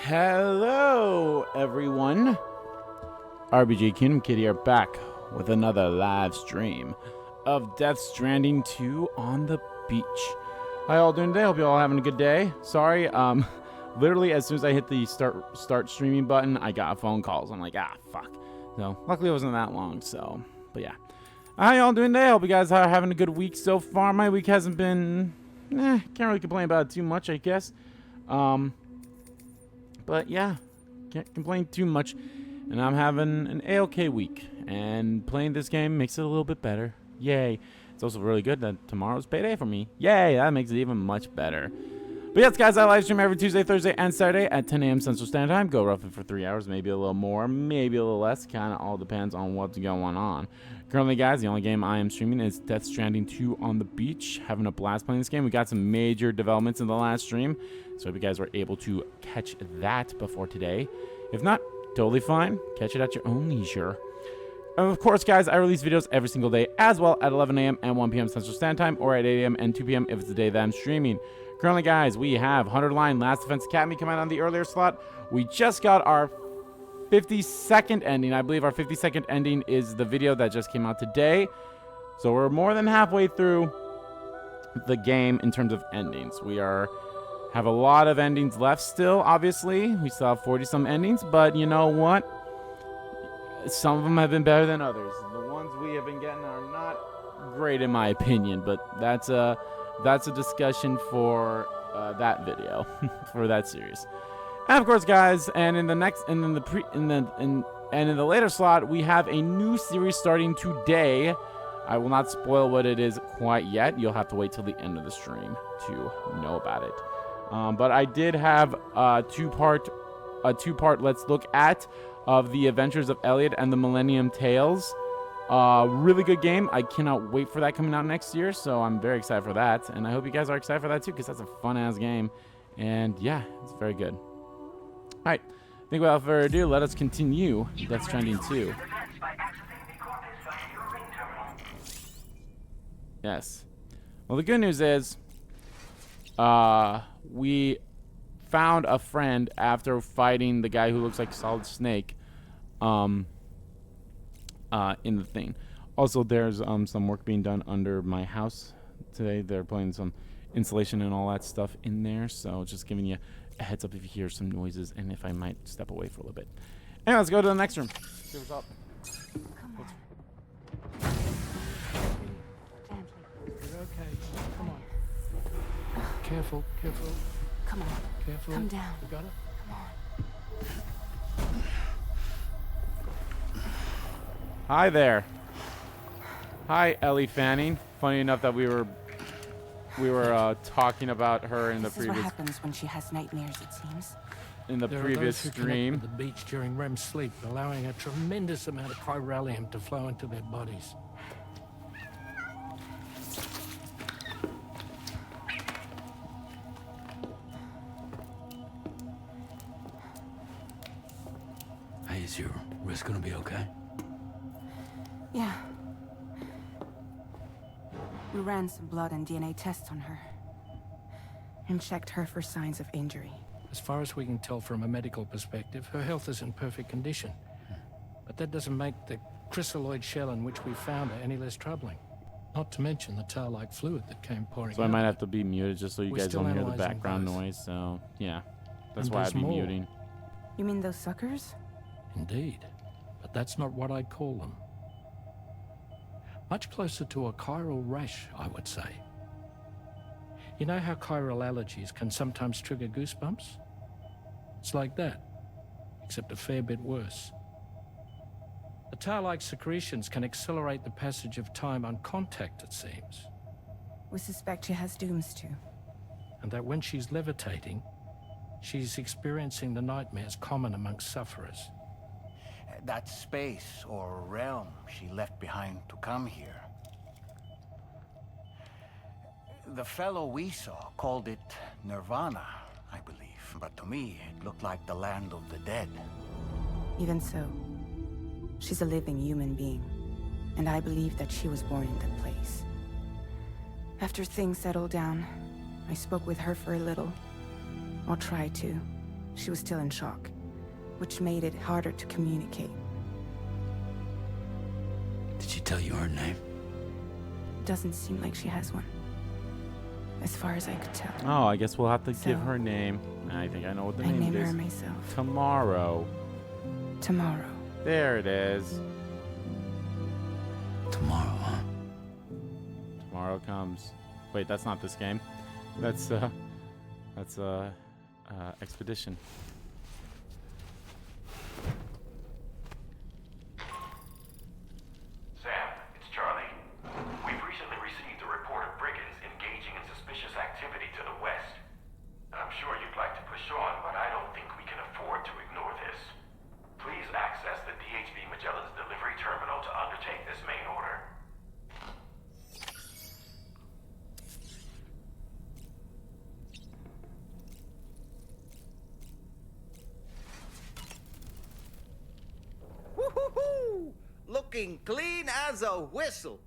Hello, everyone. RBG Kingdom Kitty are back with another live stream of Death Stranding 2 on the beach. How y'all doing today? Hope you all having a good day. Sorry, literally as soon as I hit the start streaming button, I got phone calls. I'm like, fuck. So luckily it wasn't that long. So, but yeah. How y'all doing today? Hope you guys are having a good week so far. My week hasn't been, can't really complain about it too much, I guess. But yeah, can't complain too much. And I'm having an A-OK week. And playing this game makes it a little bit better. Yay. It's also really good that tomorrow's payday for me. Yay, that makes it even much better. But yes, guys, I live stream every Tuesday, Thursday, and Saturday at 10 a.m. Central Standard Time. Go roughly for 3 hours, maybe a little more, maybe a little less. Kind of all depends on what's going on. Currently, guys, the only game I am streaming is Death Stranding 2 on the beach. Having a blast playing this game. We got some major developments in the last stream, so if you guys were able to catch that before today. If not, totally fine. Catch it at your own leisure. And of course, guys, I release videos every single day as well at 11 a.m. and 1 p.m. Central Standard Time, or at 8 a.m. and 2 p.m. if it's the day that I'm streaming. Currently, guys, we have 100 Line Last Defense Academy coming out on the earlier slot. We just got our 52nd ending. I believe our 52nd ending is the video that just came out today. So we're more than halfway through the game in terms of endings. We have a lot of endings left still, obviously. We still have 40-some endings, but you know what? Some of them have been better than others. The ones we have been getting are not great in my opinion, but that's a discussion for that video, for that series. And of course, guys, and in the next, and in the later slot, we have a new series starting today. I will not spoil what it is quite yet. You'll have to wait till the end of the stream to know about it. But I did have a two-part let's look at of the Adventures of Elliot and the Millennium Tales. Really good game. I cannot wait for that coming out next year, so I'm very excited for that. And I hope you guys are excited for that too, because that's a fun-ass game. And yeah, it's very good. All right, I think without further ado, let us continue Death Stranding 2. Yes. Well, the good news is we found a friend after fighting the guy who looks like Solid Snake in the thing. Also, there's some work being done under my house today. They're putting some insulation and all that stuff in there, so just giving you a heads up if you hear some noises and if I might step away for a little bit. Anyway, let's go to the next room. See what's up. Come on. Gently. You're okay. Come on. Careful, careful. Come on. Careful. Come down. You got it? Come on. Hi there. Hi, Ellie Fanning. Funny enough that we were talking about her in the This is what previous happens when she has nightmares, it seems. There previous are those who connect stream. with the beach during REM sleep, allowing a tremendous amount of chiralium to flow into their bodies. Hey, is your wrist gonna be okay? Yeah. We ran some blood and DNA tests on her. And checked her for signs of injury. As far as we can tell from a medical perspective, her health is in perfect condition. But that doesn't make the crystalloid shell in which we found her any less troubling. Not to mention the tar-like fluid that came pouring out. So I might have to be muted just so you We're guys still don't hear the analyzing background both. noise. So yeah, that's And why I'd there's be more. muting. You mean those suckers? Indeed. But that's not what I'd call them. Much closer to a chiral rash, I would say. You know how chiral allergies can sometimes trigger goosebumps? It's like that, except a fair bit worse. The tar-like secretions can accelerate the passage of time on contact, it seems. We suspect she has dooms too. And that when she's levitating, she's experiencing the nightmares common amongst sufferers. That space or realm she left behind to come here. The fellow we saw called it Nirvana, I believe. But to me, it looked like the land of the dead. Even so, she's a living human being. And I believe that she was born in that place. After things settled down, I spoke with her for a little. I'll try to. she was still in shock, which made it harder to communicate. Did she tell you her name? Doesn't seem like she has one, as far as I could tell. Oh, I guess we'll have to give So, her name. I think I know what the I name named is. her myself. Tomorrow. Tomorrow. There it is. Tomorrow, huh? Tomorrow comes. Wait, that's not this game. That's Expedition. Sam, it's Charlie. We've recently received a report of brigands engaging in suspicious activity to the west. I'm sure you'd like to push on, but I don't think we can afford to ignore this. Please access the DHB Magellan's delivery terminal to undertake this main order. Woo-hoo-hoo! Looking clean as a whistle.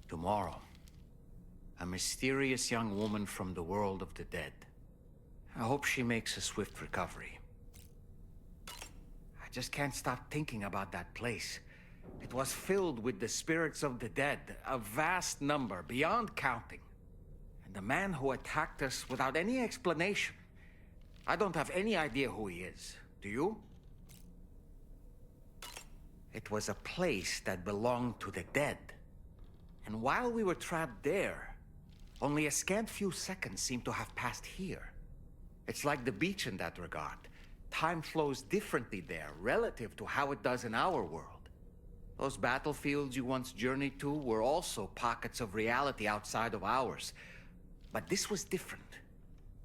Tomorrow, a mysterious young woman from the world of the dead. I hope she makes a swift recovery. I just can't stop thinking about that place. It was filled with the spirits of the dead, a vast number, beyond counting. And the man who attacked us without any explanation. I don't have any idea who he is. Do you? It was a place that belonged to the dead. And while we were trapped there, only a scant few seconds seemed to have passed here. It's like the beach in that regard. Time flows differently there, relative to how it does in our world. Those battlefields you once journeyed to were also pockets of reality outside of ours. But this was different.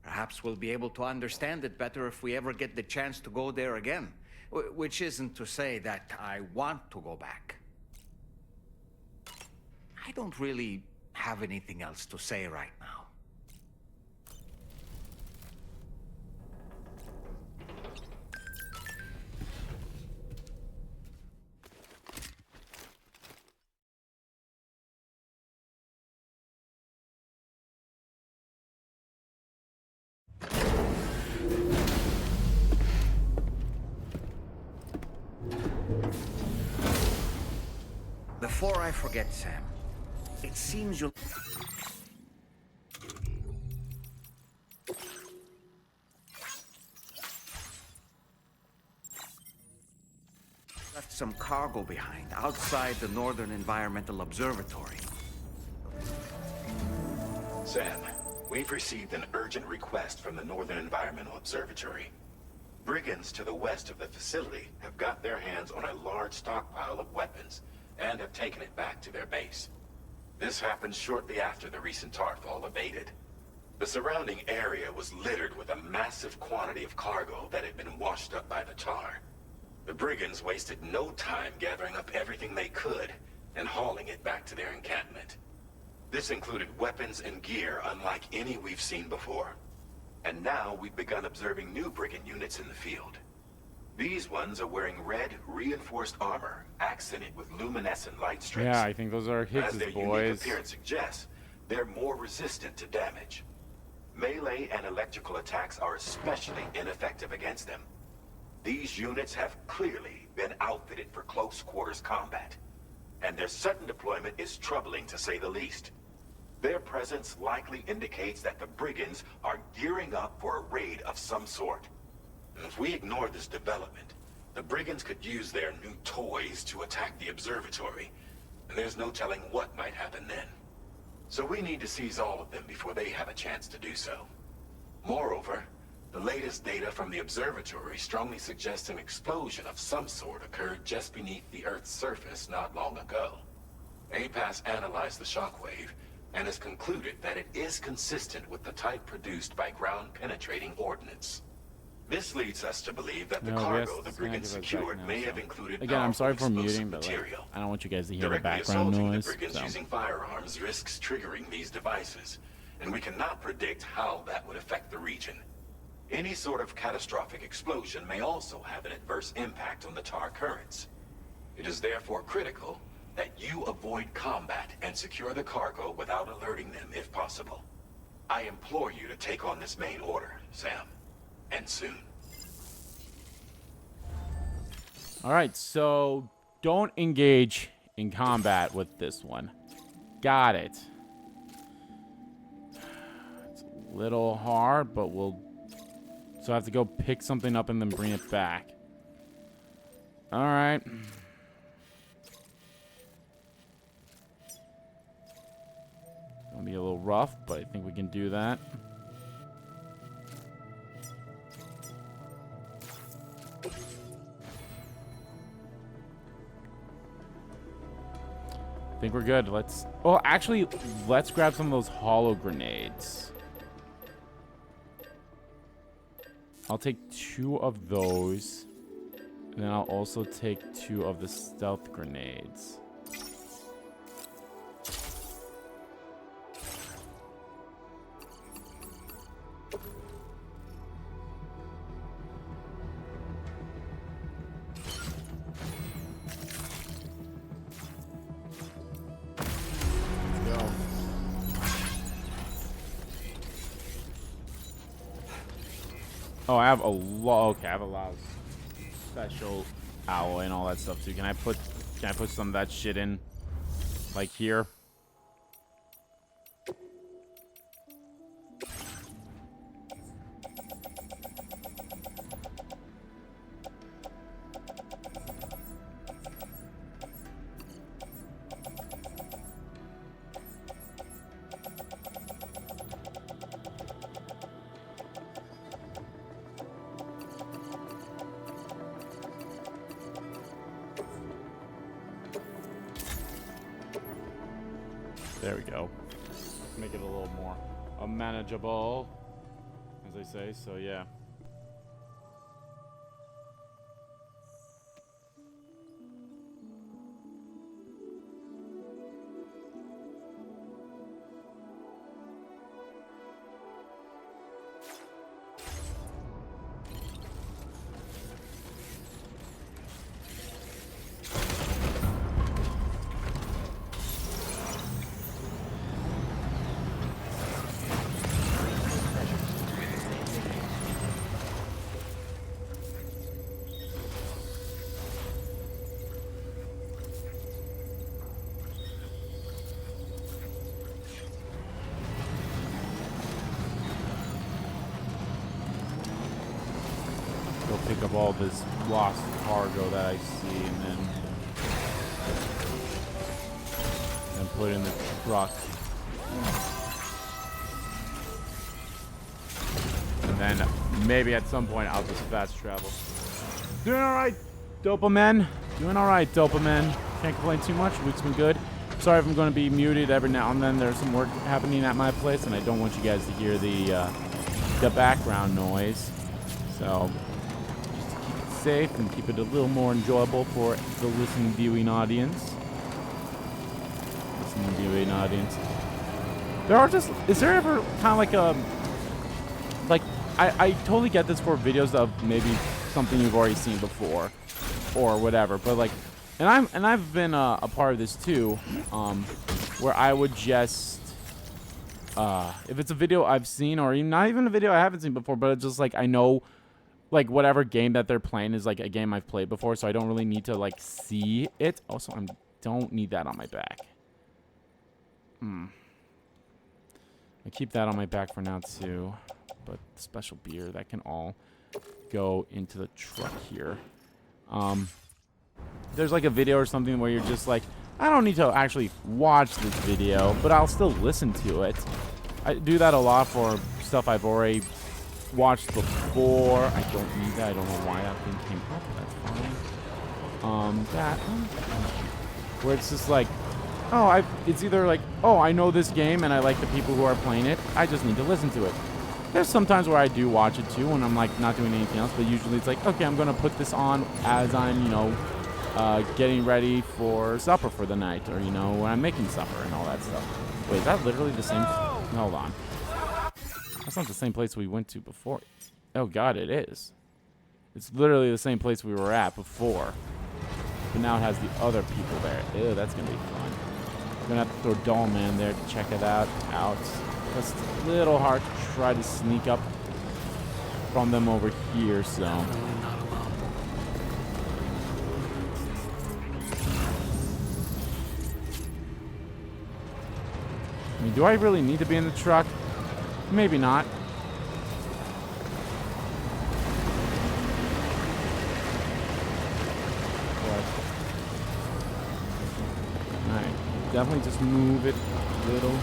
Perhaps we'll be able to understand it better if we ever get the chance to go there again. Which isn't to say that I want to go back. I don't really have anything else to say right now. Before I forget, Sam, it seems you'll... left some cargo behind outside the Northern Environmental Observatory. Sam, we've received an urgent request from the Northern Environmental Observatory. Brigands to the west of the facility have got their hands on a large stockpile of weapons and have taken it back to their base. This happened shortly after the recent Tarfall abated. The surrounding area was littered with a massive quantity of cargo that had been washed up by the tar. The brigands wasted no time gathering up everything they could and hauling it back to their encampment. This included weapons and gear unlike any we've seen before. And now we've begun observing new brigand units in the field. These ones are wearing red, reinforced armor, accented with luminescent light strips. Yeah, I think those are As Higgs's their unique boys. appearance suggests, they're more resistant to damage. Melee and electrical attacks are especially ineffective against them. These units have clearly been outfitted for close quarters combat, and their sudden deployment is troubling to say the least. Their presence likely indicates that the brigands are gearing up for a raid of some sort. If we ignore this development, the brigands could use their new toys to attack the observatory, and there's no telling what might happen then. So we need to seize all of them before they have a chance to do so. Moreover, the latest data from the observatory strongly suggests an explosion of some sort occurred just beneath the Earth's surface not long ago. APAS analyzed the shockwave and has concluded that it is consistent with the type produced by ground-penetrating ordnance. This leads us to believe that the cargo the brigands secured may have included again, I'm sorry for powerful muting, but material. I don't want you guys to hear the Directly background assaulting noise. the brigands So. using firearms risks triggering these devices, and we cannot predict how that would affect the region. Any sort of catastrophic explosion may also have an adverse impact on the tar currents. It is therefore critical that you avoid combat and secure the cargo without alerting them if possible. I implore you to take on this main order, Sam. and soon. Alright, so don't engage in combat with this one. Got it. It's a little hard, but we'll... So I have to go pick something up and then bring it back. Alright. Gonna be a little rough, but I think we can do that. I think we're good. Let's... Oh, actually, let's grab some of those hollow grenades. I'll take 2 of those. And then I'll also take 2 of the stealth grenades. Oh, I have a lot. Okay, I have a lot of special alloy and all that stuff too. Can I put some of that shit in, like here? There we go. Make it a little more manageable, as I say. So yeah. Go pick up all this lost cargo that I see and put it in the truck. And then maybe at some point I'll just fast travel. Doing alright, Dopamine. Doing alright, Dopamine. Can't complain too much. Week's been good. Sorry if I'm going to be muted every now and then. There's some work happening at my place and I don't want you guys to hear the background noise. So safe and keep it a little more enjoyable for the listening viewing audience. There are just... Is there ever kind of like a... Like, I totally get this for videos of maybe something you've already seen before or whatever, but like... And I've been a part of this too, where I would just... if it's a video I've seen or even, not even a video I haven't seen before, but it's just like I know... Like, whatever game that they're playing is, like, a game I've played before, so I don't really need to, like, see it. Also, I don't need that on my back. I keep that on my back for now, too. But special beer, that can all go into the truck here. There's, like, a video or something where you're just like, I don't need to actually watch this video, but I'll still listen to it. I do that a lot for stuff I've already... watched before. I don't need that. I don't know why that thing came up. That's fine. Where it's just like, oh, it's either like, oh, I know this game and I like the people who are playing it. I just need to listen to it. There's sometimes where I do watch it too when I'm like not doing anything else, but usually it's like, okay, I'm gonna put this on as I'm, you know, getting ready for supper for the night, or you know, when I'm making supper and all that stuff. Wait, is that literally the same? Hold on. That's not the same place we went to before. Oh god, it is. It's literally the same place we were at before. But now it has the other people there. Ew, that's gonna be fun. I'm gonna have to throw Doll Man there to check it out. That's a little hard to try to sneak up from them over here, so. Definitely not alone. I mean, do I really need to be in the truck? Maybe not. Alright, definitely just move it a little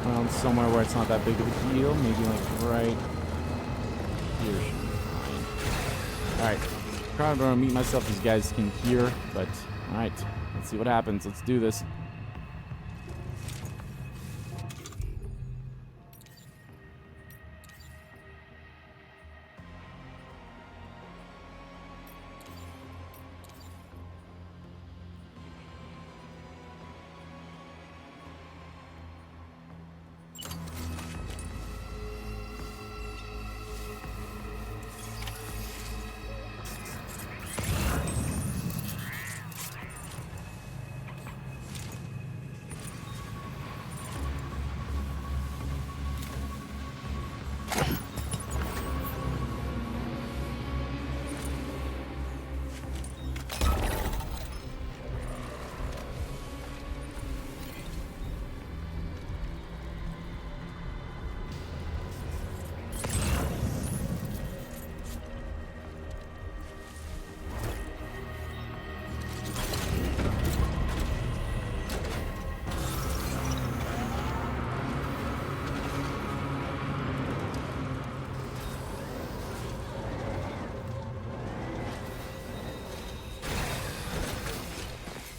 around somewhere where it's not that big of a deal. Maybe like right here should be fine. Alright, probably gonna meet myself. These guys can hear, but alright, let's see what happens. Let's do this.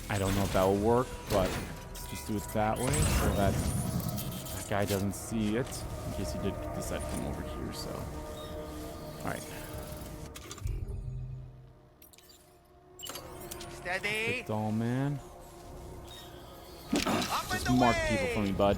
I don't know if that will work, but let's just do it that way so that that guy doesn't see it, in case he did decide to come over here, so. Alright. Steady. Good doll, man. Up Just and mark away. people for me, bud.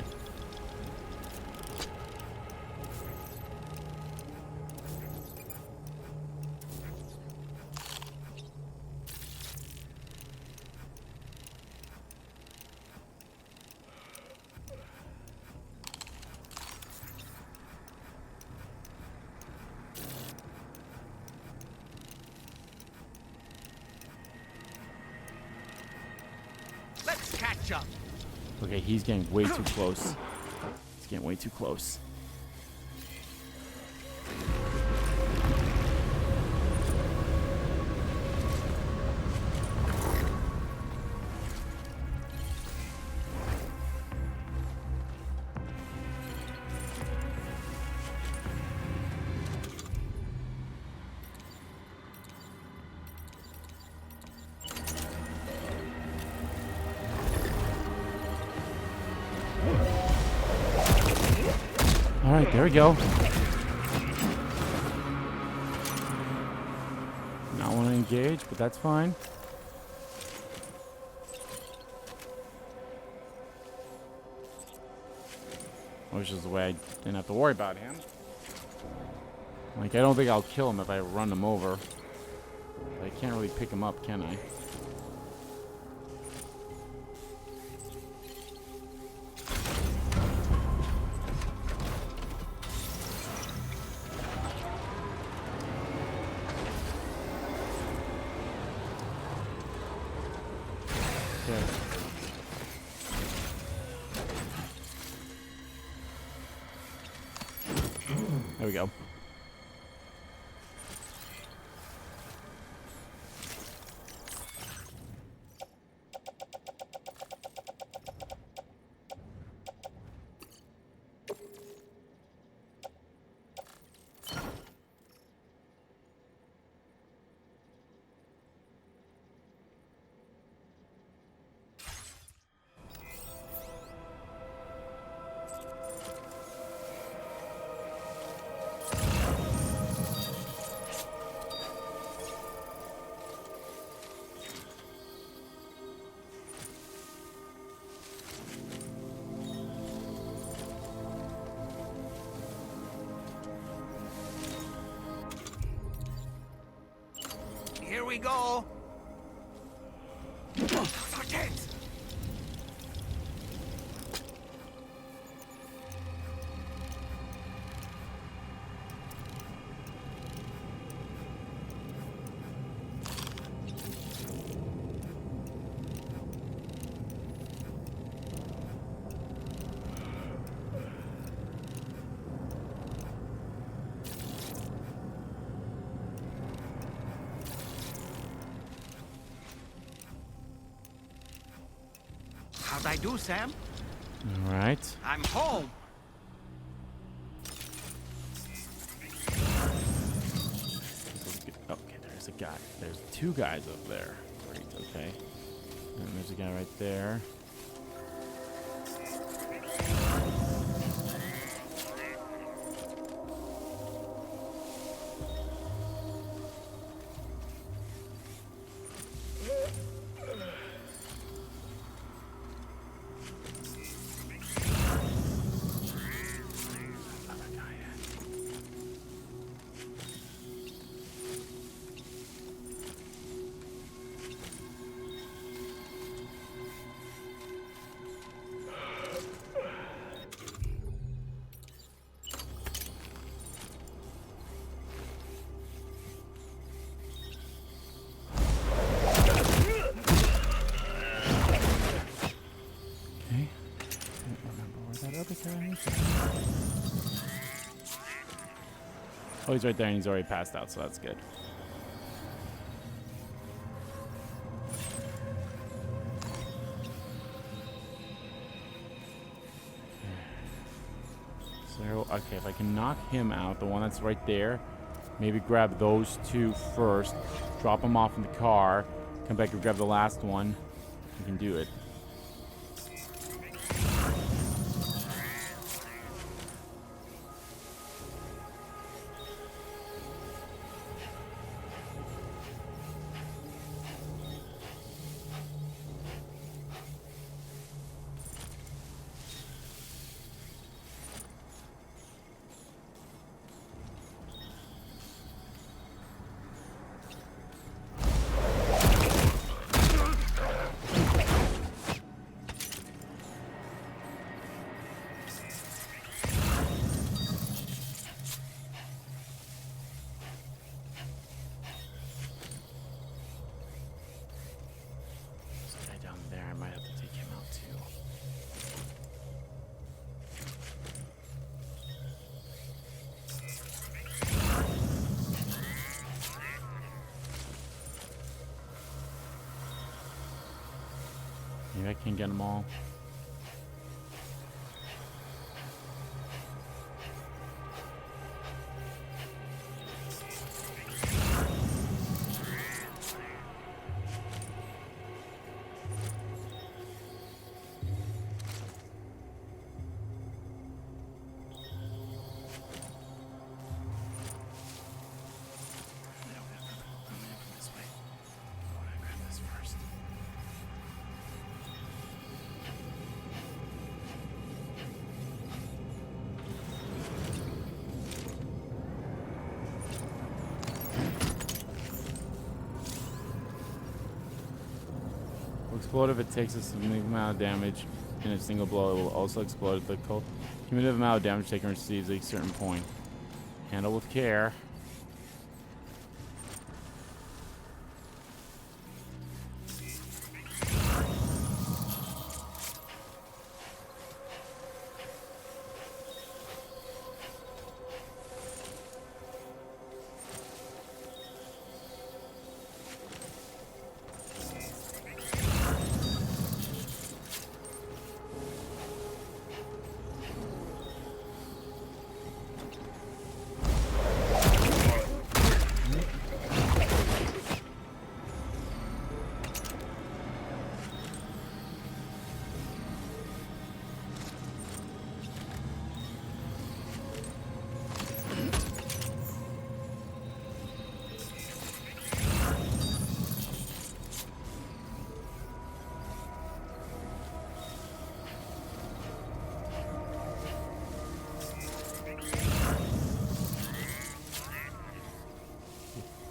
Let's catch up. Okay, he's getting way too close. He's getting way too close. Alright, there we go. Not want to engage, but that's fine. Which is the way I didn't have to worry about him. Like, I don't think I'll kill him if I run him over. But I can't really pick him up, can I? Okay. There we go. Here we go. Those are dead. How'd I do, Sam? All right. I'm home. Okay, there's a guy. There's two guys up there. Great, okay. And there's a guy right there. Oh, he's right there and he's already passed out, so that's good. So, okay, if I can knock him out, the one that's right there, maybe grab those two first, drop them off in the car, come back and grab the last one. You can do it. Maybe I can get them all. Explode if it takes a significant amount of damage in a single blow. It will also explode if the cumulative amount of damage taken receives a certain point. Handle with care.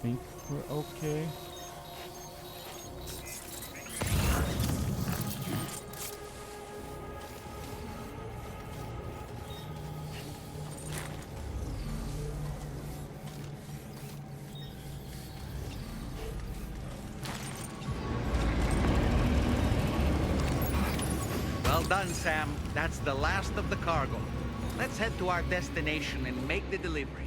Think we're okay. Well done, Sam. That's the last of the cargo. Let's head to our destination and make the delivery.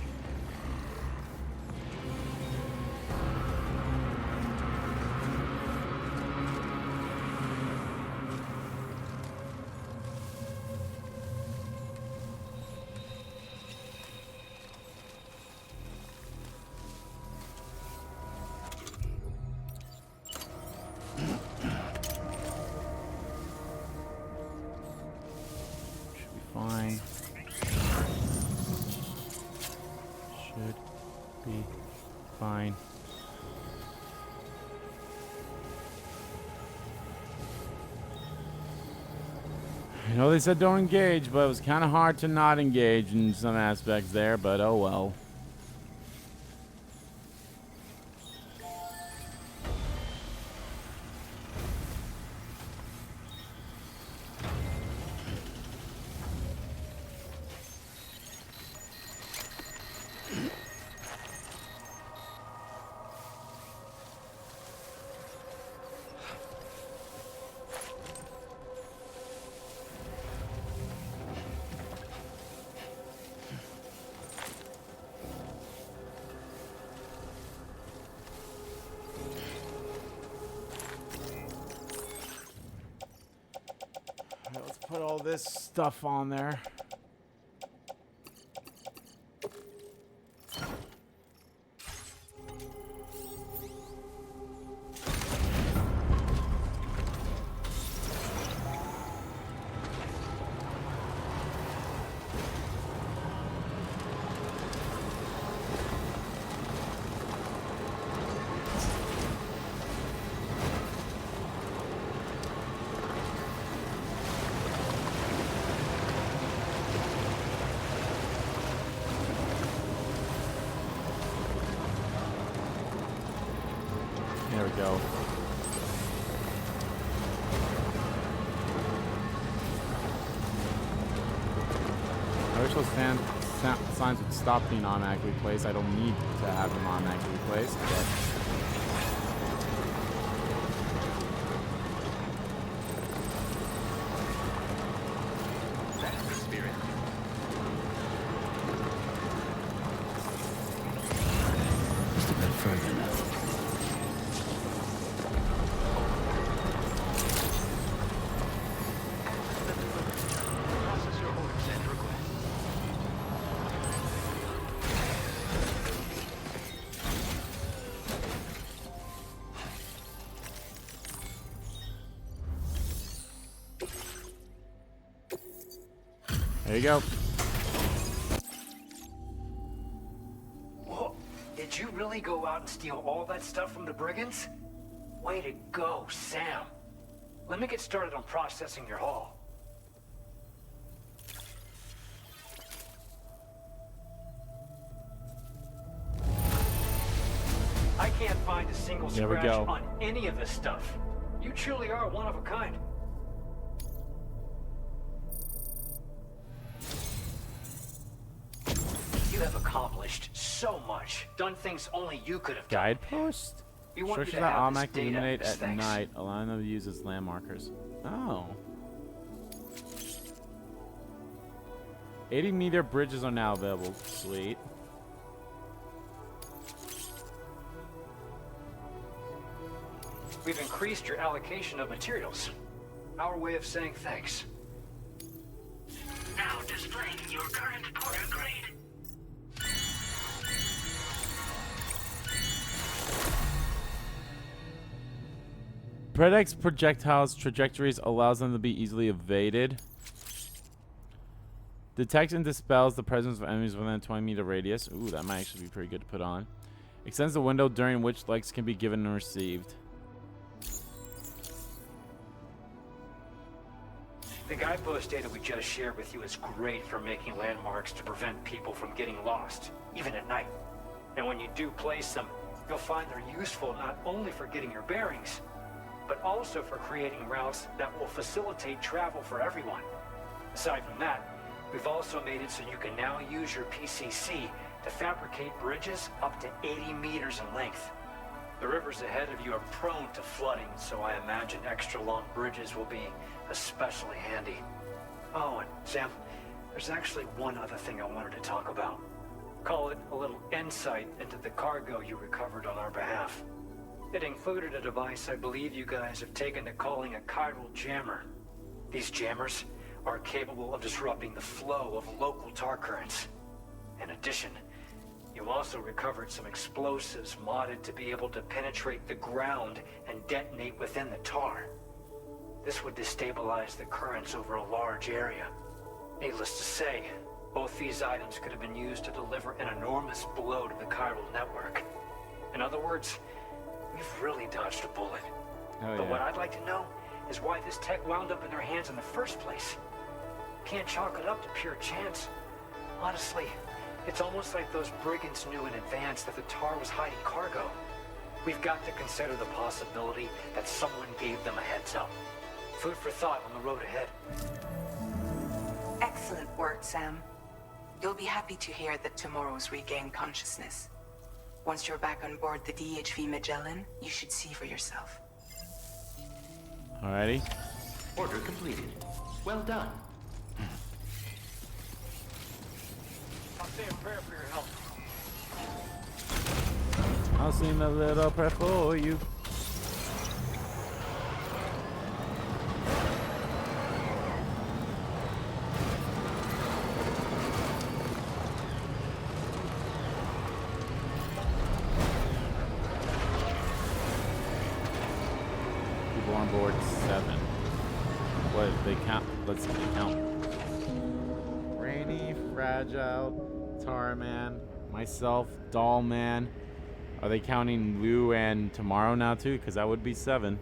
Should be fine. I know they said don't engage, but it was kind of hard to not engage in some aspects there, but oh well. Let's put all this stuff on there. There we go. I wish those signs would stop being automatically placed. I don't need to have them automatically placed, but... That's the spirit. Just a bit further now. Process your orders and requests. There you go. Whoa, did you really go out and steal all that stuff from the brigands? Way to go, Sam. Let me get started on processing your haul. I can't find a single There we scratch go. on any of this stuff. You truly are one of a kind. You have accomplished so much, done things only you could have done. Guidepost? We want you Structures to that have this automatically data illuminate as at thanks. night, allowing them to use as landmarkers. Oh. 80-meter bridges are now available. Sweet. We've increased your allocation of materials. Our way of saying thanks. Now displaying your current porter grade. Predicts projectiles' trajectories, allows them to be easily evaded. Detects and dispels the presence of enemies within a 20-meter radius. Ooh, that might actually be pretty good to put on. Extends the window during which likes can be given and received. The guidepost data we just shared with you is great for making landmarks to prevent people from getting lost, even at night. And when you do place them, you'll find they're useful not only for getting your bearings, but also for creating routes that will facilitate travel for everyone. Aside from that, we've also made it so you can now use your PCC to fabricate bridges up to 80 meters in length. The rivers ahead of you are prone to flooding, so I imagine extra long bridges will be especially handy. Oh, and Sam, there's actually one other thing I wanted to talk about. Call it a little insight into the cargo you recovered on our behalf. It included a device I believe you guys have taken to calling a chiral jammer. These jammers are capable of disrupting the flow of local tar currents. In addition, you also recovered some explosives modded to be able to penetrate the ground and detonate within the tar. This would destabilize the currents over a large area. Needless to say, Both these items could have been used to deliver an enormous blow to the chiral network. In other words, we've really dodged a bullet. Oh, But yeah. what I'd like to know is why this tech wound up in their hands in the first place. Can't chalk it up to pure chance. Honestly, it's almost like those brigands knew in advance that the Tar was hiding cargo. We've got to consider the possibility that someone gave them a heads up. Food for thought on the road ahead. Excellent work, Sam. You'll be happy to hear that tomorrow's regained consciousness. Once you're back on board the DHV Magellan, you should see for yourself. Alrighty. Order completed. Well done. I'll say a prayer for your help. I'll sing a little prayer for you. People on board 7. What they count? Let's see, they count. Rainy, Fragile, Tarman, myself, Doll Man. Are they counting Lou and Tomorrow now too? Because that would be 7.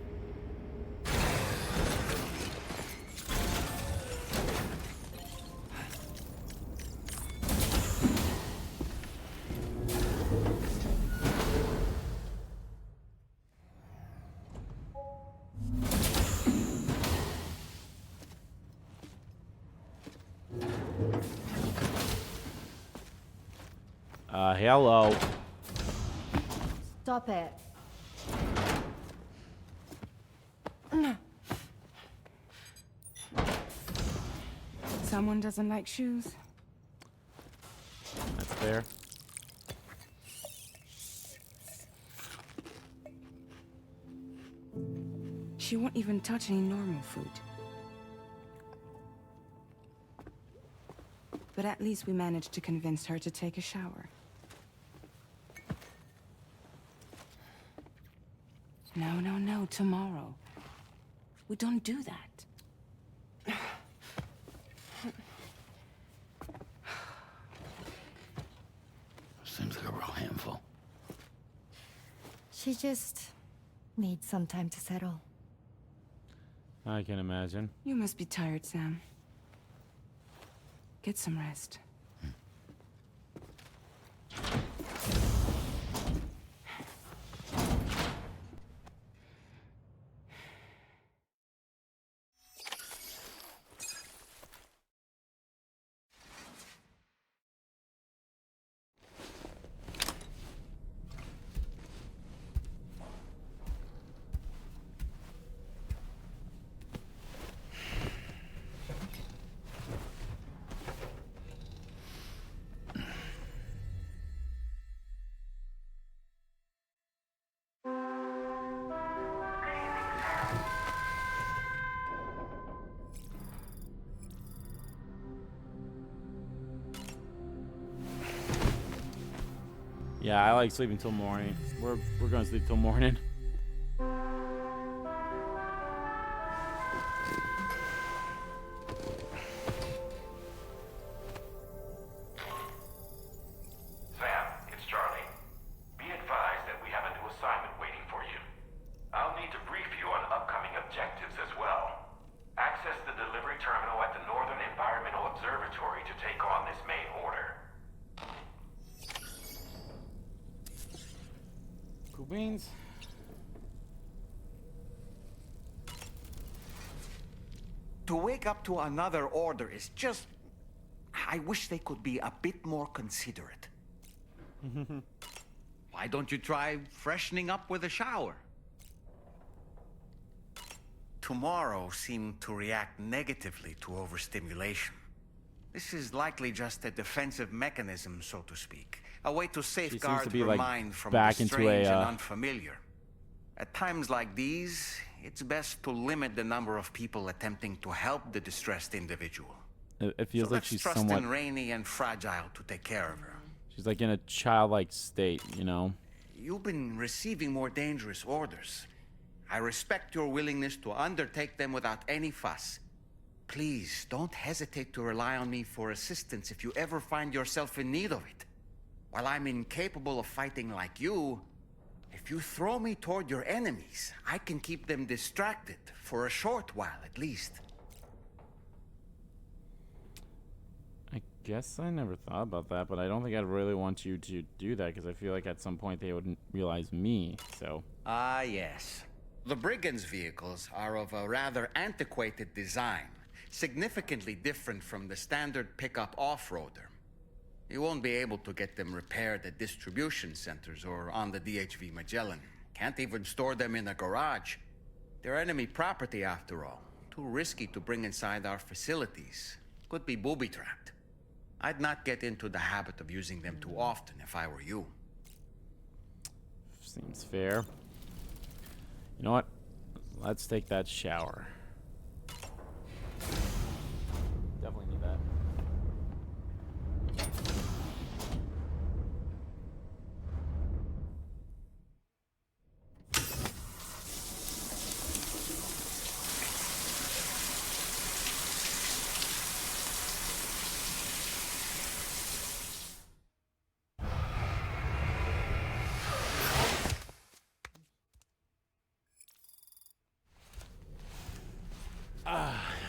Hello. Stop it. Someone doesn't like shoes? That's fair. She won't even touch any normal food. But at least we managed to convince her to take a shower. No, no, no, tomorrow. We don't do that. Seems like a real handful. She just needs some time to settle. I can imagine. You must be tired, Sam. Get some rest. Yeah, I like sleeping till morning. We're gonna sleep till morning. Sam, it's Charlie. Be advised that we have a new assignment waiting for you. I'll need to brief you on upcoming objectives as well. Access the delivery terminal at the Northern Environmental Observatory to take on this main order. Cool beans. To wake up to another order is just... I wish they could be a bit more considerate. Why don't you try freshening up with a shower? Tomorrow seemed to react negatively to overstimulation. This is likely just a defensive mechanism, so to speak. A way to safeguard be, her like, mind from back the into strange a, and unfamiliar. At times like these, it's best to limit the number of people attempting to help the distressed individual. It feels So like let's she's trust somewhat. in Rainy and Fragile to take care of her. She's like in a childlike state, you know. You've been receiving more dangerous orders. I respect your willingness to undertake them without any fuss. Please, don't hesitate to rely on me for assistance if you ever find yourself in need of it. While I'm incapable of fighting like you, if you throw me toward your enemies, I can keep them distracted for a short while at least. I guess I never thought about that, but I don't think I'd really want you to do that because I feel like at some point they wouldn't realize me, so. Ah, yes. The brigands' vehicles are of a rather antiquated design, significantly different from the standard pickup off-roader. You won't be able to get them repaired at distribution centers or on the DHV Magellan. Can't even store them in a garage. They're enemy property after all. Too risky to bring inside our facilities. Could be booby-trapped. I'd not get into the habit of using them too often if I were you. Seems fair. You know what? Let's take that shower. Definitely need that.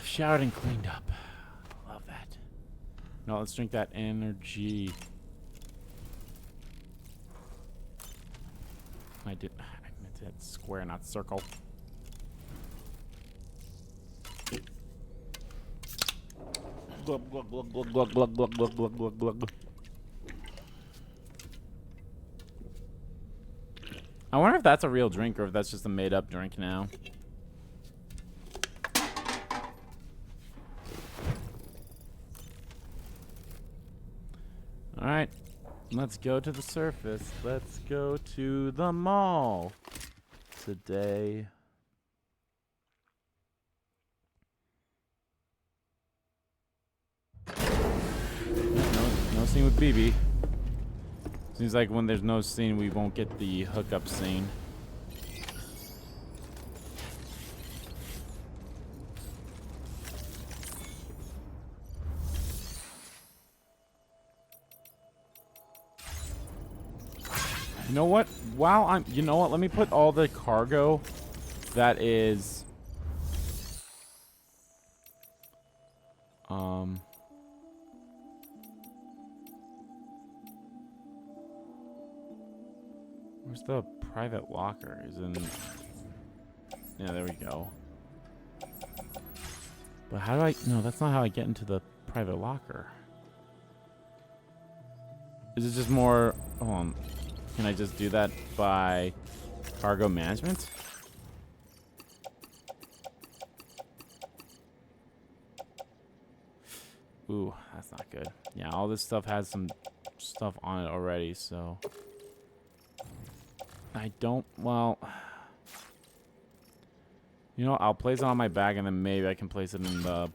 Showered and cleaned up. Love that. Now let's drink that energy. I meant to hit square, not circle. Glug, glug, glug, glug, glug, glug, glug, glug, glug, glug, glug. I wonder if that's a real drink or if that's just a made-up drink now. Alright, let's go to the surface. Let's go to the mall today. No scene with BB. Seems like when there's no scene, we won't get the hookup scene. You know what? You know what? Let me put all the cargo that is where's the private locker? Is in. Yeah, there we go. But how do I? No, that's not how I get into the private locker. Is it just more? Hold on. Can I just do that by cargo management? Ooh, that's not good. Yeah, all this stuff has some stuff on it already, so I don't. Well, you know, I'll place it on my bag, and then maybe I can place it in the.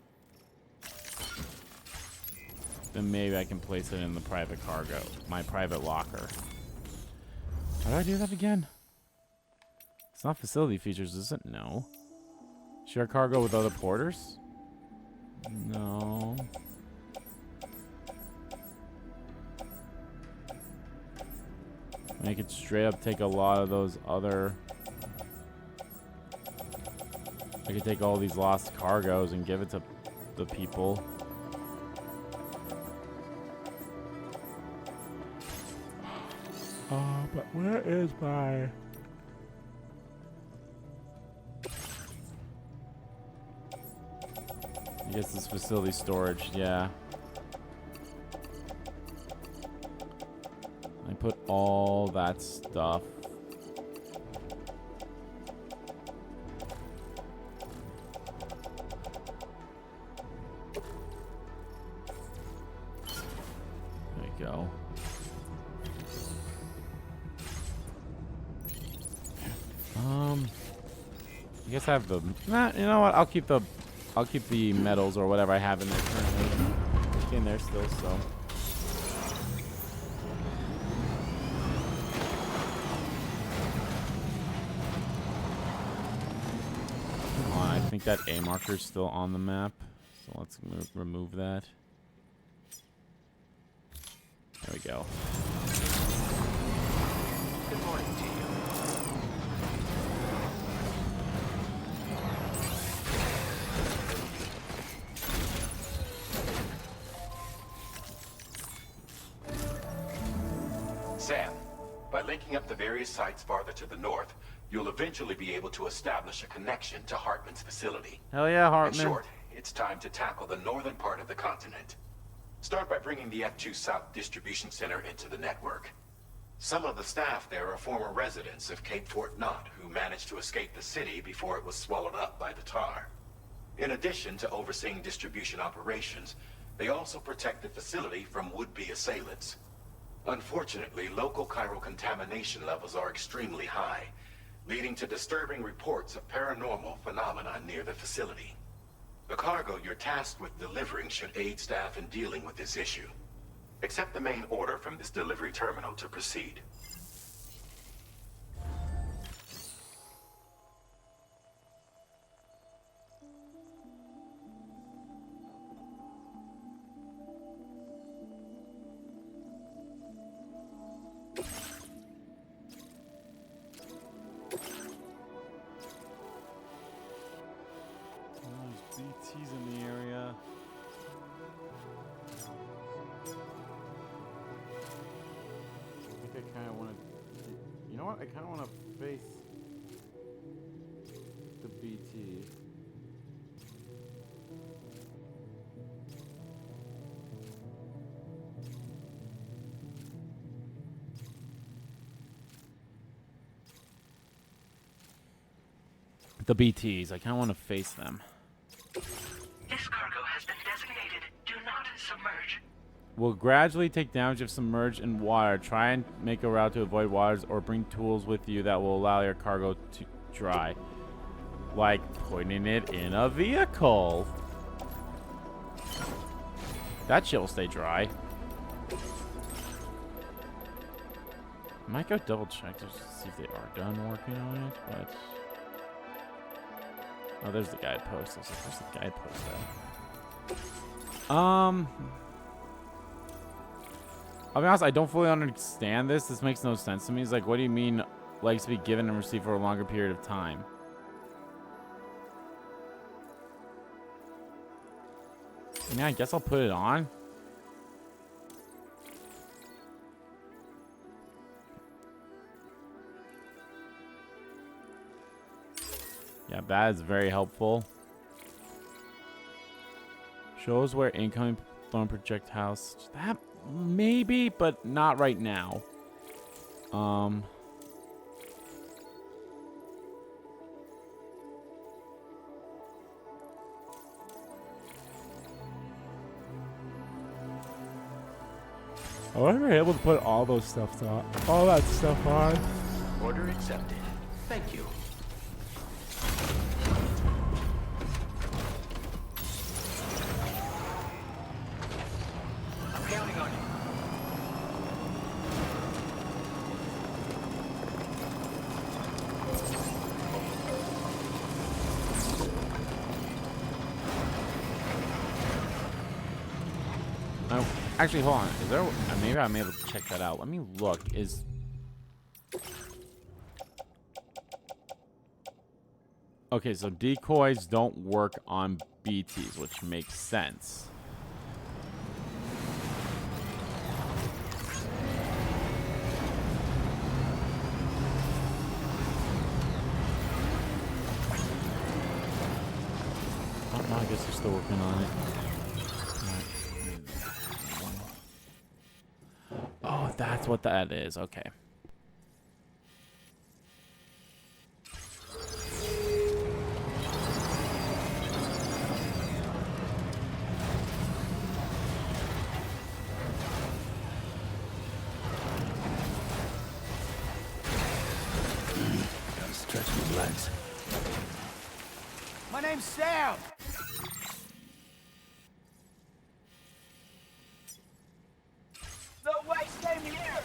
Then maybe I can place it in the private cargo, my private locker. How do I do that again? It's not facility features, is it? No. Share cargo with other porters? No. I could straight up take a lot of those other... I could take all these lost cargoes and give it to the people. But where is my... I guess this facility storage, yeah. I put all that stuff. There you go. I guess I have the. Nah, you know what? I'll keep the metals or whatever I have in there currently. It's in there still, so. Come on, I think that A marker is still on the map. So let's remove that. There we go. Good morning to you. Sam, by linking up the various sites farther to the north, you'll eventually be able to establish a connection to Hartman's facility. Hell yeah, In Hartman. short, it's time to tackle the northern part of the continent. Start by bringing the F2 South Distribution Center into the network. Some of the staff there are former residents of Cape Fort Knott who managed to escape the city before it was swallowed up by the tar. In addition to overseeing distribution operations, they also protect the facility from would-be assailants. Unfortunately, local chiral contamination levels are extremely high, leading to disturbing reports of paranormal phenomena near the facility. The cargo you're tasked with delivering should aid staff in dealing with this issue. Accept the main order from this delivery terminal to proceed. There's BTs in the area. I think I kind of want to. You know what? I kind of want to face the BT. The BTs. I kind of want to face them. This cargo has been designated. Do not submerge. Will gradually take damage if submerged in water. Try and make a route to avoid waters or bring tools with you that will allow your cargo to dry. Like putting it in a vehicle. That shit will stay dry. Might go double check just to see if they are done working on it, but... Oh, there's the guidepost. Where's the guidepost at? I'll be honest, I don't fully understand this. This makes no sense to me. It's like, what do you mean legs to be given and received for a longer period of time? Yeah, I guess I'll put it on. Yeah, that is very helpful. Shows where incoming thrown projectiles. That maybe, but not right now. I wonder if we're able to put all those stuff on, all that stuff on. Order accepted. Thank you. I'm counting on you. Oh, actually, hold on. Is there? Maybe I'm able to check that out. Let me look. Okay, so decoys don't work on BTs, which makes sense. Oh, no, I guess they're still working on it. Oh, that's what that is. Okay. Gotta stretch my legs. My name's Sam. No way, stay here!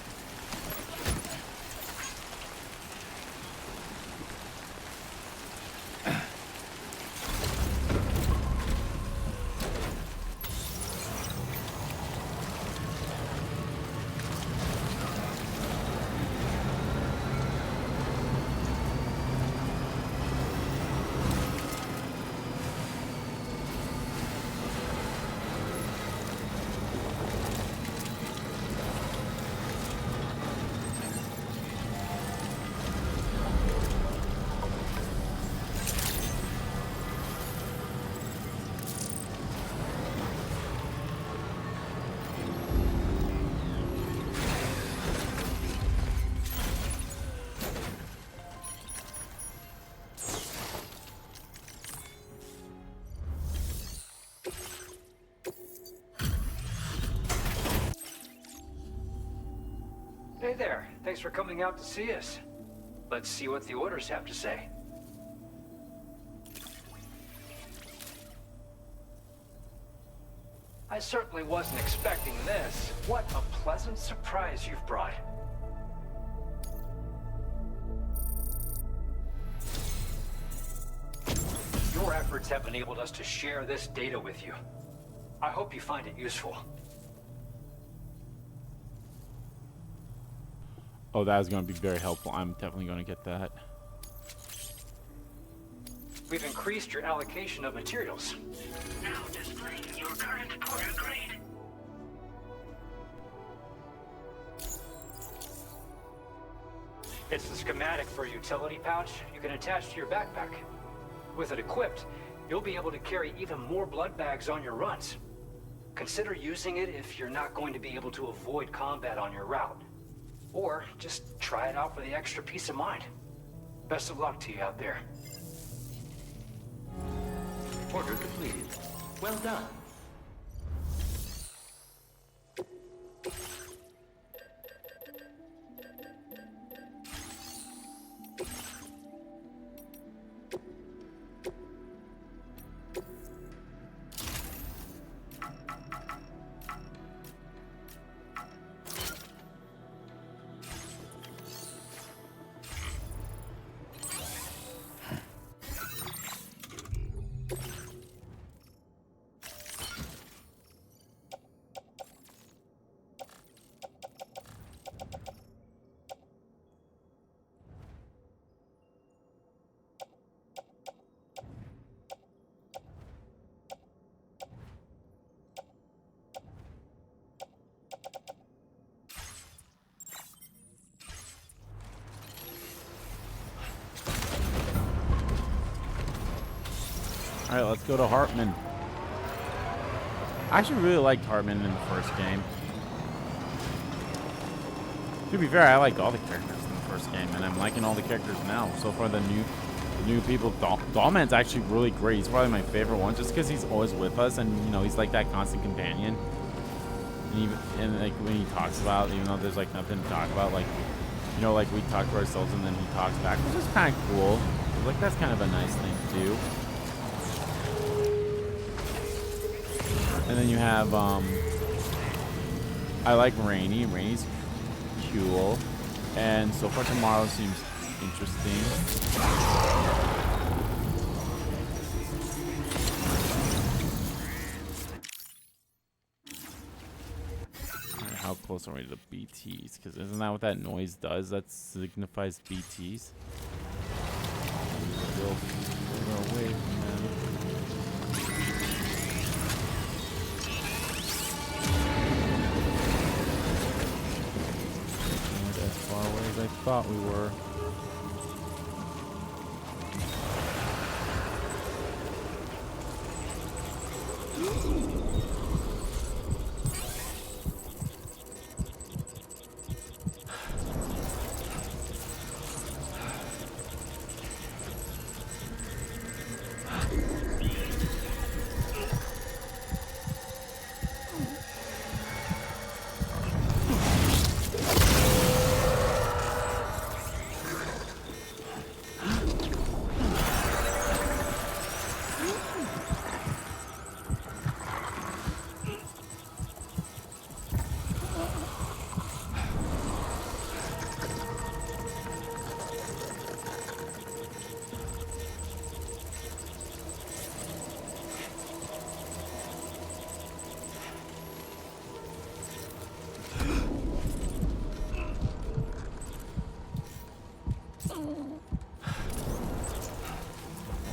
Hey there. Thanks for coming out to see us. Let's see what the orders have to say. I certainly wasn't expecting this. What a pleasant surprise you've brought. Your efforts have enabled us to share this data with you. I hope you find it useful. Oh, that is going to be very helpful. I'm definitely going to get that. We've increased your allocation of materials. Now displaying your current porter grade. It's the schematic for a utility pouch you can attach to your backpack. With it equipped, you'll be able to carry even more blood bags on your runs. Consider using it if you're not going to be able to avoid combat on your route. Or just try it out for the extra peace of mind. Best of luck to you out there. Order completed. Well done. Alright, let's go to Hartman. I actually really liked Hartman in the first game. To be fair, I liked all the characters in the first game, and I'm liking all the characters now. So far, the new people. Dollman's actually really great. He's probably my favorite one, just because he's always with us, and you know he's like that constant companion. And like when he talks about, even though there's like nothing to talk about, like you know, like we talk to ourselves and then he talks back, which is kind of cool. Like that's kind of a nice thing to do. And then you have, I like Rainy. Rainy's cool. And so far tomorrow seems interesting. Alright, how close are we to the BTs? Because isn't that what that noise does? That signifies BTs. We'll away from them. Far away as I thought we were.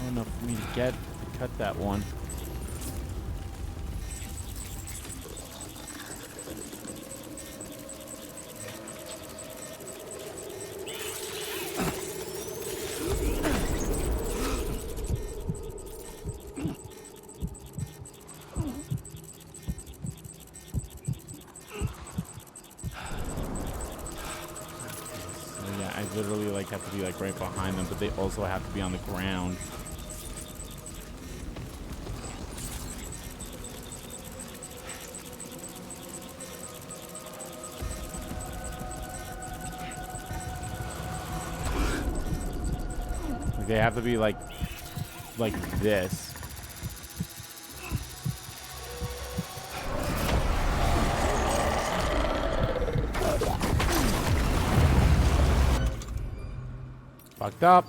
Enough for me to cut that one. So yeah, I literally like have to be like right behind them, but they also have to be on the ground. Like, they have to be like this. Fucked up.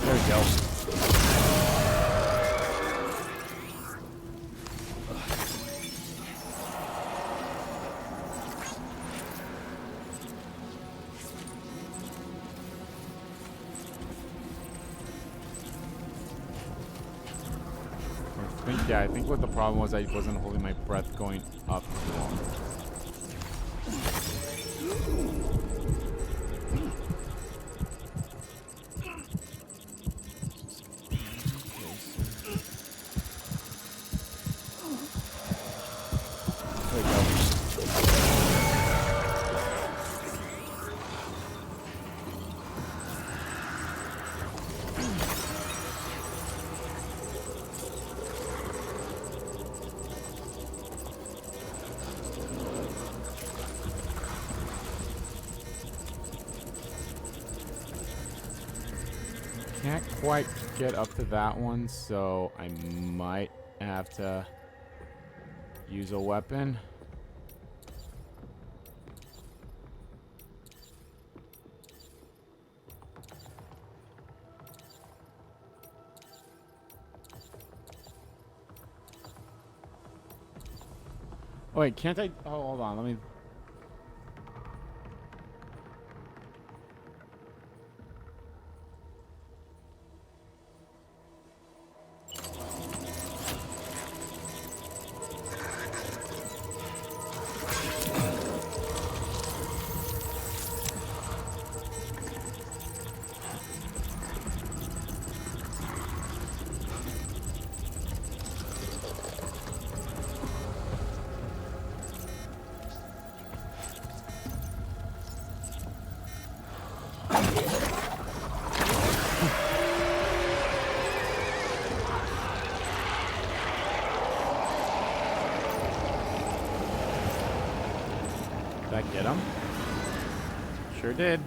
There we go. I think what the problem was, I wasn't holding my breath going up too long. There we go. Can't quite get up to that one, so I might have to use a weapon. Oh, wait, can't I? Oh, hold on. Let me. Did I get him? Sure did.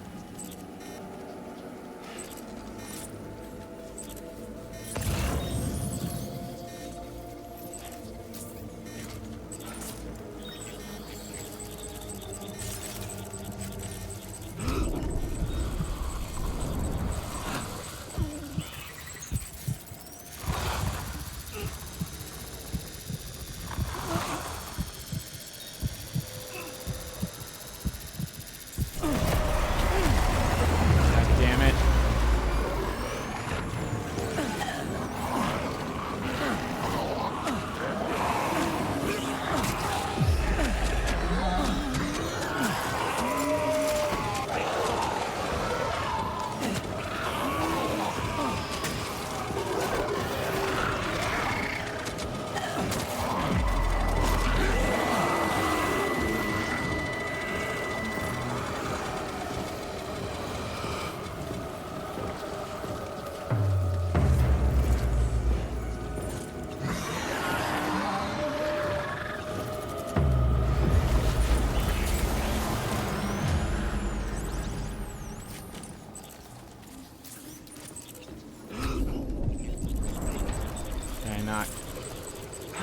Not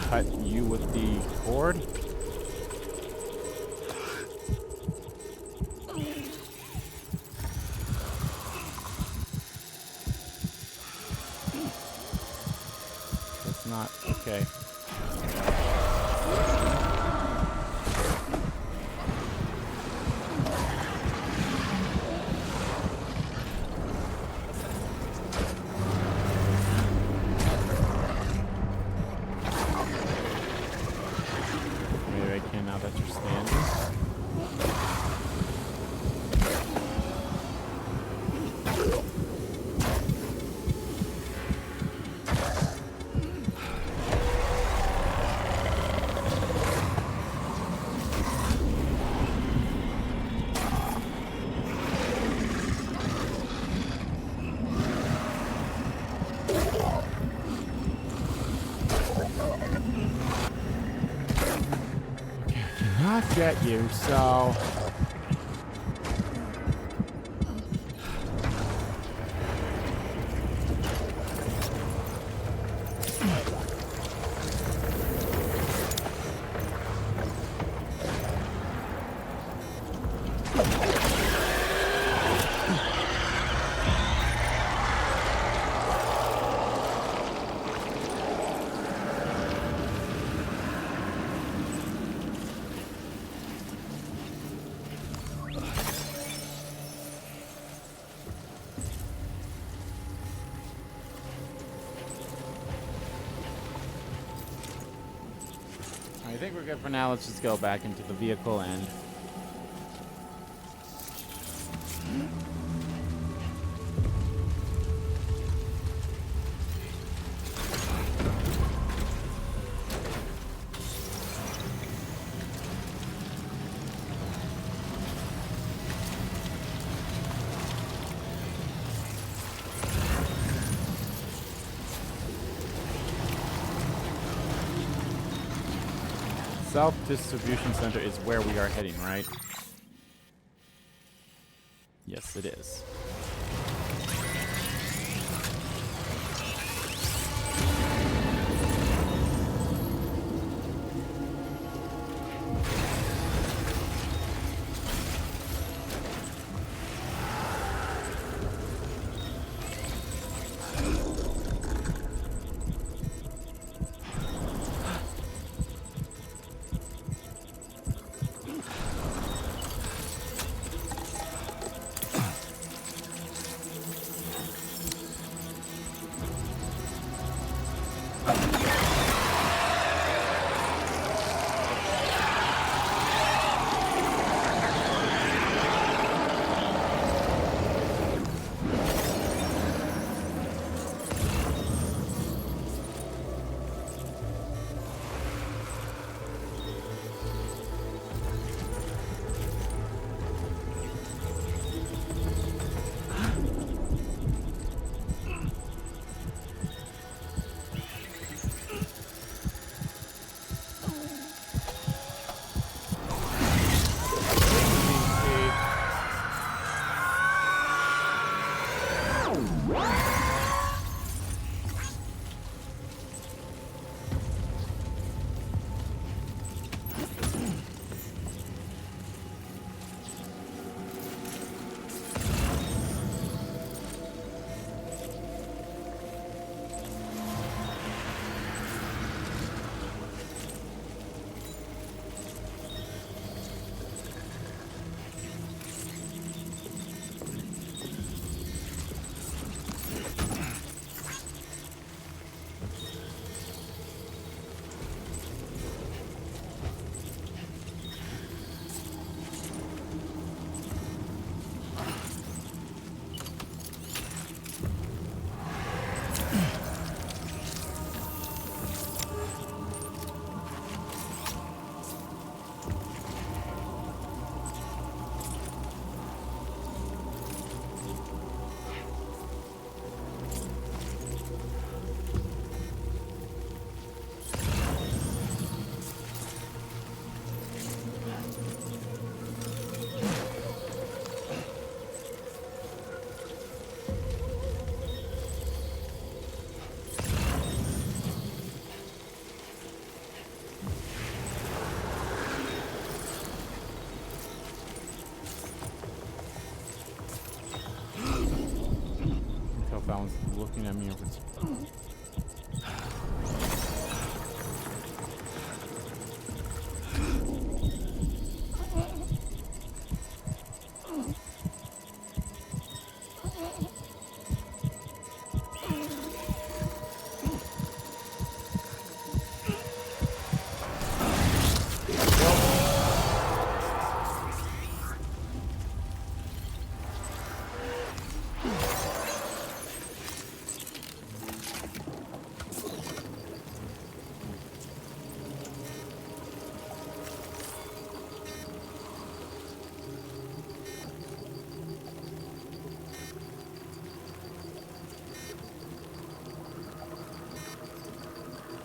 cut you with the cord. That's not okay. not get you, so... I think we're good for now. Let's just go back into the vehicle and... Self-distribution center is where we are heading, right? Yes, it is. Looking at me over.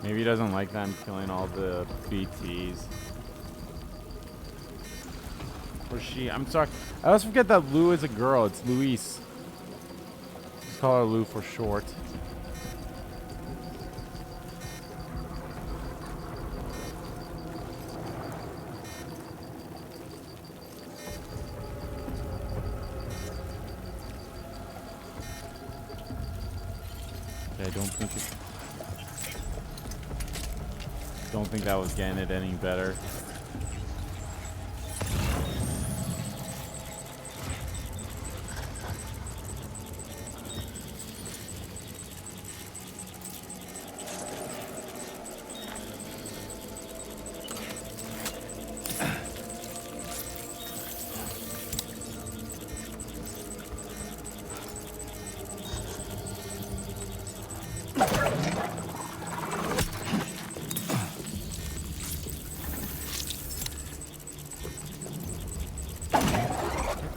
Maybe he doesn't like that I'm killing all the BTs. Or she. I'm sorry. I always forget that Lou is a girl. It's Louise. Just call her Lou for short. Okay, don't think that was getting it any better.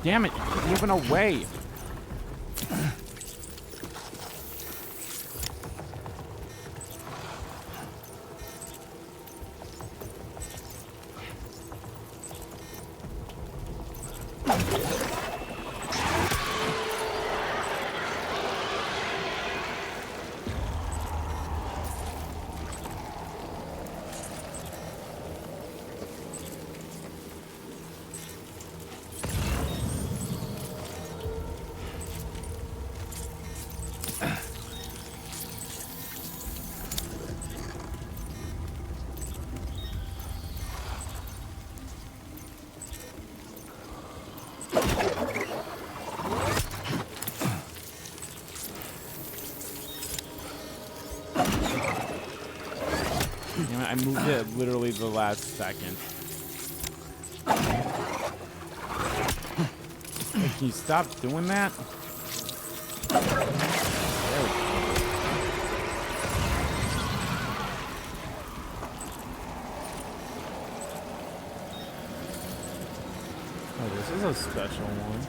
Damn it, you keep moving away. Damn it, I moved it literally the last second. Hey, can you stop doing that? There we go. Oh, this is a special one.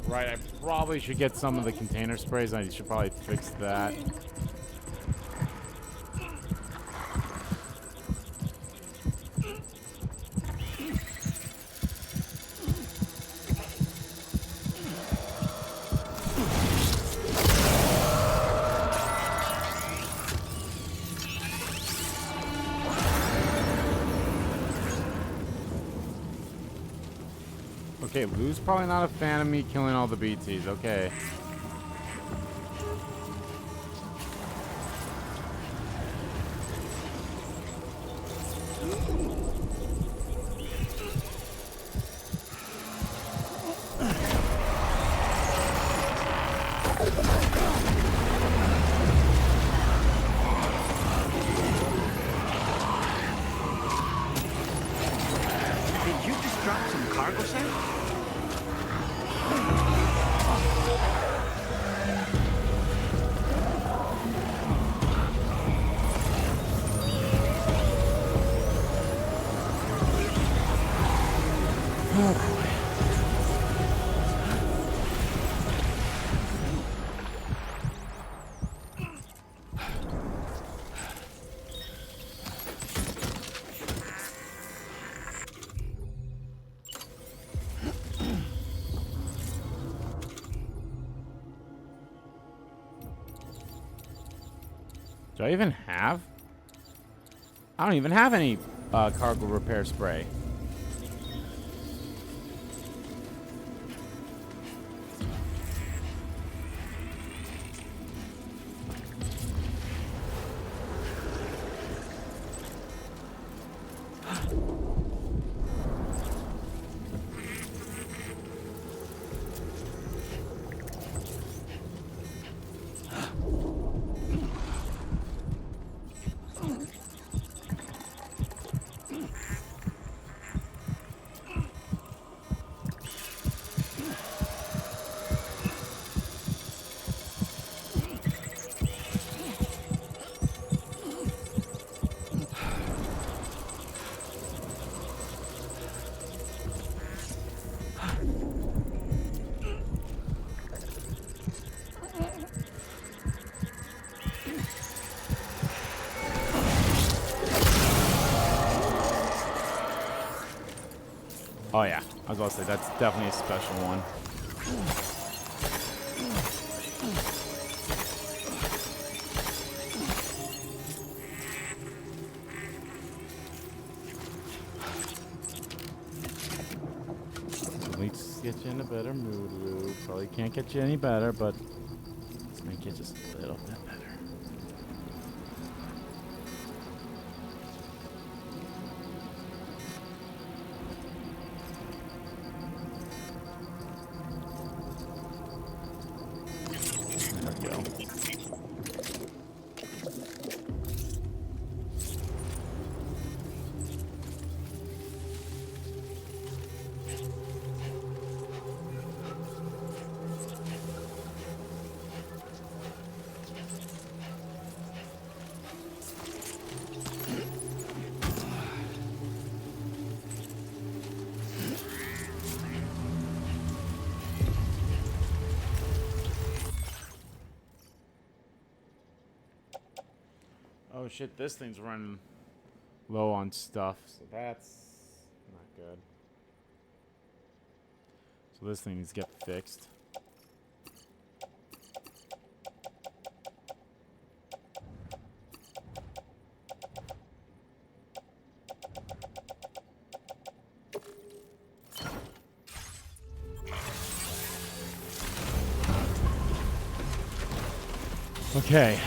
Right, I probably should get some of the container sprays. I should probably fix that. Okay, Lou's probably not a fan of me killing all the BTs. Okay. Did you just drop some cargo, Sam? Do I even have? I don't even have any cargo repair spray. Oh yeah, I was about to say that's definitely a special one. At least get you in a better mood, Rube. Probably can't get you any better, but let's make it just a little bit better. There we go. Oh shit, this thing's running low on stuff, so that's not good. So this thing needs to get fixed. Okay.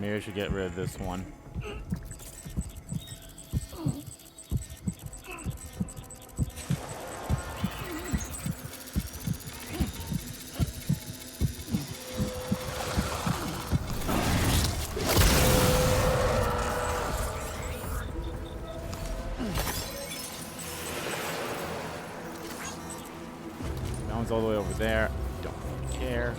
Maybe I should get rid of this one. That one's all the way over there. Don't really care.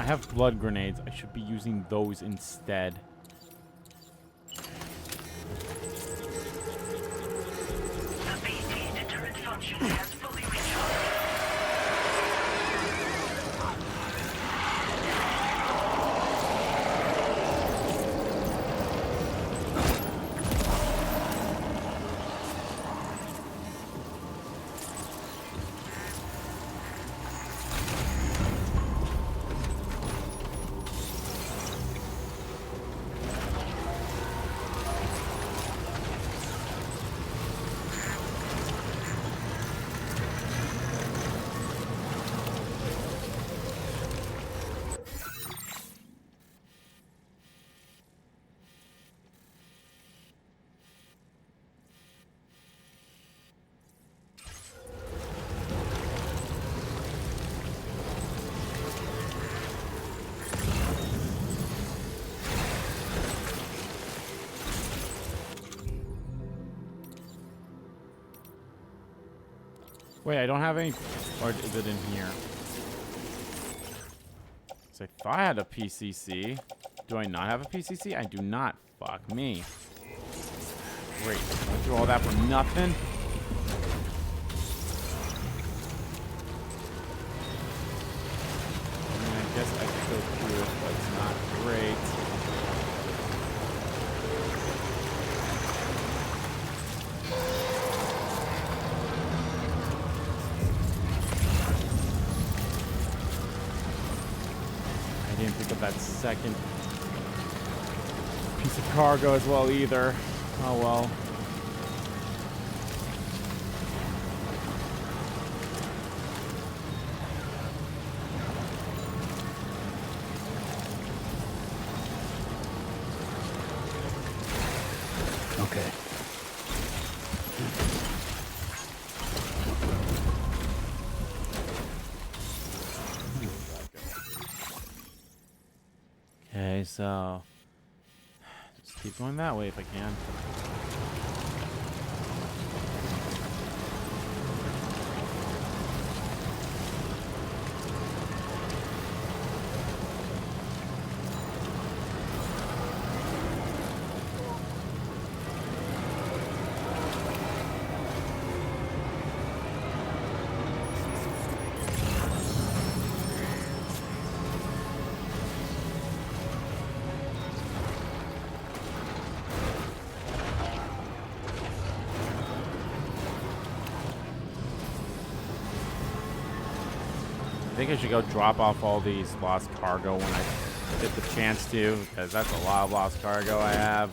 have blood grenades. I should be using those instead. The BT deterrent function has fully recharged. Wait, I don't have any... Or is it in here? So I thought I had a PCC. Do I not have a PCC? I do not. Fuck me. Great. Went through all that for nothing? I mean, I guess I could go through it, but it's not great. I didn't pick up that second piece of cargo as well either. Oh well. Okay. Okay, so just keep going that way if I can. I think I should go drop off all these lost cargo when I get the chance to, because that's a lot of lost cargo I have.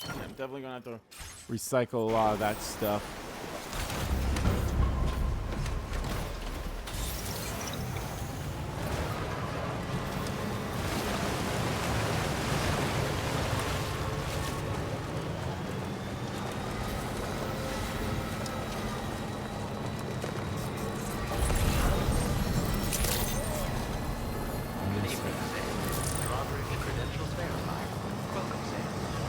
I'm definitely gonna have to recycle a lot of that stuff.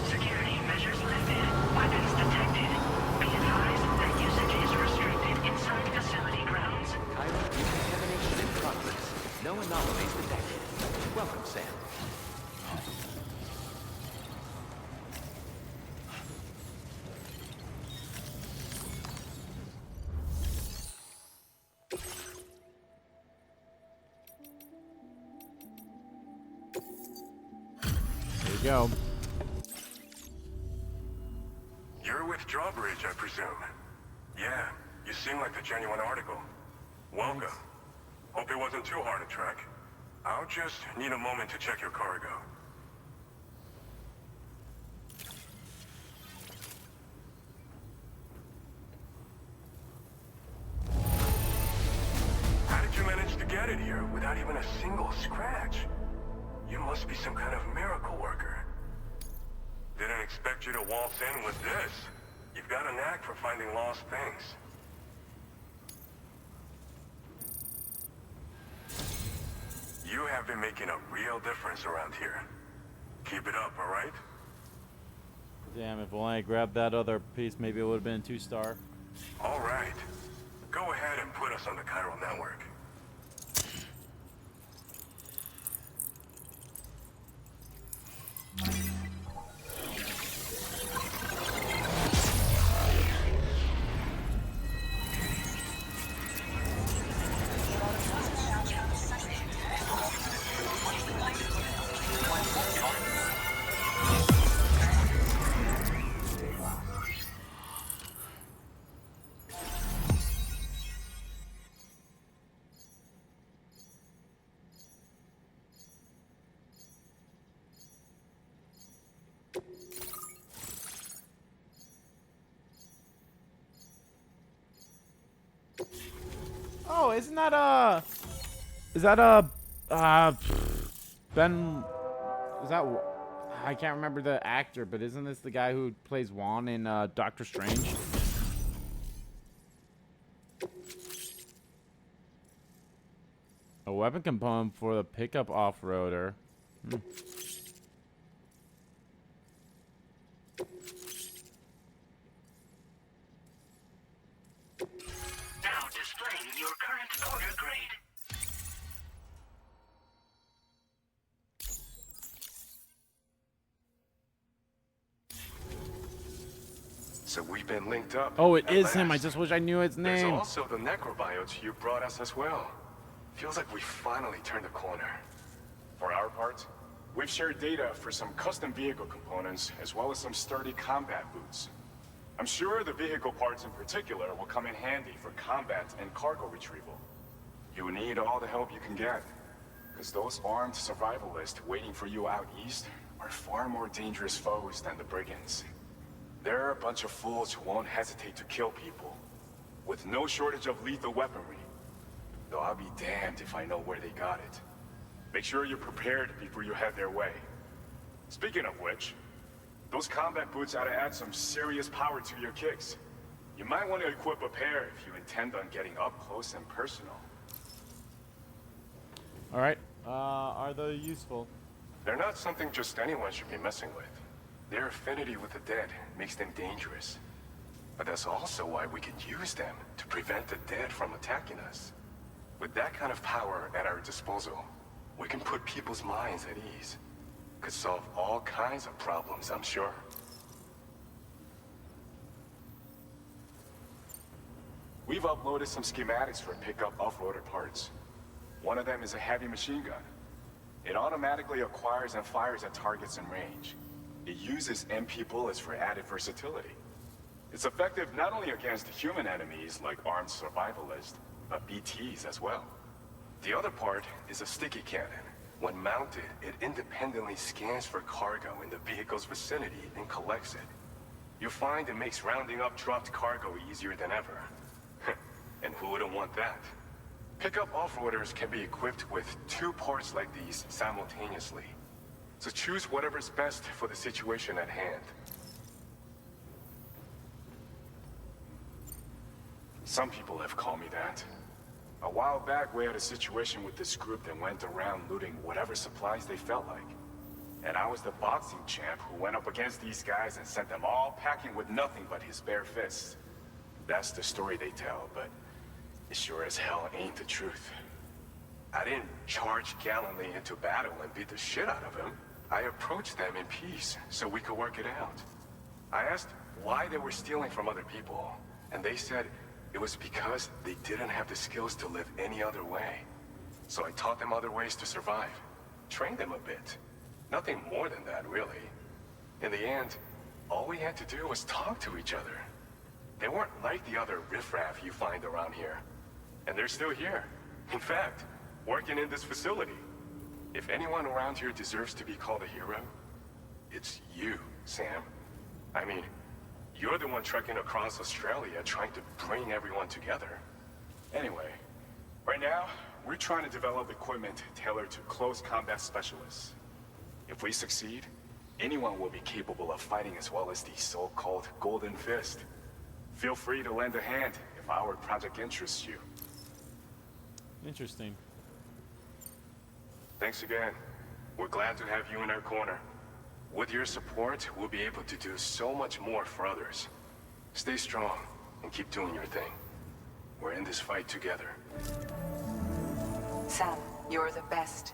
Security measures lifted. Weapons detected. Be advised, go. You're with Drawbridge, I presume. Yeah, you seem like a genuine article. Welcome. Hope it wasn't too hard to track. I'll just need a moment to check your cargo. How did you manage to get it here without even a single scratch? You must be some kind of miracle worker. Didn't expect you to waltz in with this. You've got a knack for finding lost things. You have been making a real difference around here. Keep it up, all right? Damn, if only I grabbed that other piece, maybe it would have been a 2-star. All right. Go ahead and put us on the chiral network. Oh, isn't that is that Ben? Is that? I can't remember the actor, but isn't this the guy who plays Juan in Doctor Strange? A weapon component for the pickup off-roader. Now displaying your current order grade. So we've been linked up. Oh, it at is him. I last. just wish I knew his There's name. also the necrobiotes you brought us as well. Feels like we finally turned the corner. For our part, we've shared data for some custom vehicle components, as well as some sturdy combat boots. I'm sure the vehicle parts in particular will come in handy for combat and cargo retrieval. You need all the help you can get, because those armed survivalists waiting for you out east are far more dangerous foes than the brigands. They're a bunch of fools who won't hesitate to kill people, with no shortage of lethal weaponry. Though I'll be damned if I know where they got it. Make sure you're prepared before you head their way. Speaking of which, those combat boots ought to add some serious power to your kicks. You might want to equip a pair if you intend on getting up close and personal. Alright. Are they useful? They're not something just anyone should be messing with. Their affinity with the dead makes them dangerous. But that's also why we can use them to prevent the dead from attacking us. With that kind of power at our disposal, we can put people's minds at ease. Could solve all kinds of problems, I'm sure. We've uploaded some schematics for pickup off-roader parts. One of them is a heavy machine gun. It automatically acquires and fires at targets in range. It uses MP bullets for added versatility. It's effective not only against human enemies like armed survivalists, but BTs as well. The other part is a sticky cannon. When mounted, it independently scans for cargo in the vehicle's vicinity and collects it. You'll find it makes rounding up dropped cargo easier than ever. And who wouldn't want that? Pickup off-roaders can be equipped with 2 parts like these simultaneously. So choose whatever's best for the situation at hand. Some people have called me that. A while back, we had a situation with this group that went around looting whatever supplies they felt like. And I was the boxing champ who went up against these guys and sent them all packing with nothing but his bare fists. That's the story they tell, but it sure as hell ain't the truth. I didn't charge gallantly into battle and beat the shit out of him. I approached them in peace so we could work it out. I asked why they were stealing from other people, and they said it was because they didn't have the skills to live any other way. So I taught them other ways to survive, trained them a bit. Nothing more than that, really. In the end, all we had to do was talk to each other. They weren't like the other riffraff you find around here. And they're still here. In fact, working in this facility. If anyone around here deserves to be called a hero, it's you, Sam. I mean, you're the one trekking across Australia trying to bring everyone together. Anyway, right now, we're trying to develop equipment tailored to close combat specialists. If we succeed, anyone will be capable of fighting as well as the so-called Golden Fist. Feel free to lend a hand if our project interests you. Interesting. Thanks again. We're glad to have you in our corner. With your support, we'll be able to do so much more for others. Stay strong and keep doing your thing. We're in this fight together. Sam, you're the best.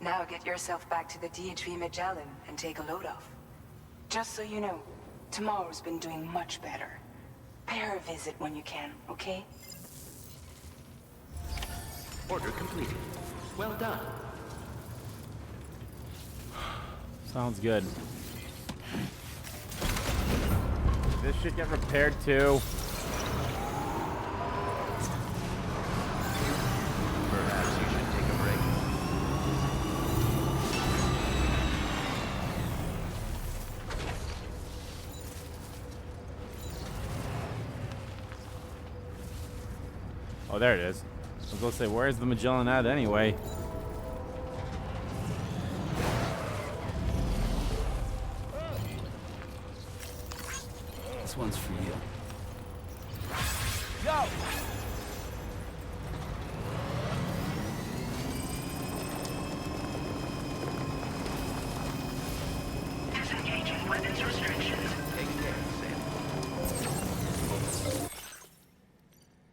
Now get yourself back to the DHV Magellan and take a load off. Just so you know, tomorrow's been doing much better. Pay her a visit when you can, okay? Order completed. Well done. Sounds good. This should get repaired too. Perhaps you should take a break. Oh, there it is. I was gonna say, where's the Magellan at anyway? This one's for you. Yo! Disengaging weapons restrictions. Take care, Sam.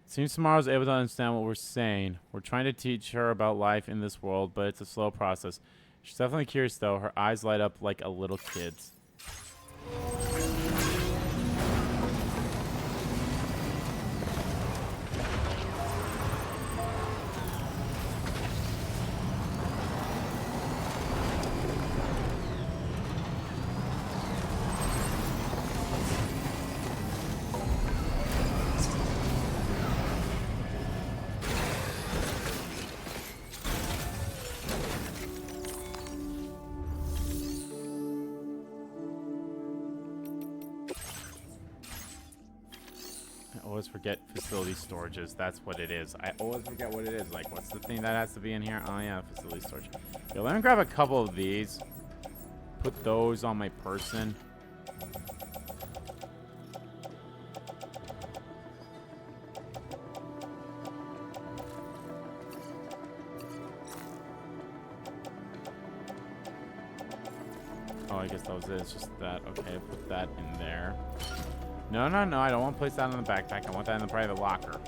Seems Tomorrow's able to understand what we're saying. We're trying to teach her about life in this world, but it's a slow process. She's definitely curious, though. Her eyes light up like a little kid's. I always forget facility storages. That's what it is. I always forget what it is. Like, what's the thing that has to be in here? Oh, yeah, facility storage. Yo, let me grab a couple of these. Put those on my person. Oh, I guess that was it. It's just that. Okay, put that in there. No, no, no. I don't want to place that in the backpack. I want that in the private locker.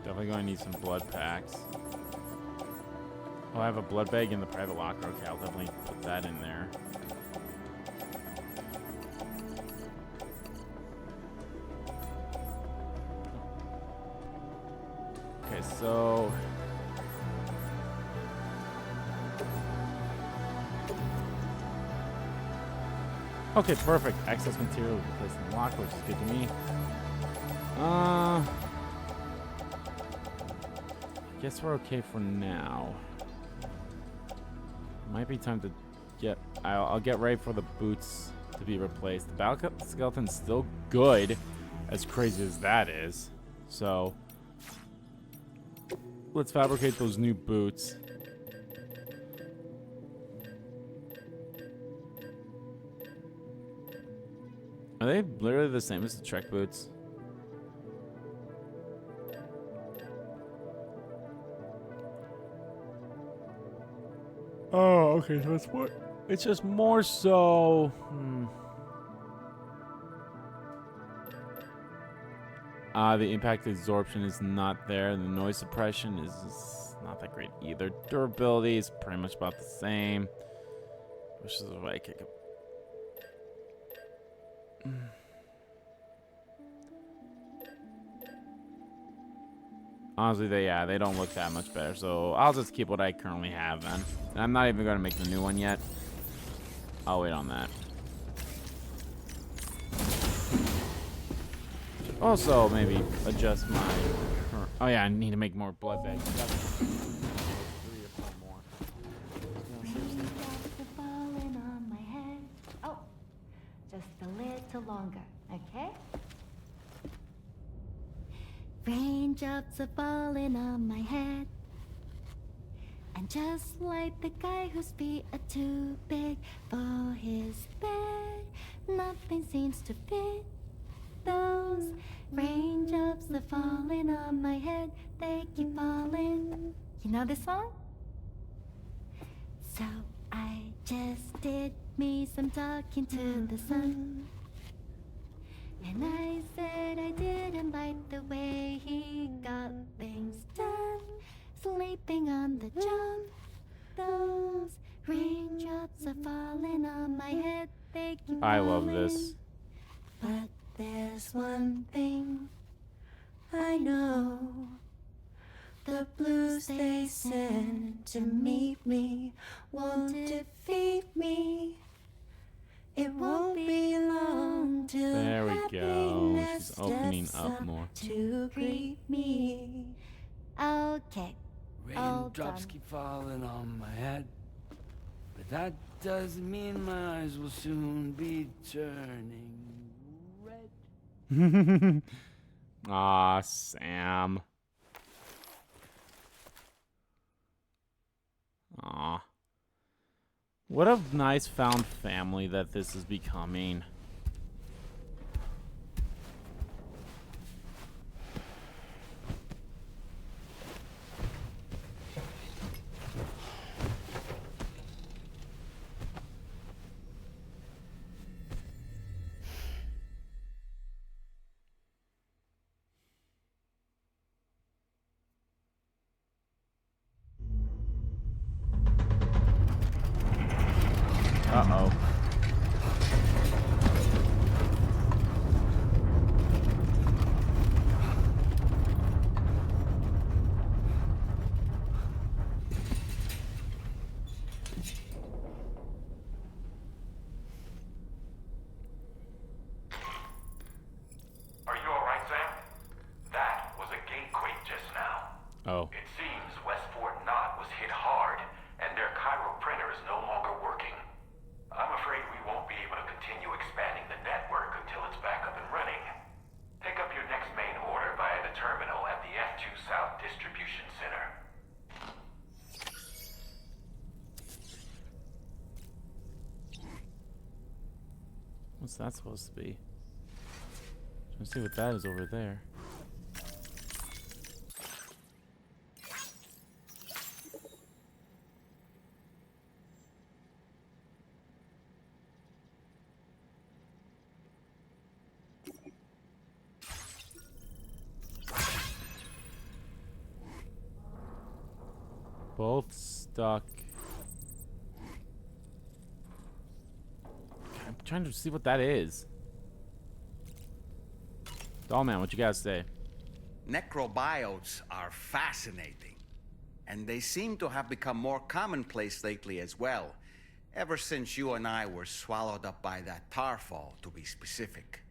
Definitely going to need some blood packs. Oh, I have a blood bag in the private locker. Okay, I'll definitely put that in there. Okay, so... Okay, perfect. Excess material will be placed in the locker, which is good to me. Guess we're okay for now. Might be time to get... I'll get ready for the boots to be replaced. The battle skeleton's still good, as crazy as that is. So, let's fabricate those new boots. Are they literally the same as the Trek boots? Oh, okay. So it's more. It's just more so. The impact absorption is not there. The noise suppression is not that great either. Durability is pretty much about the same. Which is the way I kick it. Honestly, they don't look that much better. So I'll just keep what I currently have then. And I'm not even going to make the new one yet. I'll wait on that. Also, maybe adjust my. Oh yeah, I need to make more blood bags. 3 or 4 more. Falling on my head. Oh, just a little longer, okay? Raindrops are falling on my head. And just like the guy whose feet are too big for his bed, nothing seems to fit. Those raindrops are falling on my head, they keep falling. You know this song? So I just did me some talking to the sun. And I said I didn't like the way he got things done. Sleeping on the job. Those raindrops are falling on my head, they keep falling. I love this. But there's one thing I know. The blues they send to meet me won't defeat me. It won't be long till There we go. happiness She's opening steps up more. to greet me. Okay. All Raindrops done. keep falling on my head, but that doesn't mean my eyes will soon be turning red. Aw, Sam. Aw. What a nice found family that this is becoming. Uh-oh. Are you alright, Sam? That was a gatequake just now. Oh. It seems Westport Knot was hit hard, and their Cairo printer is no longer working. I'm afraid we won't be able to continue expanding the network until it's back up and running. Pick up your next main order via the terminal at the F2 South Distribution Center. What's that supposed to be? Let's see what that is over there. Both stuck. I'm trying to see what that is. Dollman, what you guys say? Necrobiotes are fascinating, and they seem to have become more commonplace lately as well, ever since you and I were swallowed up by that tarfall, to be specific.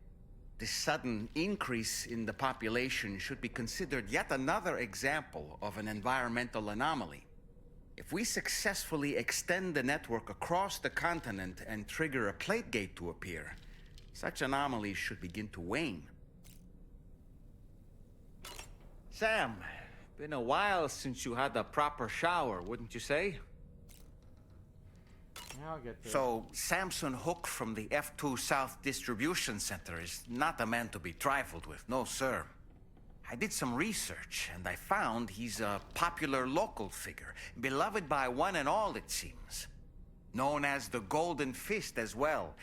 This sudden increase in the population should be considered yet another example of an environmental anomaly. If we successfully extend the network across the continent and trigger a plate gate to appear, such anomalies should begin to wane. Sam, been a while since you had a proper shower, wouldn't you say? Yeah, I'll get to it. So, Samson Hook from the F2 South Distribution Center is not a man to be trifled with, no sir. I did some research, and I found he's a popular local figure, beloved by one and all, it seems. Known as the Golden Fist as well.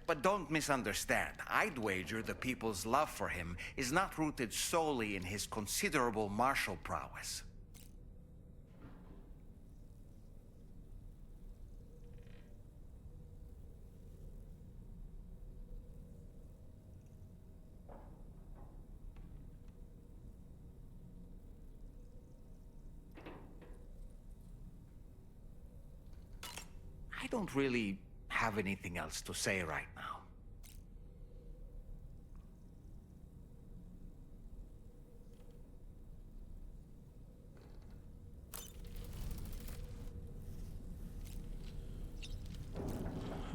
But don't misunderstand. I'd wager the people's love for him is not rooted solely in his considerable martial prowess. I don't really have anything else to say right now.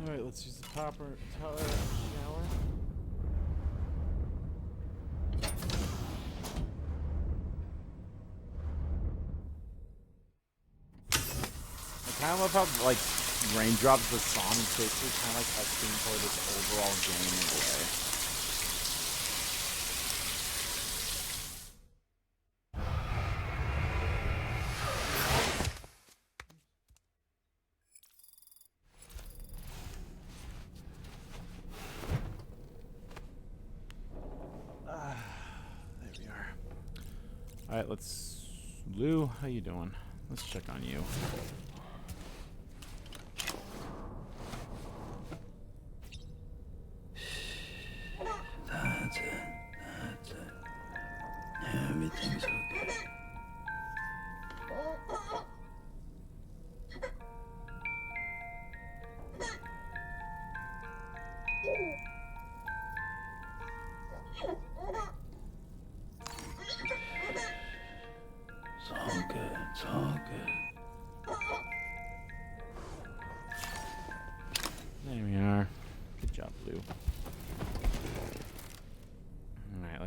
Alright, let's use the tower shower. I kind of love how, like, raindrops, the song is basically kind of like a theme for this overall game in a way. There we are. Alright, let's... Lou, how you doing? Let's check on you. That's it. That's it. Everything's okay. It's all good. It's all good. There we are. Good job, Lou. Alright,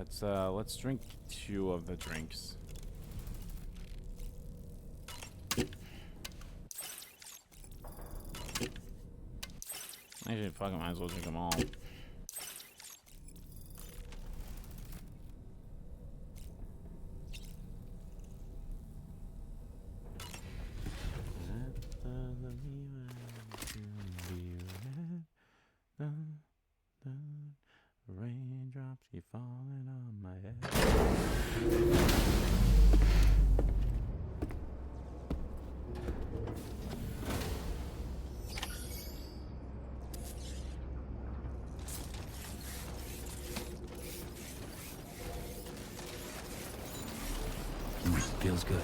let's drink 2 of the drinks. Actually, fucking might as well drink them all. Raindrops keep falling on my head. Feels good.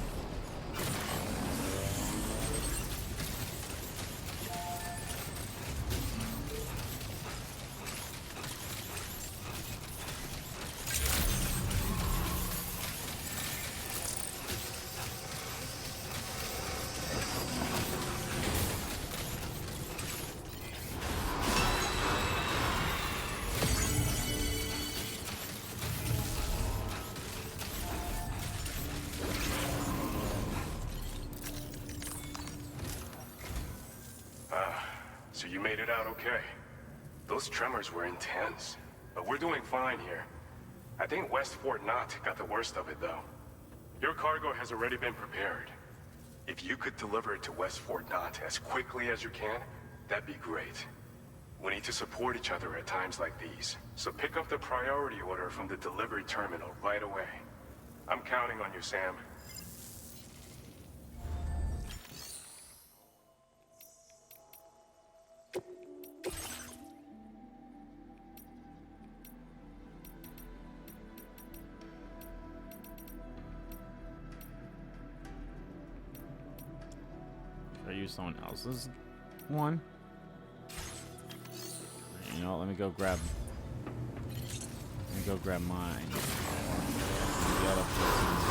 So you made it out okay. Those tremors were intense, but we're doing fine here. I think West Fort Knott got the worst of it, though. Your cargo has already been prepared. If you could deliver it to West Fort Knott as quickly as you can, that'd be great. We need to support each other at times like these, so pick up the priority order from the delivery terminal right away. I'm counting on you, Sam. Should I use someone else's one? You know, let me go grab mine. The other person's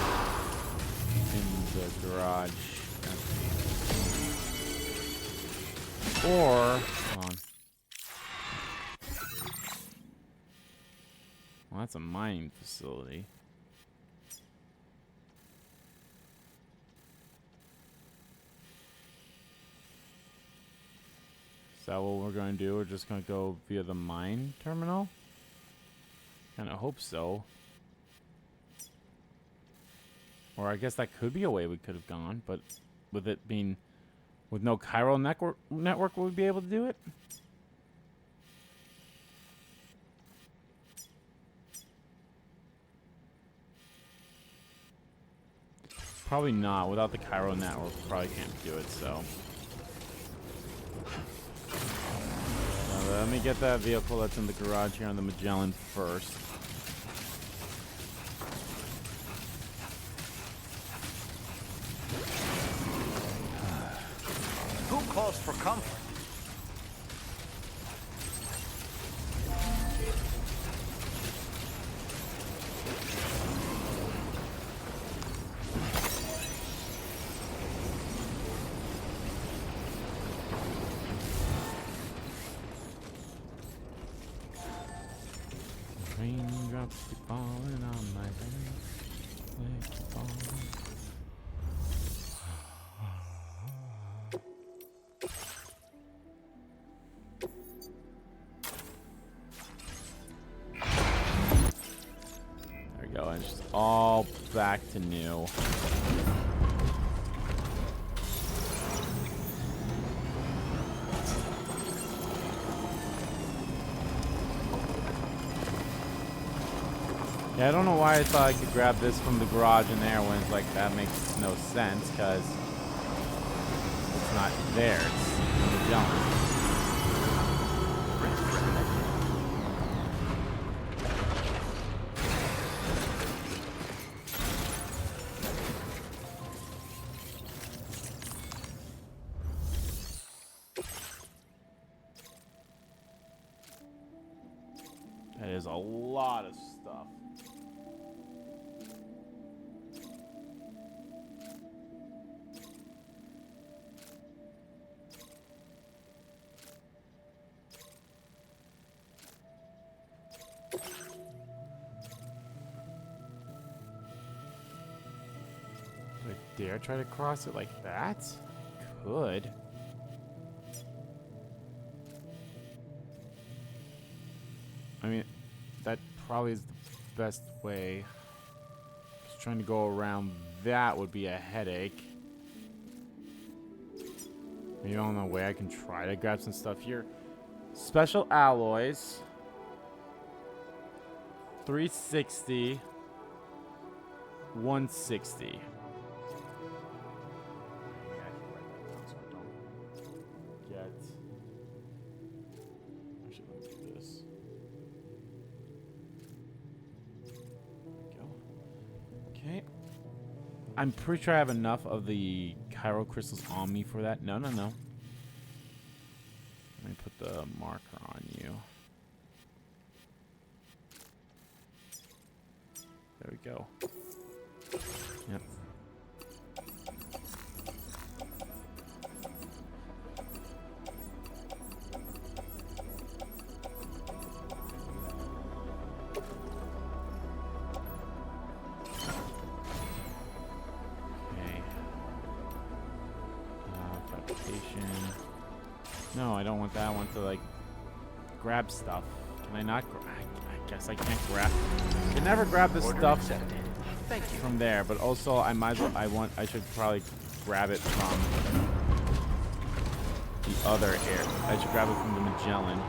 in the garage. Or hold on. Well, that's a mining facility. that what we're going to do? We're just going to go via the mine terminal? Kind of hope so. Or I guess that could be a way we could have gone, but with it being... With no chiral network, would we be able to do it? Probably not. Without the chiral network, we probably can't do it, so... Let me get that vehicle that's in the garage here on the Magellan first. Who calls for comfort? Raindrops keep falling on my head. They keep falling. There we go. And it's just all back to new. Yeah, I don't know why I thought I could grab this from the garage in there when it's like, that makes no sense, because it's not there. It's in the junk. That is a lot of stuff. Dare try to cross it like that? Could. I mean, that probably is the best way. Just trying to go around that would be a headache. Maybe on the way I can try to grab some stuff here. Special alloys. 360. 160. I'm pretty sure I have enough of the chiral crystals on me for that. No, no, no. Let me put the marker on you. There we go. Yep. No, I don't want that. I want to, like, grab stuff. Can I not? I guess I can't grab. I can never grab this stuff from there. But also, I might as well. I should probably grab it from the other air. I should grab it from the Magellan.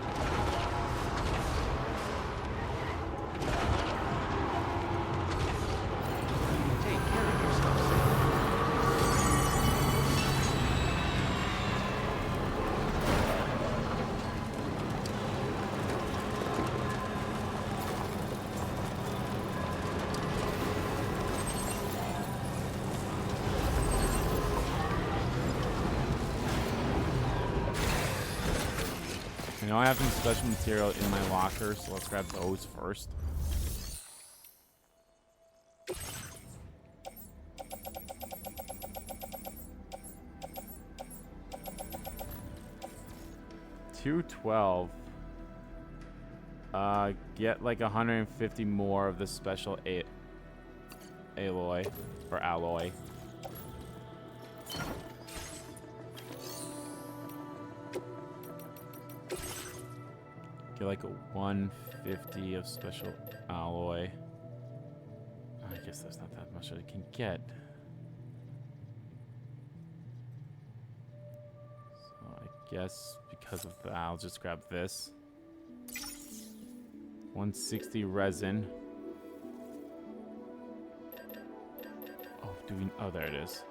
I know I have some special material in my locker, so let's grab those first. $212. Get like 150 more of the special alloy or alloy. Get like a 150 of special alloy. I guess there's not that much that I can get. So I guess because of that, I'll just grab this. 160 resin. Oh, there it is.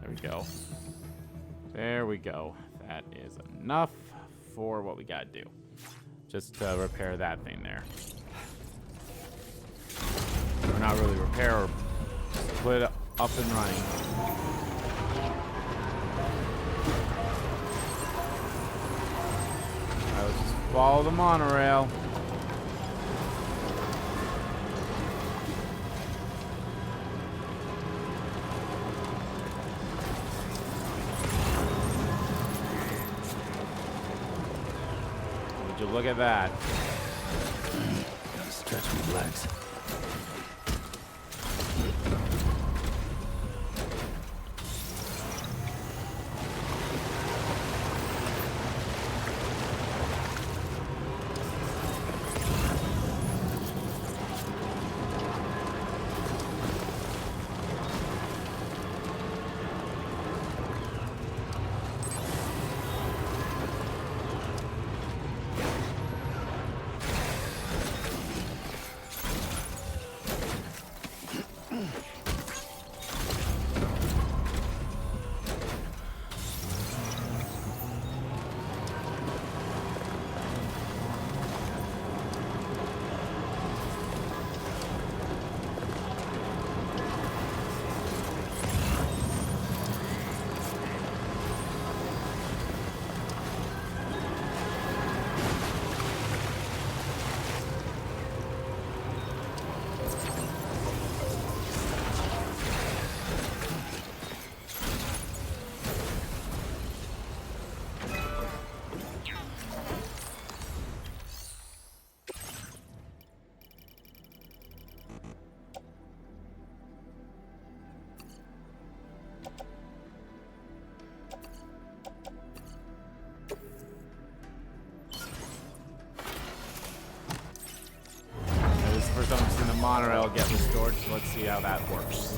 There we go. There we go. That is enough for what we gotta do. Just repair that thing there. Or not really repair, or put it up and running. Alright, let's just follow the monorail. Would you look at that? Gotta stretch my legs. First time I've seen the monorail get restored, so let's see how that works.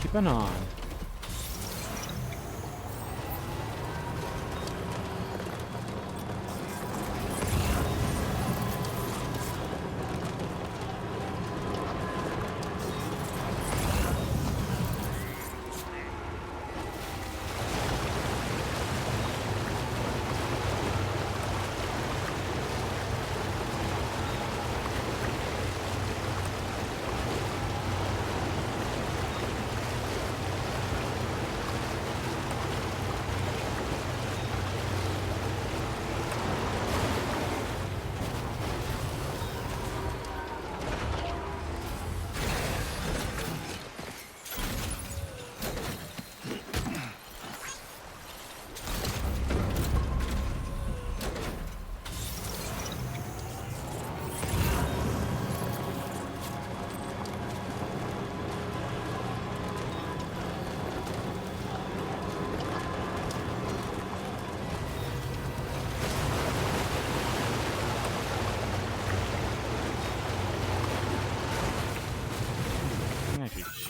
Keeping on.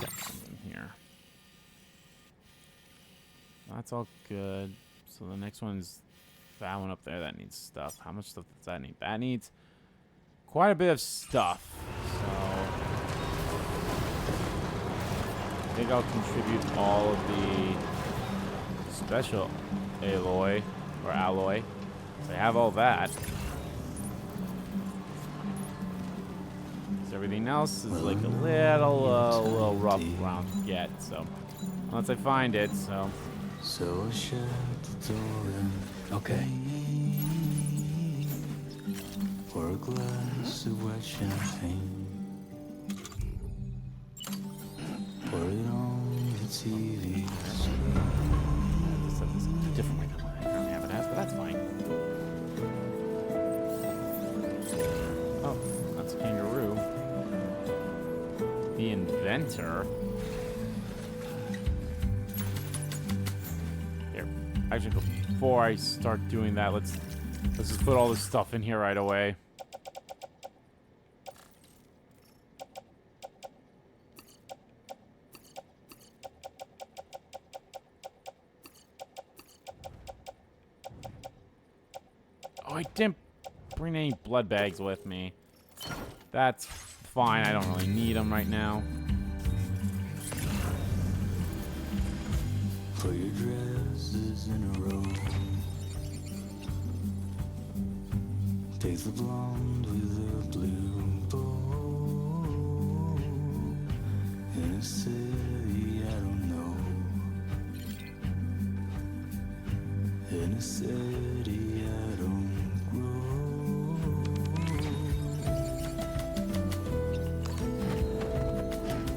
check something here. That's all good. So the next one's that one up there that needs stuff. How much stuff does that need? That needs quite a bit of stuff. So I think I'll contribute all of the special alloy or alloy. So I have all that. Everything else is like a little rough around to get. So once I find it, so. So shut the door and okay. Pour a glass of wet champagne. Pour it on the TV screen. Set this a different way than I currently have it as, but that's fine. Oh, that's a kangaroo. The inventor. Here, actually, before I start doing that, let's just put all this stuff in here right away. Oh, I didn't bring any blood bags with me. That's fine. I don't really need them right now. Put your dresses in a row. Take the blonde with the blue bow. In a city I don't know. In a city I don't grow.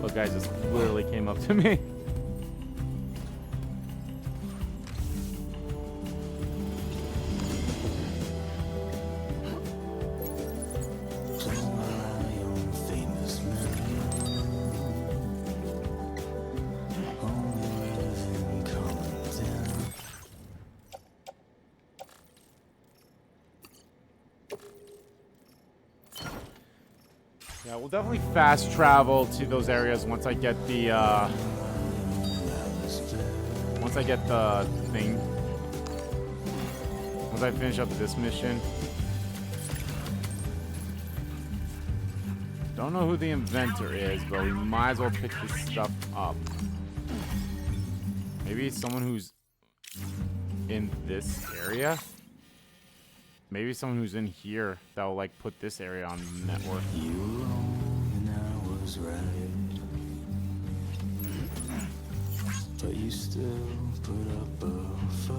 Look, guys, this literally came up to me. Yeah, we'll definitely fast travel to those areas once I get the thing. Once I finish up this mission. Don't know who the inventor is, but we might as well pick this stuff up. Maybe someone who's in this area? Maybe someone who's in here that will like put this area on the network. You wrong and I was right, but you still put up a fight.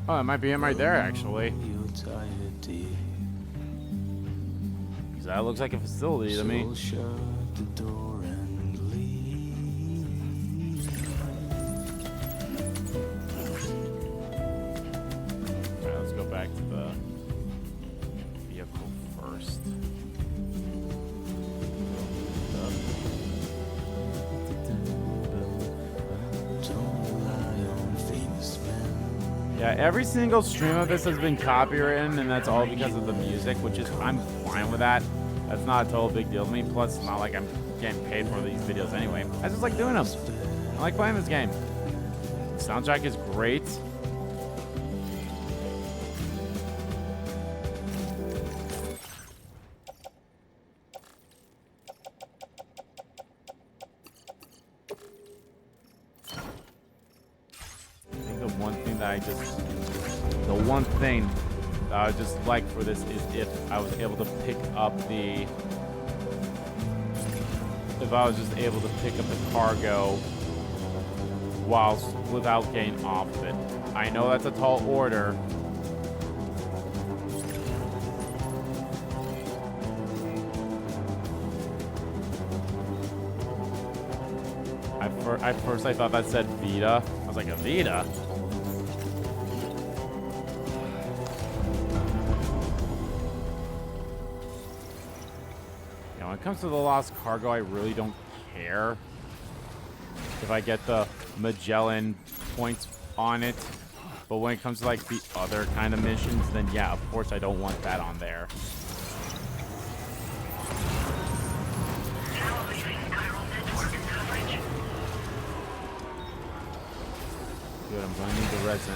Oh, that might be him right there, actually. You're tired, dear. 'Cause that looks like a facility to me. So shut the door and leave. Alright, let's go back to the vehicle first. Yeah, every single stream of this has been copywritten, and that's all because of the music, which is, I'm fine with that. That's not a total big deal to me. Plus, it's not like I'm getting paid for these videos anyway. I just like doing them. I like playing this game. The soundtrack is great. The one thing that I would just like for this is if I was able to pick up the cargo whilst without getting off of it. I know that's a tall order. At first I thought that said Vita. I was like, a Vita? When it comes to the lost cargo, I really don't care if I get the Magellan points on it. But when it comes to like the other kind of missions, then yeah, of course I don't want that on there. Television I'm going to need the resin.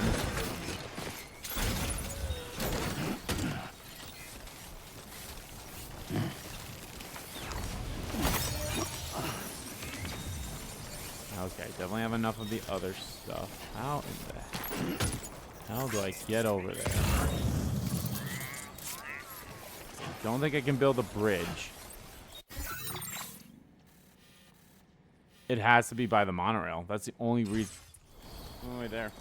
Okay, definitely have enough of the other stuff. How in the hell do I get over there? Don't think I can build a bridge. It has to be by the monorail. That's the only reason. Oh, right there.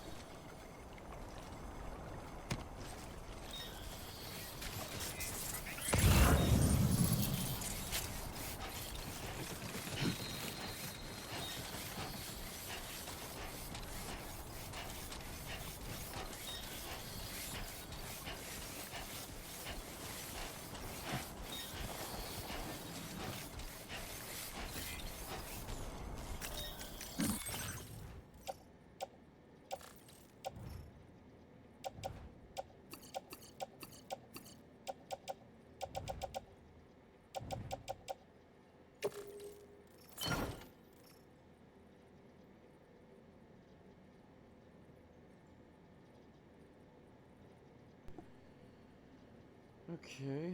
Okay.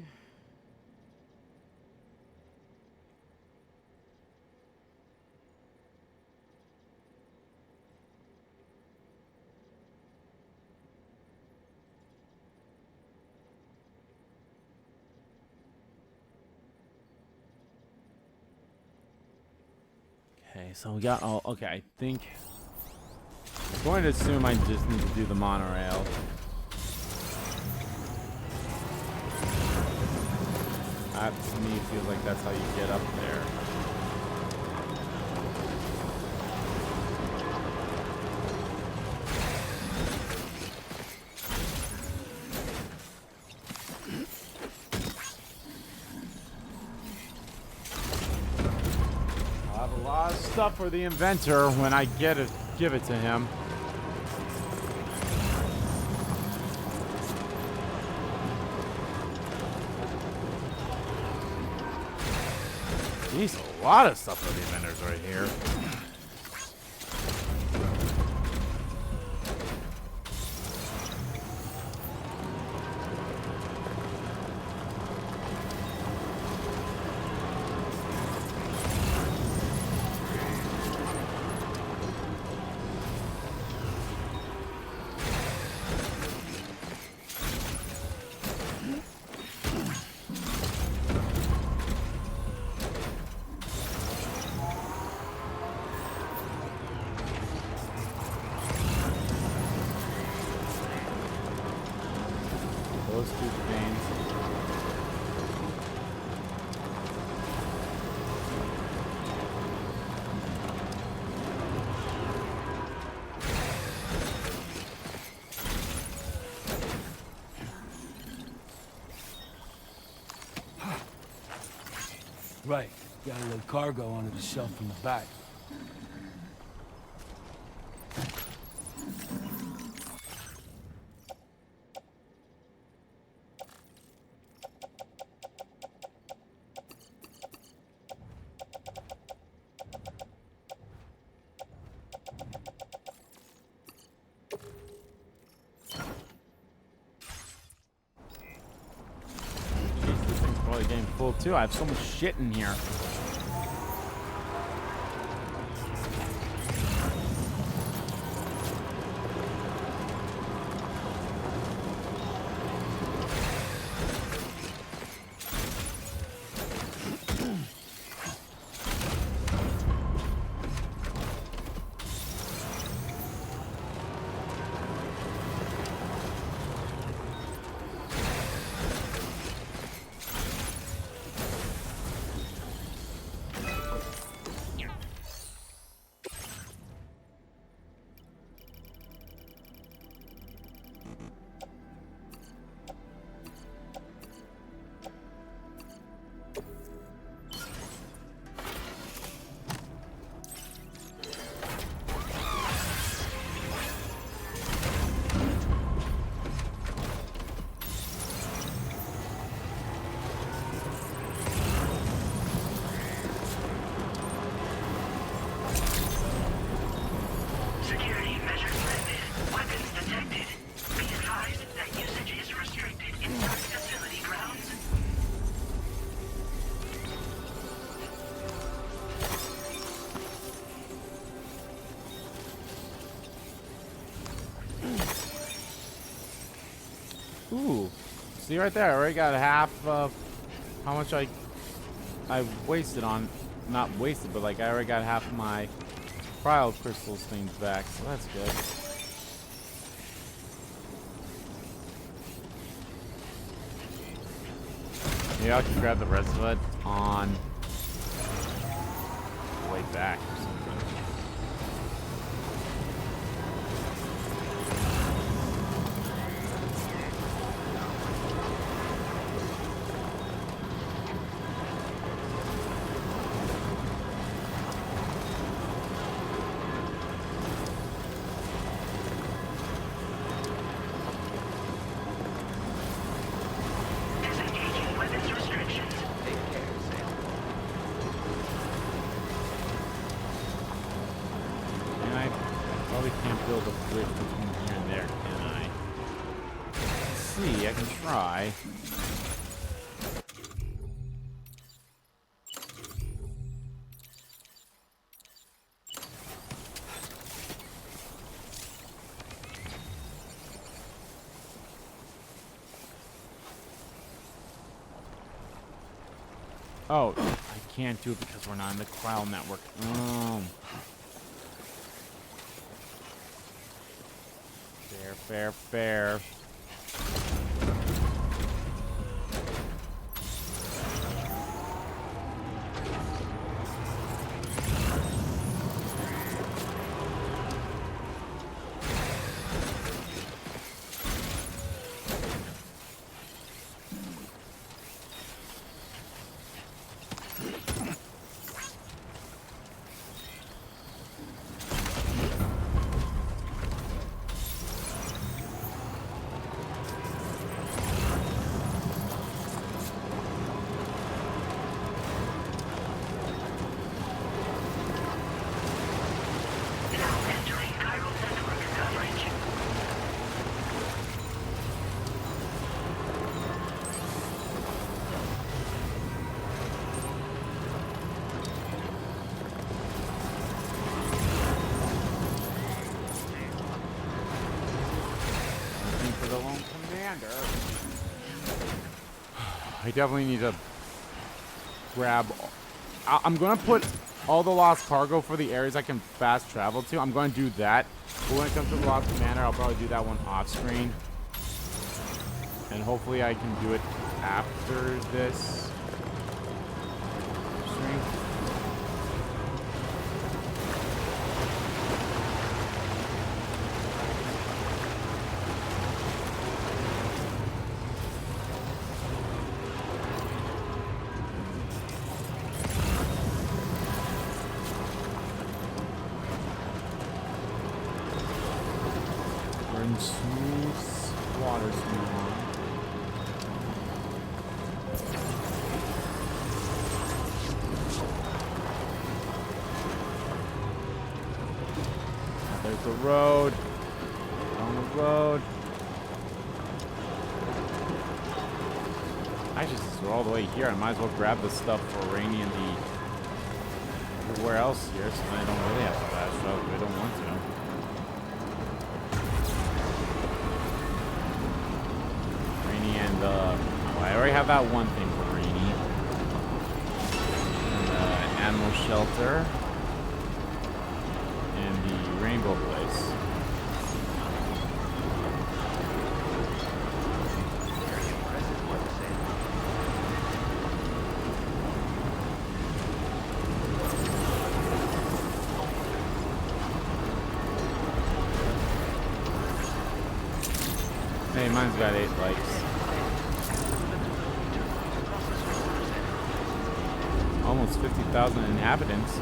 Okay, so we got all. Okay, I think. I'm going to assume I just need to do the monorail. That to me feels like that's how you get up there. I'll have a lot of stuff for the inventor when I give it to him. Jeez, a lot of stuff for the inventors right here. Those two veins. Right. Got a little cargo under the shelf in the back. Getting full too. I have so much shit in here. See right there, I already got half of how much I wasted on, not wasted, but like I already got half of my cryo crystals things back, so that's good. Maybe I can grab the rest of it on the way back or something. Disengaging weapons restrictions. Take care, Sam. And I probably can't build a bridge between here and there, can I? Let's see, I can try. Oh, I can't do it because we're not in the crowd network. Fair. Now entering chiral network coverage. Looking for the lone commander. I definitely need to grab. I'm gonna put all the lost cargo for the areas I can fast travel to. I'm gonna do that. But when it comes to the lost commander, I'll probably do that one off screen. And hopefully I can do it after this stream. We're in smooth waters now. There's the road. On the road. Actually, since we're all the way here, I might as well grab the stuff for Rainy and the everywhere else here, so then I don't really have to fast travel if I don't want to. Rainy and well, I already have that one thing for Rainy. And animal shelter. And the rainbow place. Very impressive work, Sam. Hey, mine's got 8 likes. Almost 50,000 inhabitants.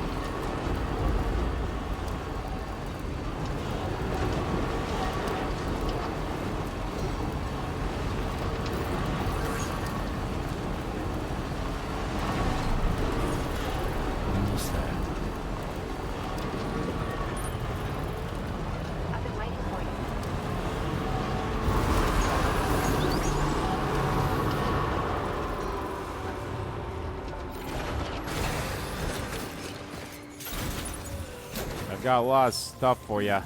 Almost there. I've been waiting for you. I've got a lot of stuff for ya.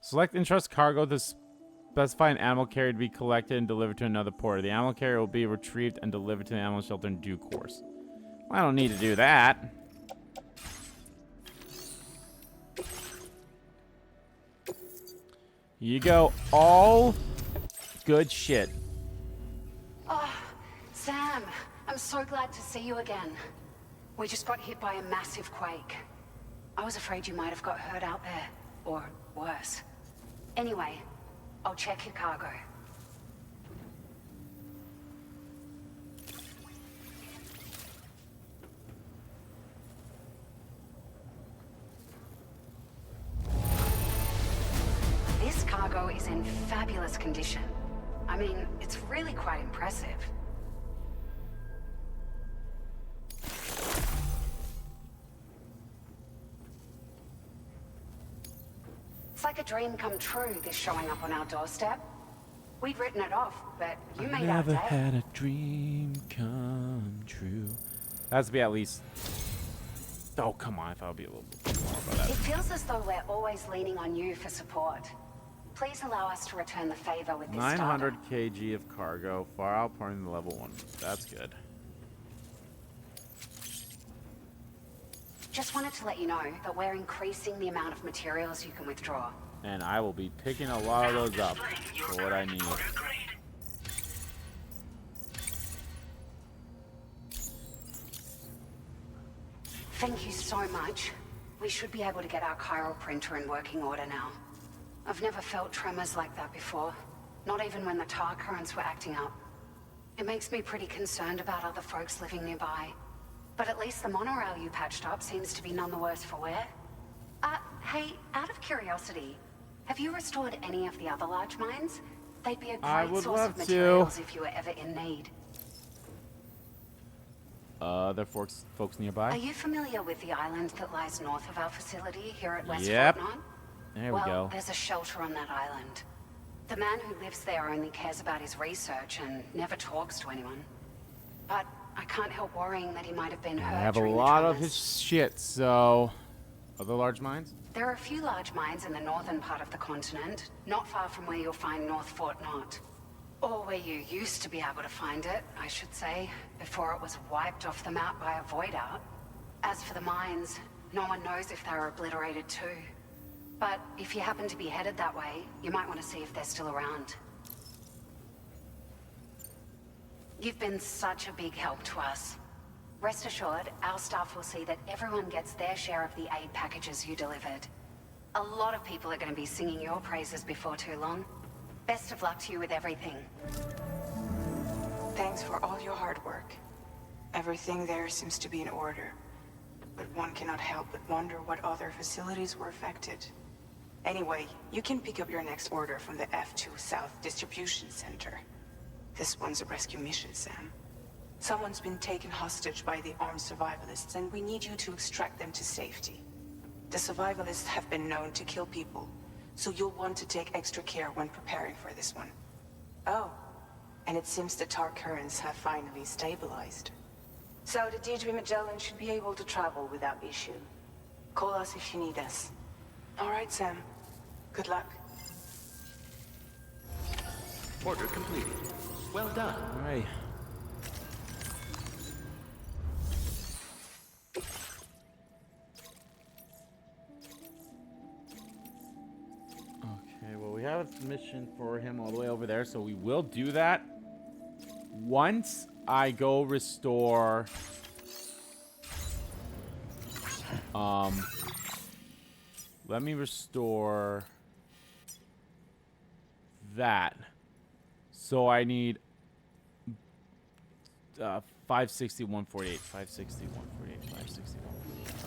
Select entrust cargo to specify an animal carrier to be collected and delivered to another port. The animal carrier will be retrieved and delivered to the animal shelter in due course. Well, I don't need to do that. You go. All good shit. Oh, Sam, I'm so glad to see you again. We just got hit by a massive quake. I was afraid you might have got hurt out there, or worse. Anyway, I'll check your cargo. This cargo is in fabulous condition. I mean, it's really quite impressive. It's like a dream come true, this showing up on our doorstep. We'd written it off, but you made our Never day. had a dream come true. Has to be at least. Oh, come on. I thought it would be a little bit more about that. It feels as though we're always leaning on you for support. Please allow us to return the favor with this 900 starter. kg of cargo, far outpouring the level 1. That's good. Just wanted to let you know that we're increasing the amount of materials you can withdraw. And I will be picking a lot of those up for what I need. Thank you so much. We should be able to get our chiral printer in working order now. I've never felt tremors like that before, not even when the tar currents were acting up. It makes me pretty concerned about other folks living nearby. But at least the monorail you patched up seems to be none the worse for wear. Hey, out of curiosity, have you restored any of the other large mines? They'd be a great source of materials if you were ever in need. Other folks nearby? Are you familiar with the island that lies north of our facility here at West Yep. Fort Knot? There we go. There's a shelter on that island. The man who lives there only cares about his research and never talks to anyone. But I can't help worrying that he might have been hurt. I have a during the lot of tremors. his shit, so... Other large mines? There are a few large mines in the northern part of the continent, not far from where you'll find North Fort Knot. Or where you used to be able to find it, I should say, before it was wiped off the map by a void out. As for the mines, no one knows if they were obliterated too. But if you happen to be headed that way, you might want to see if they're still around. You've been such a big help to us. Rest assured, our staff will see that everyone gets their share of the aid packages you delivered. A lot of people are going to be singing your praises before too long. Best of luck to you with everything. Thanks for all your hard work. Everything there seems to be in order. But one cannot help but wonder what other facilities were affected. Anyway, you can pick up your next order from the F2 South Distribution Center. This one's a rescue mission, Sam. Someone's been taken hostage by the armed survivalists, and we need you to extract them to safety. The survivalists have been known to kill people, so you'll want to take extra care when preparing for this one. Oh, and it seems the tar currents have finally stabilized. So the DHB Magellan should be able to travel without issue. Call us if you need us. All right, Sam. Good luck. Order completed. Well done. All right. Okay, well, we have a mission for him all the way over there, so we will do that once I go restore let me restore that. So I need 560, 148, 560, 148, 560, 148,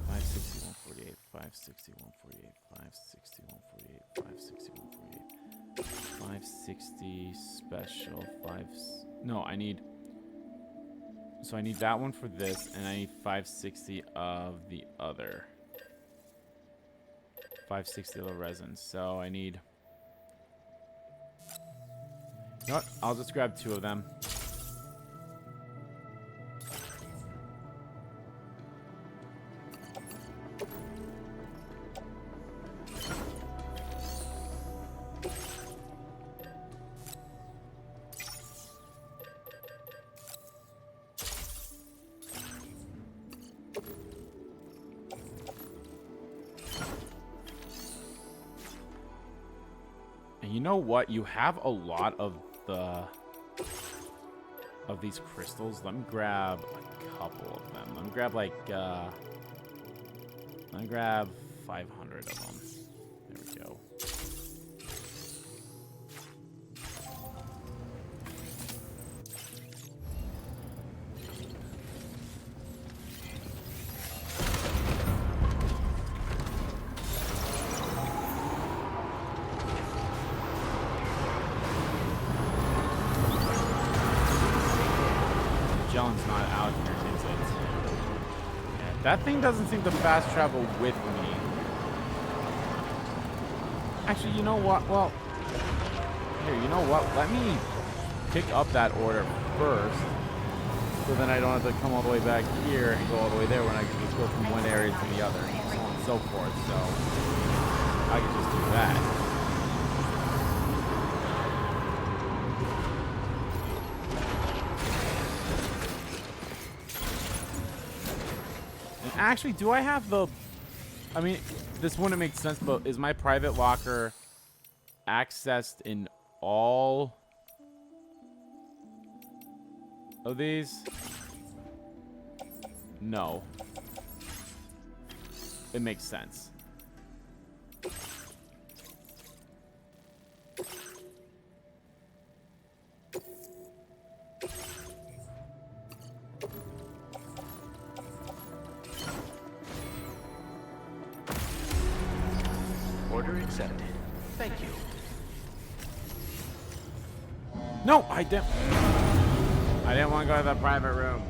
560, 148, 560, 148, 560, 148, 560, 148, 560 special, no, I need, so I need that one for this, and I need 560 of the other. 560 of the resin, so I need, you know what? I'll just grab 2 of them. You know what? You have a lot of these crystals. Let me grab a couple of them. Let me grab like let me grab 500 of them. There we go. Magellan's not out here, is it? Yeah, that thing doesn't seem to fast travel with me. Actually, you know what? Well, here, you know what? Let me pick up that order first, so then I don't have to come all the way back here and go all the way there when I can just go from one area to the other, and so on and so forth. So I can just do that. Actually, do I have the... I mean, this wouldn't make sense, but is my private locker accessed in all of these? No. It makes sense. Order accepted. Thank you. No, I didn't want to go to the private room.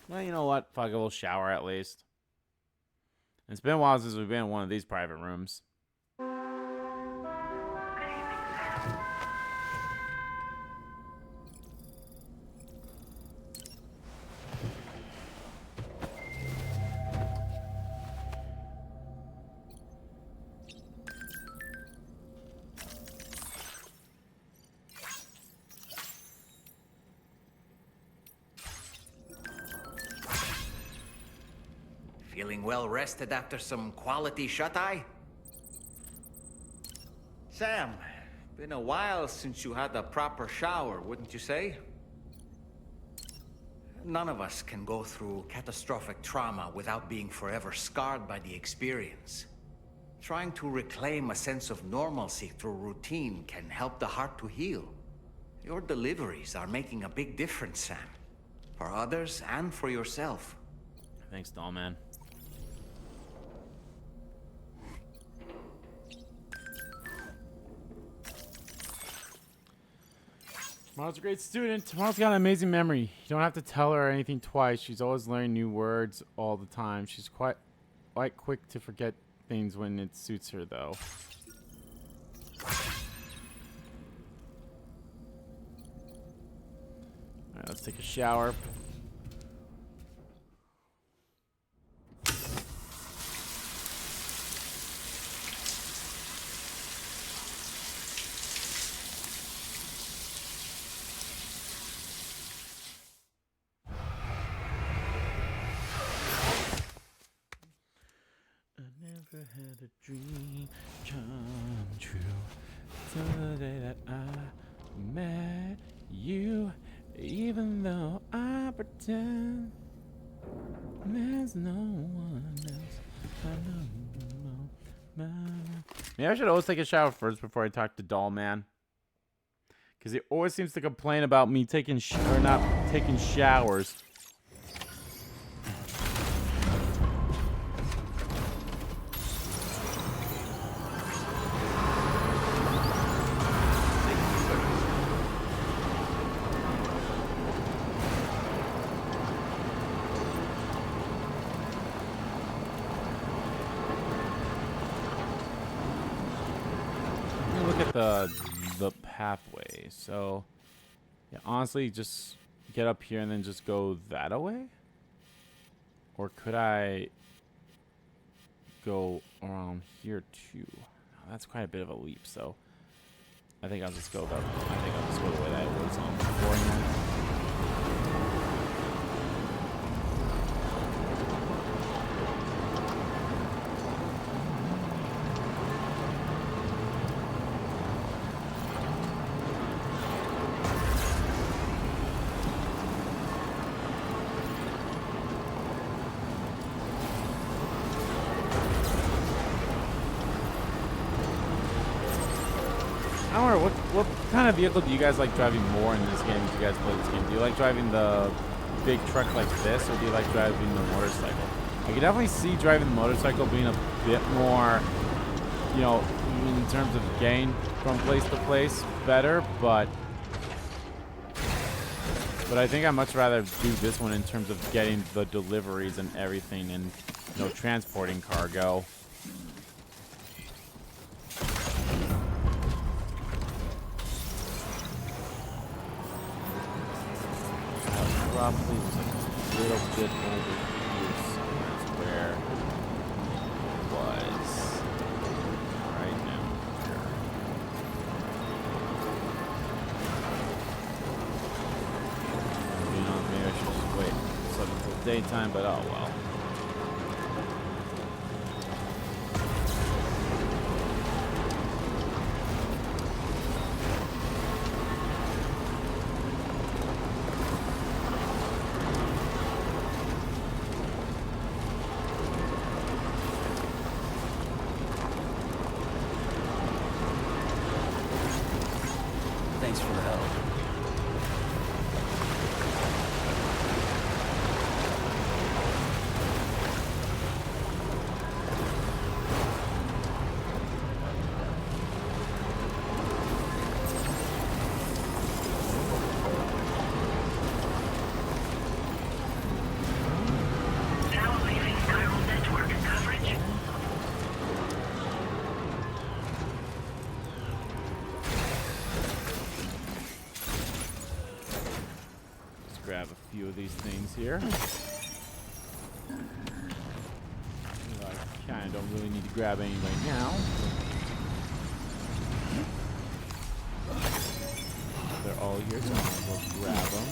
Well, you know what? Fuck it, we'll shower at least. It's been a while since we've been in one of these private rooms. Feeling well rested after some quality shut-eye? Sam, been a while since you had a proper shower, wouldn't you say? None of us can go through catastrophic trauma without being forever scarred by the experience. Trying to reclaim a sense of normalcy through routine can help the heart to heal. Your deliveries are making a big difference, Sam. For others and for yourself. Thanks, doll man. Tomorrow's a great student. Tomorrow's got an amazing memory. You don't have to tell her anything twice. She's always learning new words all the time. She's quite quick to forget things when it suits her, though. Alright, let's take a shower. Had a dream come true the day that I met you, even though I pretend there's no one else. Maybe I should always take a shower first before I talk to doll man, because he always seems to complain about me taking or not taking showers. The pathway. So yeah, honestly, just get up here and then just go that way. Or could I go around here too? Oh, that's quite a bit of a leap. So I think I'll just go the way that it was on beforehand. I don't know, what kind of vehicle do you guys like driving more in this game as you guys play this game? Do you like driving the big truck like this, or do you like driving the motorcycle? I can definitely see driving the motorcycle being a bit more, you know, in terms of getting from place to place better, but I think I'd much rather do this one in terms of getting the deliveries and everything and, you know, transporting cargo. Probably was like a little bit over here somewhere is where it was. Right now here. You know, maybe I should just wait until daytime, but oh well. Thanks for the help. Now leaving chiral network coverage. Let's grab a few of these things here. I kind of don't really need to grab any right now. They're all here, so I might as well grab them.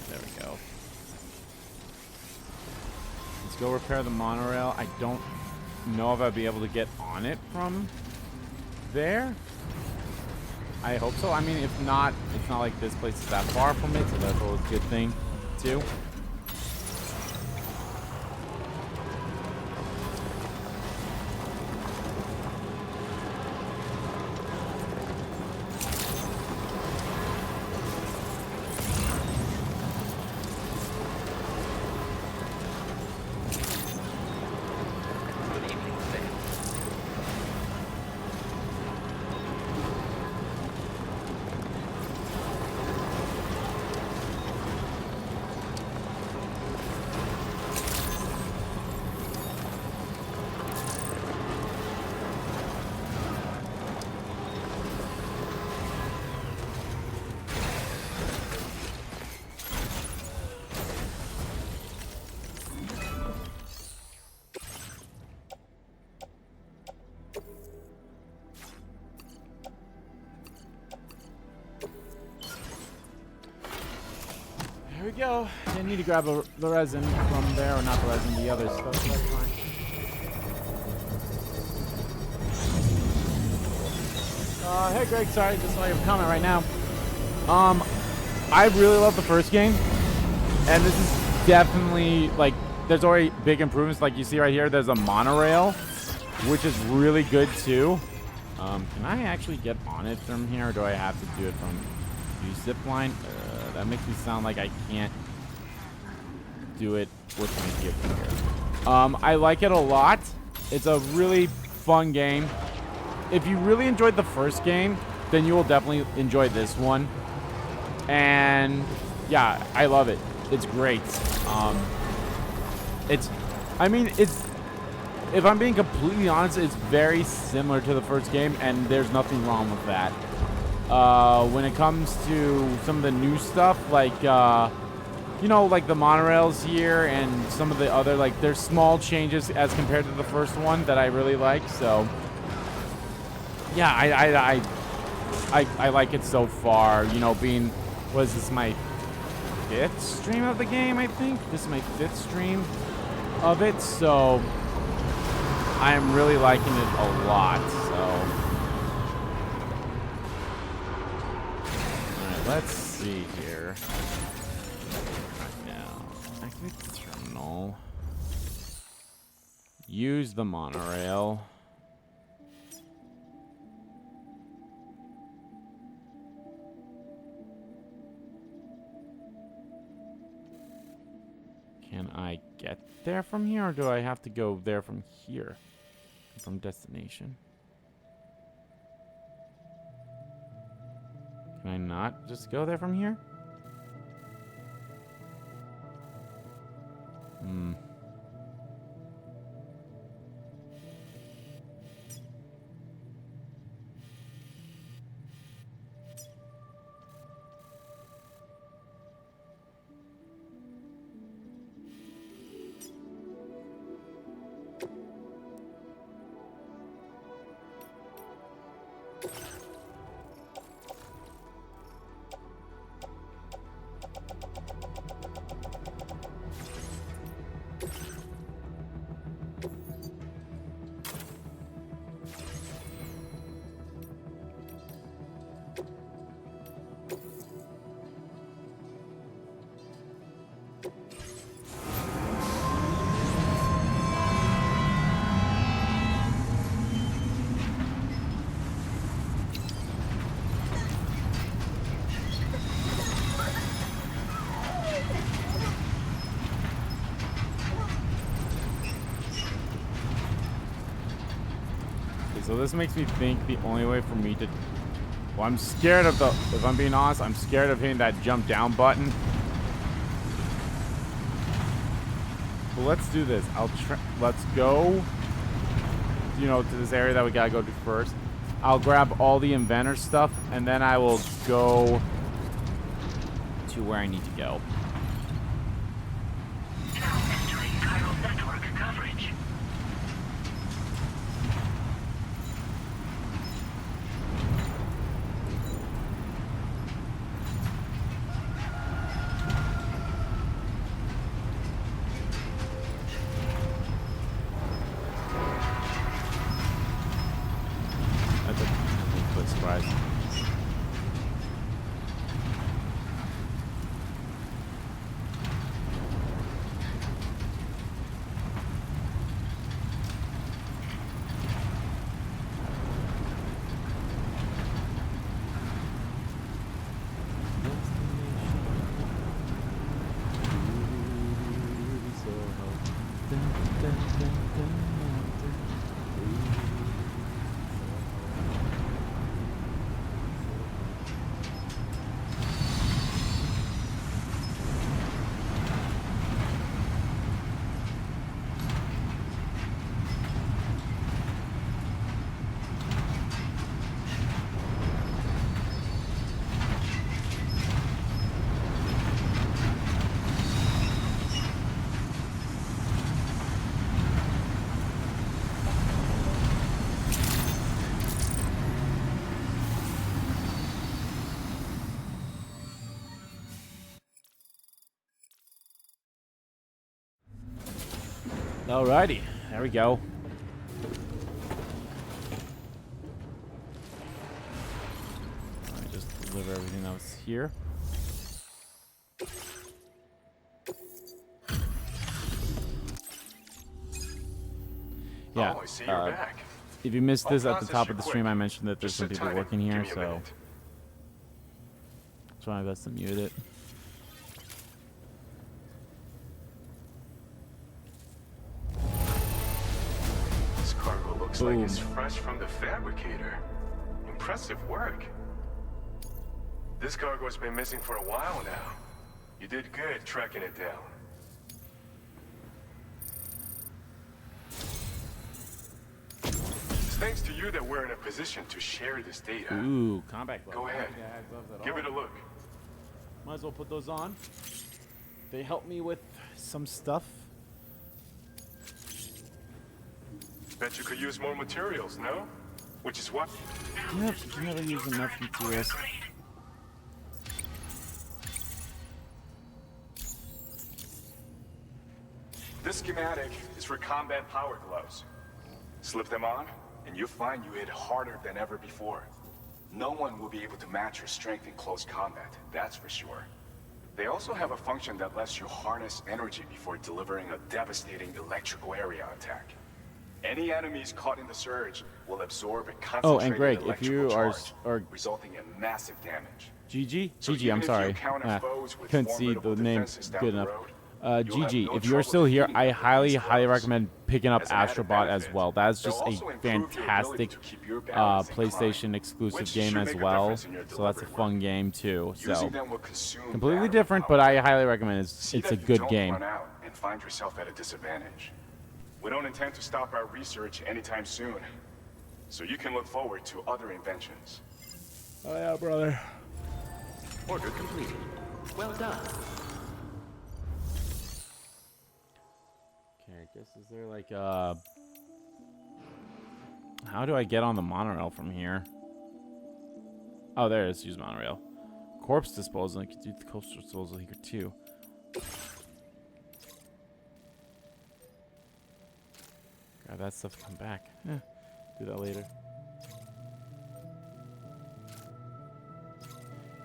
There we go. Let's go repair the monorail. I don't know if I'll be able to get on it from there. I hope so. I mean, if not, it's not like this place is that far from it, so that's always a good thing, too. There we go. Didn't need to grab the resin from there, or not the resin, the other stuff. So that's fine. Hey Greg, sorry, just saw your comment right now. I really love the first game, and this is definitely like there's already big improvements. Like you see right here, there's a monorail, which is really good too. Can I actually get on it from here, or do I have to do it from zip line? That makes me sound like I can't do it with my vehicle here. I like it a lot. It's a really fun game. If you really enjoyed the first game, then you will definitely enjoy this one. And yeah, I love it. It's great. If I'm being completely honest, it's very similar to the first game, and there's nothing wrong with that. When it comes to some of the new stuff, like, you know, like the monorails here and some of the other, like, there's small changes as compared to the first one that I really like. So, yeah, I like it so far. You know, being, was this my 5th stream of the game, I think? This is my 5th stream of it, so I'm really liking it a lot, so see here. Right now, activate the terminal. Use the monorail. Can I get there from here, or do I have to go there from here? From destination? Can I not just go there from here? Hmm. So this makes me think the only way for me to... Well, I'm scared of the... If I'm being honest, I'm scared of hitting that jump down button. But let's do this. Let's go, you know, to this area that we gotta go to first. I'll grab all the inventor stuff, and then I will go to where I need to go. Now entering chiral network coverage. That's a good surprise. Alrighty, there we go. Let me just deliver everything that was here. Yeah, Oh, I see you're back. if you missed this I'll at the process top you of the quick. stream, I mentioned that there's Just some sit people tight. working Give here, me a so minute. try my best to mute it. This cargo looks Boom. like it's fresh from the fabricator. Impressive work. This cargo's been missing for a while now. You did good tracking it down. It's thanks to you that we're in a position to share this data. Ooh, combat gloves. Go ahead. Give it a look. Might as well put those on. They help me with some stuff. Bet you could use more materials, no? Which is what? Yep, you never use enough materials. This schematic is for combat power gloves. Slip them on, and you'll find you hit harder than ever before. No one will be able to match your strength in close combat, that's for sure. They also have a function that lets you harness energy before delivering a devastating electrical area attack. Any enemies caught in the surge will absorb a Oh, and concentrated Greg, if electrical you charge, are resulting in massive damage. GG? So GG, even I'm if you sorry. encounter foes with Couldn't see the formidable name defenses down good the enough. road, you'll have GG, no if you're trouble still here, defeating I them with highly, these highly blows. recommend picking up As an added Astrobot as benefit, well. That is they'll just a also improve your ability fantastic to keep your balance and PlayStation climb, exclusive which game should as make a well. difference in your So that's a delivery fun game too. So Using them will consume completely battery different, power. but I highly recommend it. See It's that a you good don't game. run out and find yourself at a disadvantage. We don't intend to stop our research anytime soon, so you can look forward to other inventions. Oh yeah, brother. Order completed. Well done. Okay, I guess is there like how do I get on the monorail from here? Oh, there it is. Use monorail. Corpse disposal. I could do the coastal disposal here too. Grab that stuff. Come back. Do that later.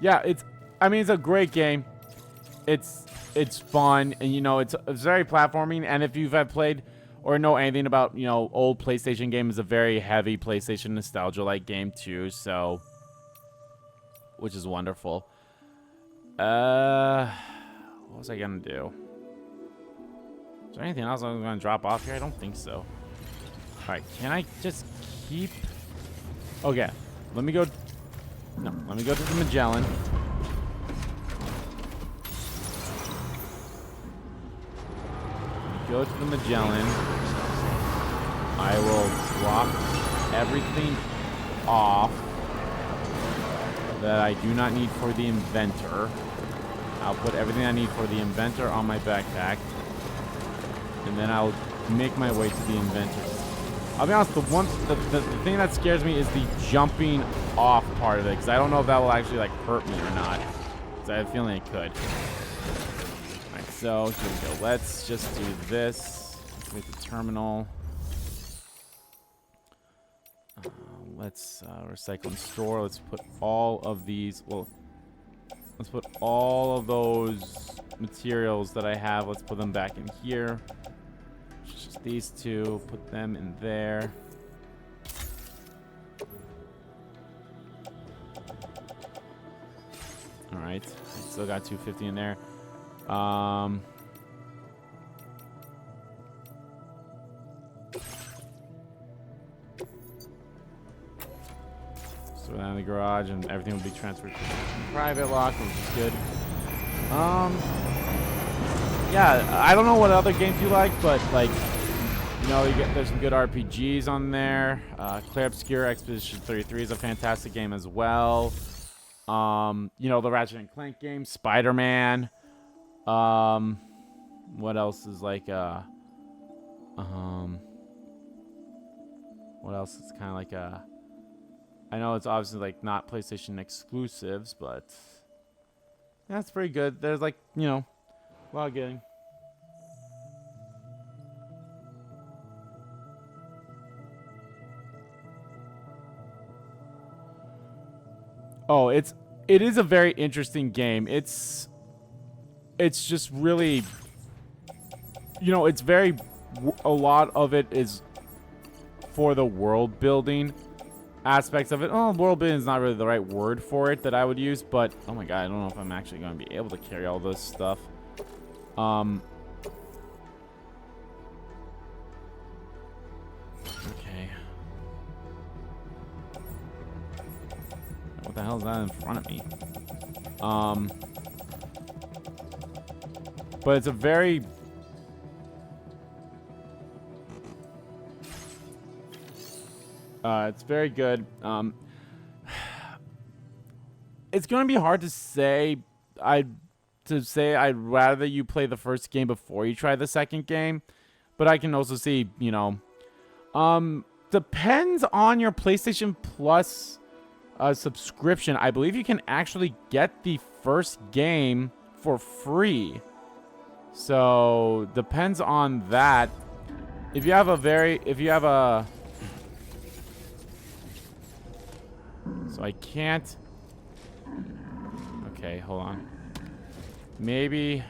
Yeah, I mean, it's a great game. It's fun, and you know, it's very platforming. And if you've played or know anything about, you know, old PlayStation games, it's a very heavy PlayStation nostalgia-like game too. So, which is wonderful. What was I gonna do? Is there anything else I'm gonna drop off here? I don't think so. All right, can I just keep? Okay, let me go. No, let me go to the Magellan. Go to the Magellan. I will drop everything off that I do not need for the inventor. I'll put everything I need for the inventor on my backpack, and then I'll make my way to the inventor. I'll be honest, the thing that scares me is the jumping off part of it, because I don't know if that will actually like hurt me or not. Because I have a feeling it could. Alright, so here we go. Let's just do this. Let's make the terminal. Let's recycle and store. Let's put all of these. Well, let's put all of those materials that I have. Let's put them back in here. Just these two. Put them in there. All right. Still got 250 in there. So down in the garage, and everything will be transferred to the private lock, which is good. Yeah, I don't know what other games you like, but like, you know, there's some good RPGs on there. Clear Obscure Expedition 33 is a fantastic game as well. You know, the Ratchet and Clank game, Spider-Man. What else is like what else is kind of like I know it's obviously like not PlayStation exclusives, but yeah, it's pretty good. There's like, you know, a lot of getting. Oh, it is a very interesting game. It's just really, you know, it's very, a lot of it is for the world building aspects of it. Oh, world building is not really the right word for it that I would use, but oh my god, I don't know if I'm actually going to be able to carry all this stuff. Okay. What the hell is that in front of me? But it's a very it's very good. It's going to be hard to say. I'd rather you play the first game before you try the second game, but I can also see, you know, depends on your PlayStation Plus subscription. I believe you can actually get the first game for free. So depends on that. If you have a So I can't... Okay, hold on. Maybe...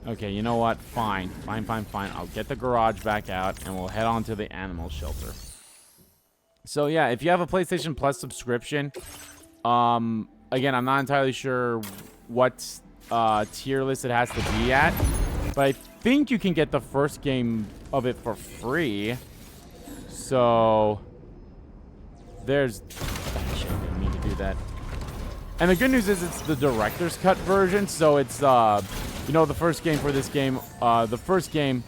Okay, you know what? Fine. Fine. I'll get the garage back out, and we'll head on to the animal shelter. So, yeah, if you have a PlayStation Plus subscription, again, I'm not entirely sure what tier list it has to be at, but I think you can get the first game of it for free. So, there's... Actually, I didn't mean to do that. And the good news is it's the director's cut version, so it's, you know, the first game for this game, the first game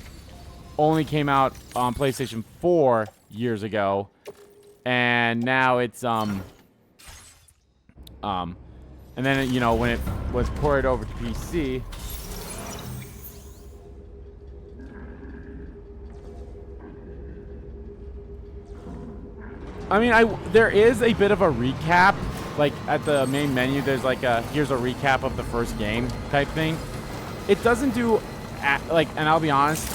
only came out on PlayStation 4 years ago, and now it's, and then, you know, when it was ported over to PC, I mean, there is a bit of a recap. Like, at the main menu, there's like a, here's a recap of the first game type thing. It doesn't do, like, and I'll be honest,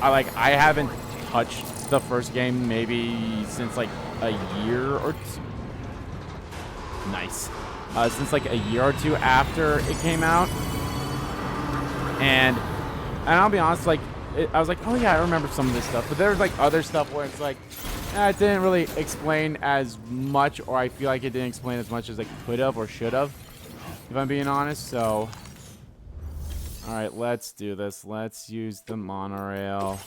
I haven't touched the first game maybe since, like, a year or two. Nice. Since, like, a year or two after it came out. And I'll be honest, like, I was like, oh, yeah, I remember some of this stuff. But there's, like, other stuff where it's like, it didn't really explain as much, or I feel like it didn't explain as much as it could have or should have, if I'm being honest. So, all right, let's do this. Let's use the monorail.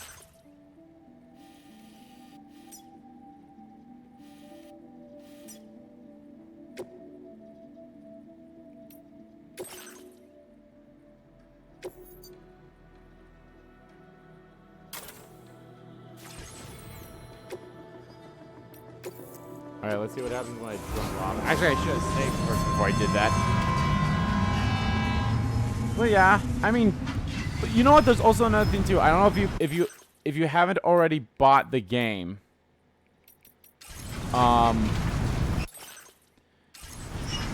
Alright, let's see what happens when I jump off. Actually, I should have saved first before I did that. Well, yeah, I mean, but you know what? There's also another thing too. I don't know if you haven't already bought the game.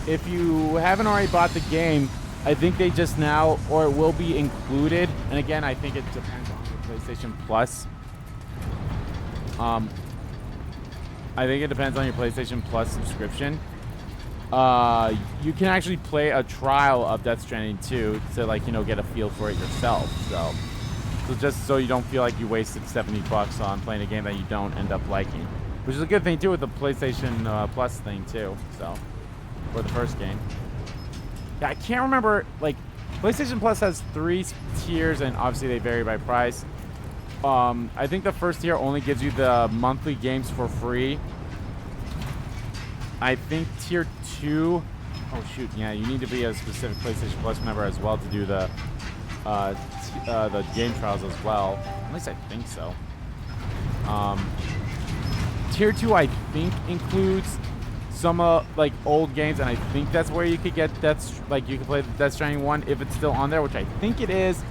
If you haven't already bought the game, I think they just now, or it will be included. And again, I think it depends on your PlayStation Plus. I think it depends on your PlayStation Plus subscription. You can actually play a trial of Death Stranding 2 to, like, you know, get a feel for it yourself. So just so you don't feel like you wasted $70 on playing a game that you don't end up liking, which is a good thing too with the PlayStation Plus thing too. So for the first game, yeah, I can't remember. Like, PlayStation Plus has 3 tiers, and obviously they vary by price. I think the first tier only gives you the monthly games for free. I think tier 2... Oh, shoot. Yeah, you need to be a specific PlayStation Plus member as well to do the game trials as well. At least I think so. Tier 2, I think, includes some, like, old games, and I think that's where you could get you can play the Death Stranding 1 if it's still on there, which I think it is.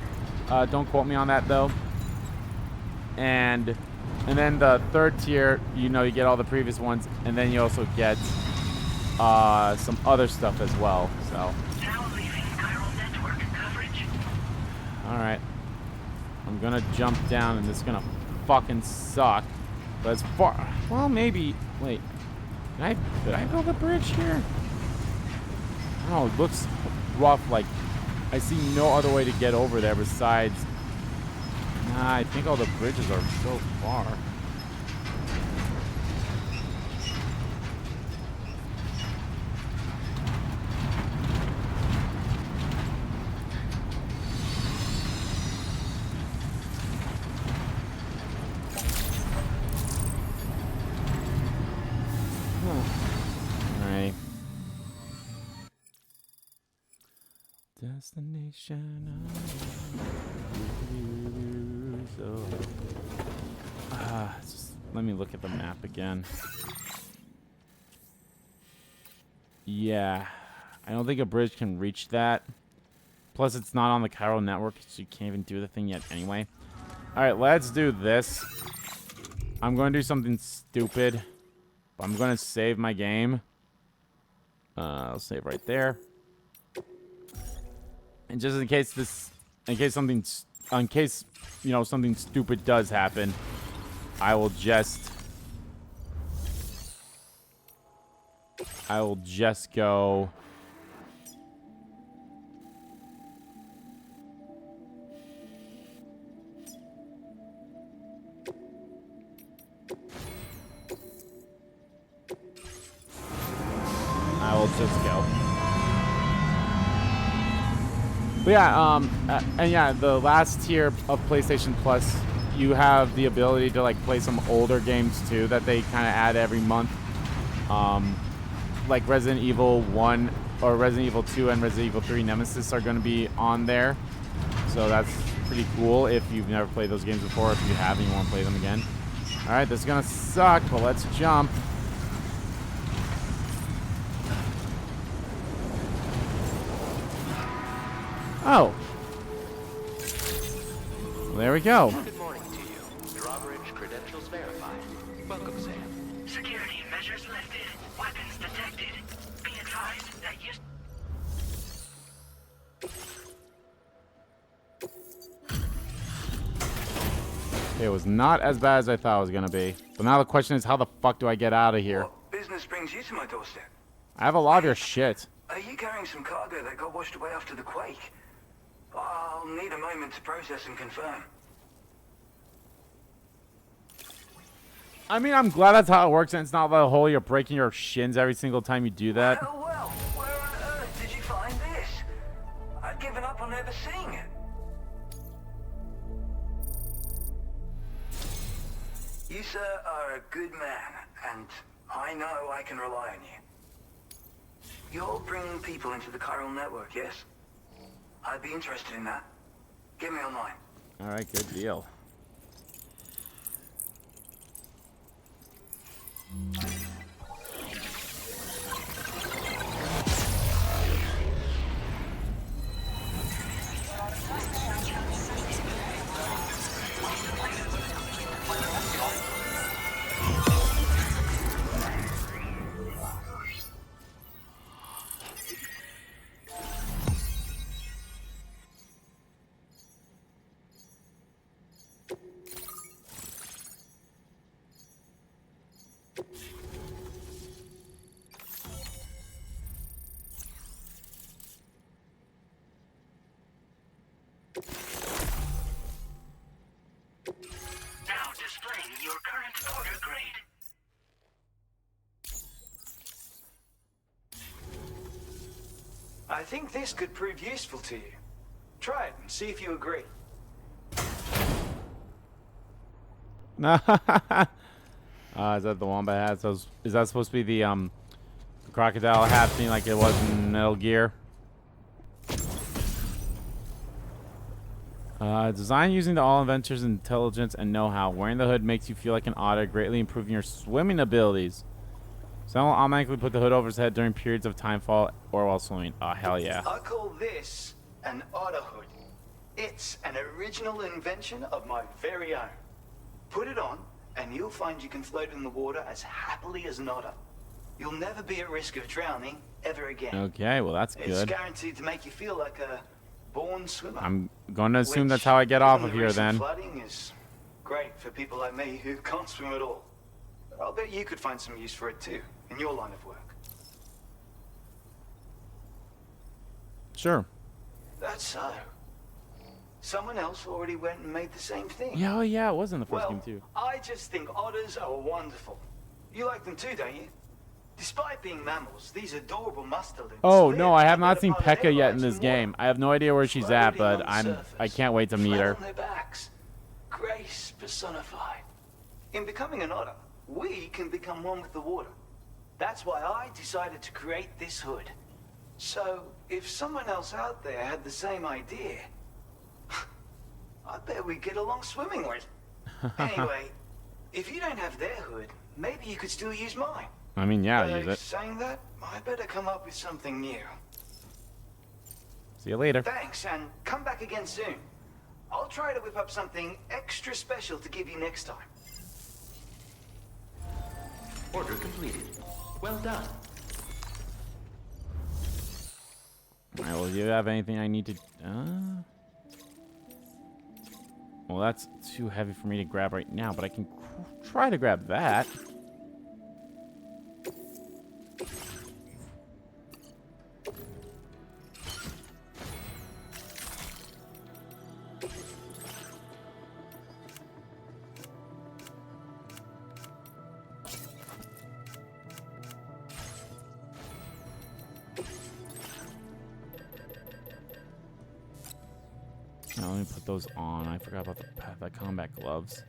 Don't quote me on that, though. And then the third tier, you know, you get all the previous ones, and then you also get some other stuff as well. So, all right, I'm gonna jump down, and this is gonna fucking suck. But as far, well, maybe. Wait, did I build a bridge here? Oh, it looks rough. Like, I see no other way to get over there besides. Nah, I think all the bridges are so far. Alright. Destination. Just let me look at the map again. Yeah, I don't think a bridge can reach that. Plus, it's not on the chiral network, so you can't even do the thing yet anyway. All right, let's do this. I'm going to do something stupid, but I'm going to save my game. I'll save right there. And just in case you know, something stupid does happen, I will just I will just go. I will just go. But yeah, and yeah, the last tier of PlayStation Plus, you have the ability to like play some older games too that they kind of add every month. Like Resident Evil 1 or Resident Evil 2 and Resident Evil 3 Nemesis are going to be on there. So that's pretty cool if you've never played those games before. If you have and you want to play them again. All right, this is going to suck, but let's jump. Oh. Well, there we go. Good morning to you. Drawbridge credentials verified. Welcome, Sam. Security measures lifted. Weapons detected. Be advised that you... It was not as bad as I thought it was going to be. But now the question is, how the fuck do I get out of here? What business brings you to my doorstep? I have a lot of your shit. Are you carrying some cargo that got washed away after the quake? I'll need a moment to process and confirm. I mean, I'm glad that's how it works, and it's not the whole you're breaking your shins every single time you do that. Well, where on earth did you find this? I'd given up on ever seeing it. You, sir, are a good man, and I know I can rely on you. You're bringing people into the chiral network, yes? I'd be interested in that. Get me online. All right, good deal. Now displaying your current order grade. I think this could prove useful to you. Try it and see if you agree. Is that the wombat hat? So is that supposed to be the crocodile hat thing like it was in Metal Gear? Designed using the all inventors' intelligence and know-how. Wearing the hood makes you feel like an otter, greatly improving your swimming abilities. Someone will automatically put the hood over his head during periods of timefall or while swimming. Oh, hell yeah. I call this an otter hood. It's an original invention of my very own. Put it on, and you'll find you can float in the water as happily as an otter. You'll never be at risk of drowning ever again. Okay, well that's It's good. guaranteed to make you feel like a born swimmer. I'm going to assume that's how I get off of here then. Flooding is great for people like me who can't swim at all. But I'll bet you could find some use for it too, in your line of work. Sure. That's so. Someone else already went and made the same thing. Yeah, oh yeah, it was in the first Well, game too. I just think otters are wonderful. You like them too, don't you? Despite being mammals, these adorable mustelid. Oh no, I have not seen Pekka yet in this game. I have no idea where she's at, but I can't wait to meet her. On their backs. Grace personified. In becoming an otter, we can become one with the water. That's why I decided to create this hood. So, if someone else out there had the same idea, I bet we'd get along swimmingly. Anyway, if you don't have their hood, maybe you could still use mine. I mean, yeah, use it. Saying that, I better come up with something new. See you later. Thanks, and come back again soon. I'll try to whip up something extra special to give you next time. Order completed. Well done. Alright, well, do you have anything I need to... Well, that's too heavy for me to grab right now, but I can try to grab that. let me put those on. I forgot about the combat gloves.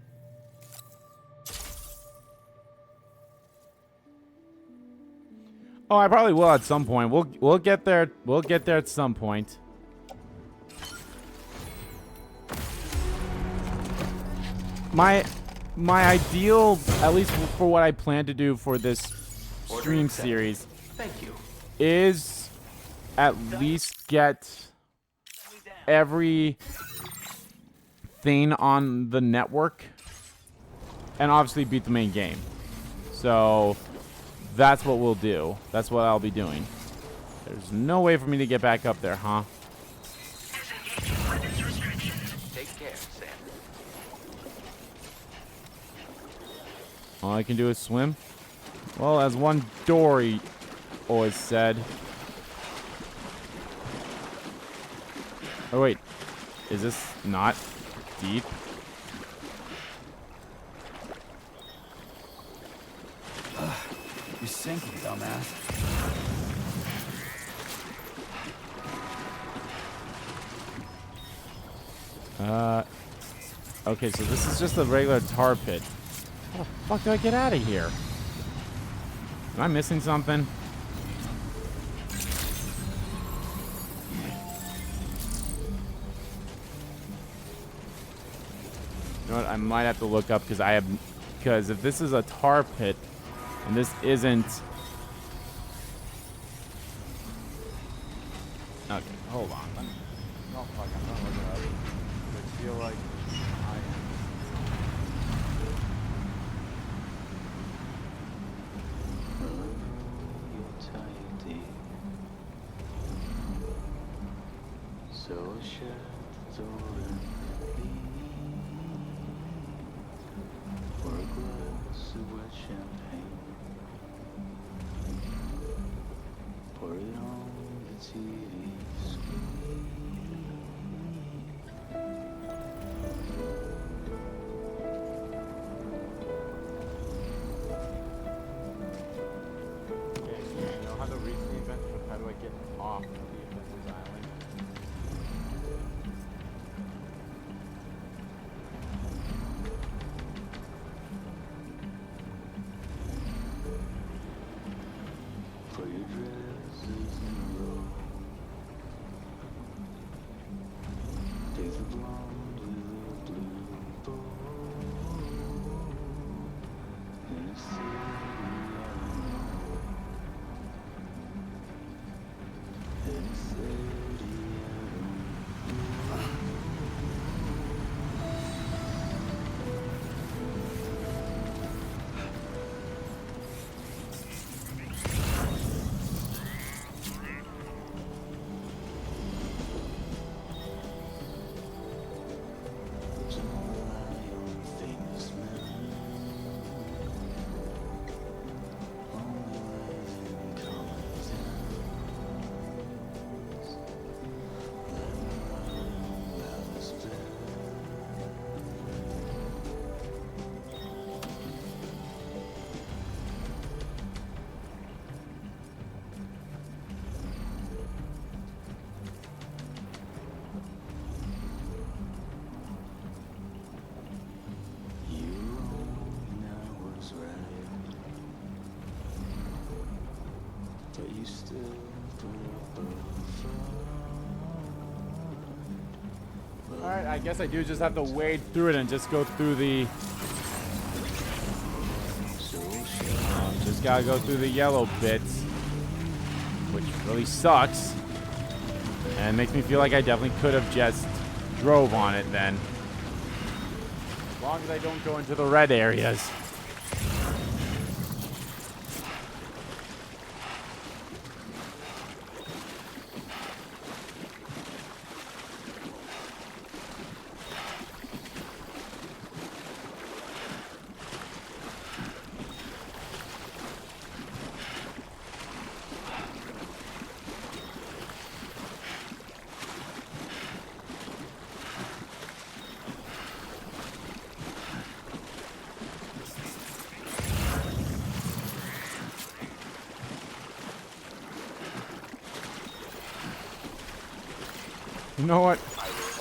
Oh, I probably will at some point. We'll get there. We'll get there at some point. My ideal, at least for what I plan to do for this stream series, is at least get every thing on the network and obviously beat the main game. So that's what we'll do. That's what I'll be doing. There's no way for me to get back up there, huh? Take care, Sam. All I can do is swim? Well, as one Dory always said. Oh, wait. Is this not deep? You're sinking, dumbass. Okay, so this is just a regular tar pit. How the fuck do I get out of here? Am I missing something? You know what? I might have to look up because if this is a tar pit and this isn't. Okay, hold on. No, fuck, I'm not looking up. I feel like I am. Alright, I guess I do just have to wade through it and just go through the... just gotta go through the yellow bits, which really sucks. And makes me feel like I definitely could have just drove on it then. As long as I don't go into the red areas. You know what?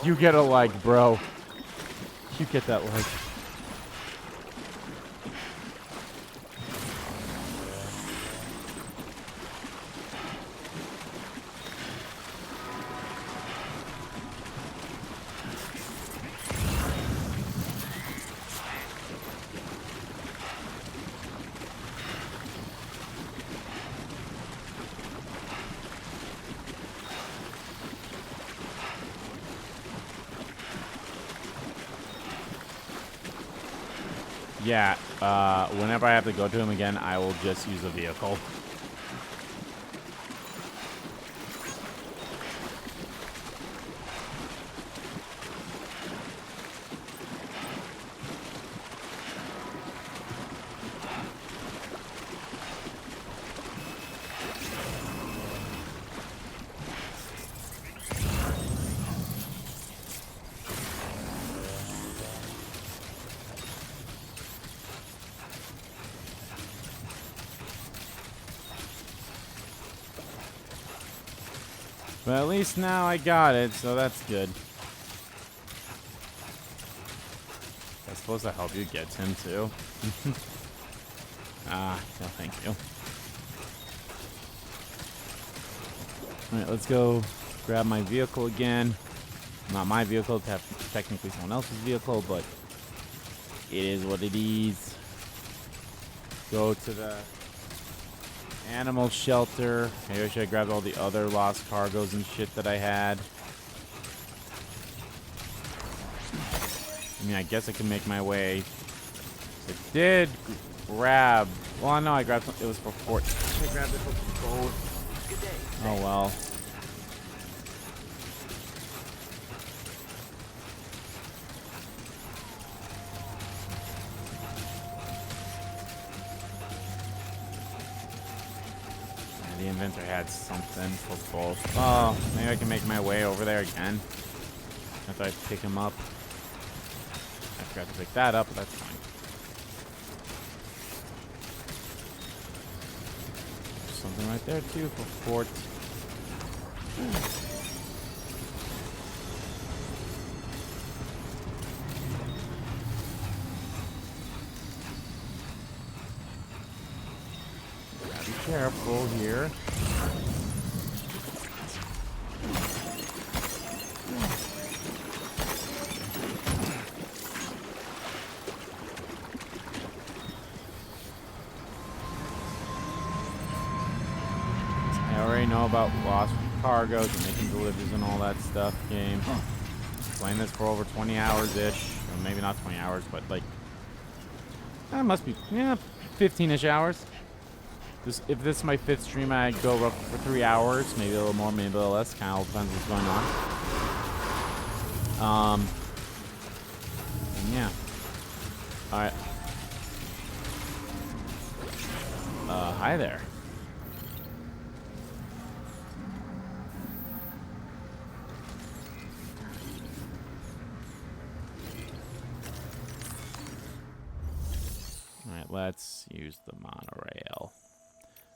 You get a like, bro. You get that like. Yeah, whenever I have to go to him again, I will just use a vehicle. But at least now I got it, so that's good. I suppose I help you get him too. No thank you. Alright, let's go grab my vehicle again. Not my vehicle, technically someone else's vehicle, but it is what it is. Go to the animal shelter. Maybe I should have grabbed all the other lost cargoes and shit that I had. I mean, I guess I can make my way. I did grab. Well, no, I grabbed. It was for Fort. I grabbed it for both. Oh well. The inventor had something for both. Oh, maybe I can make my way over there again. After I pick him up. I forgot to pick that up, but that's fine. There's something right there too for Fort. Be careful here. I already know about lost cargoes and making deliveries and all that stuff. Game. Playing this for over 20 hours-ish. Or maybe not 20 hours, but like... That must be, 15-ish hours. If this is my 5th stream, I go for 3 hours, maybe a little more, maybe a little less. Kind of all depends what's going on. Yeah. All right. Hi there. All right, let's use the monorail.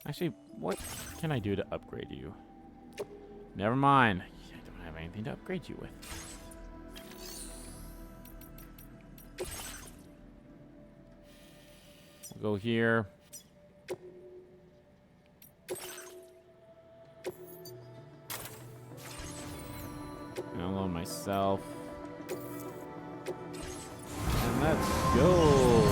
Actually, what can I do to upgrade you? Never mind. I don't have anything to upgrade you with. We'll go here. Download myself. And let's go.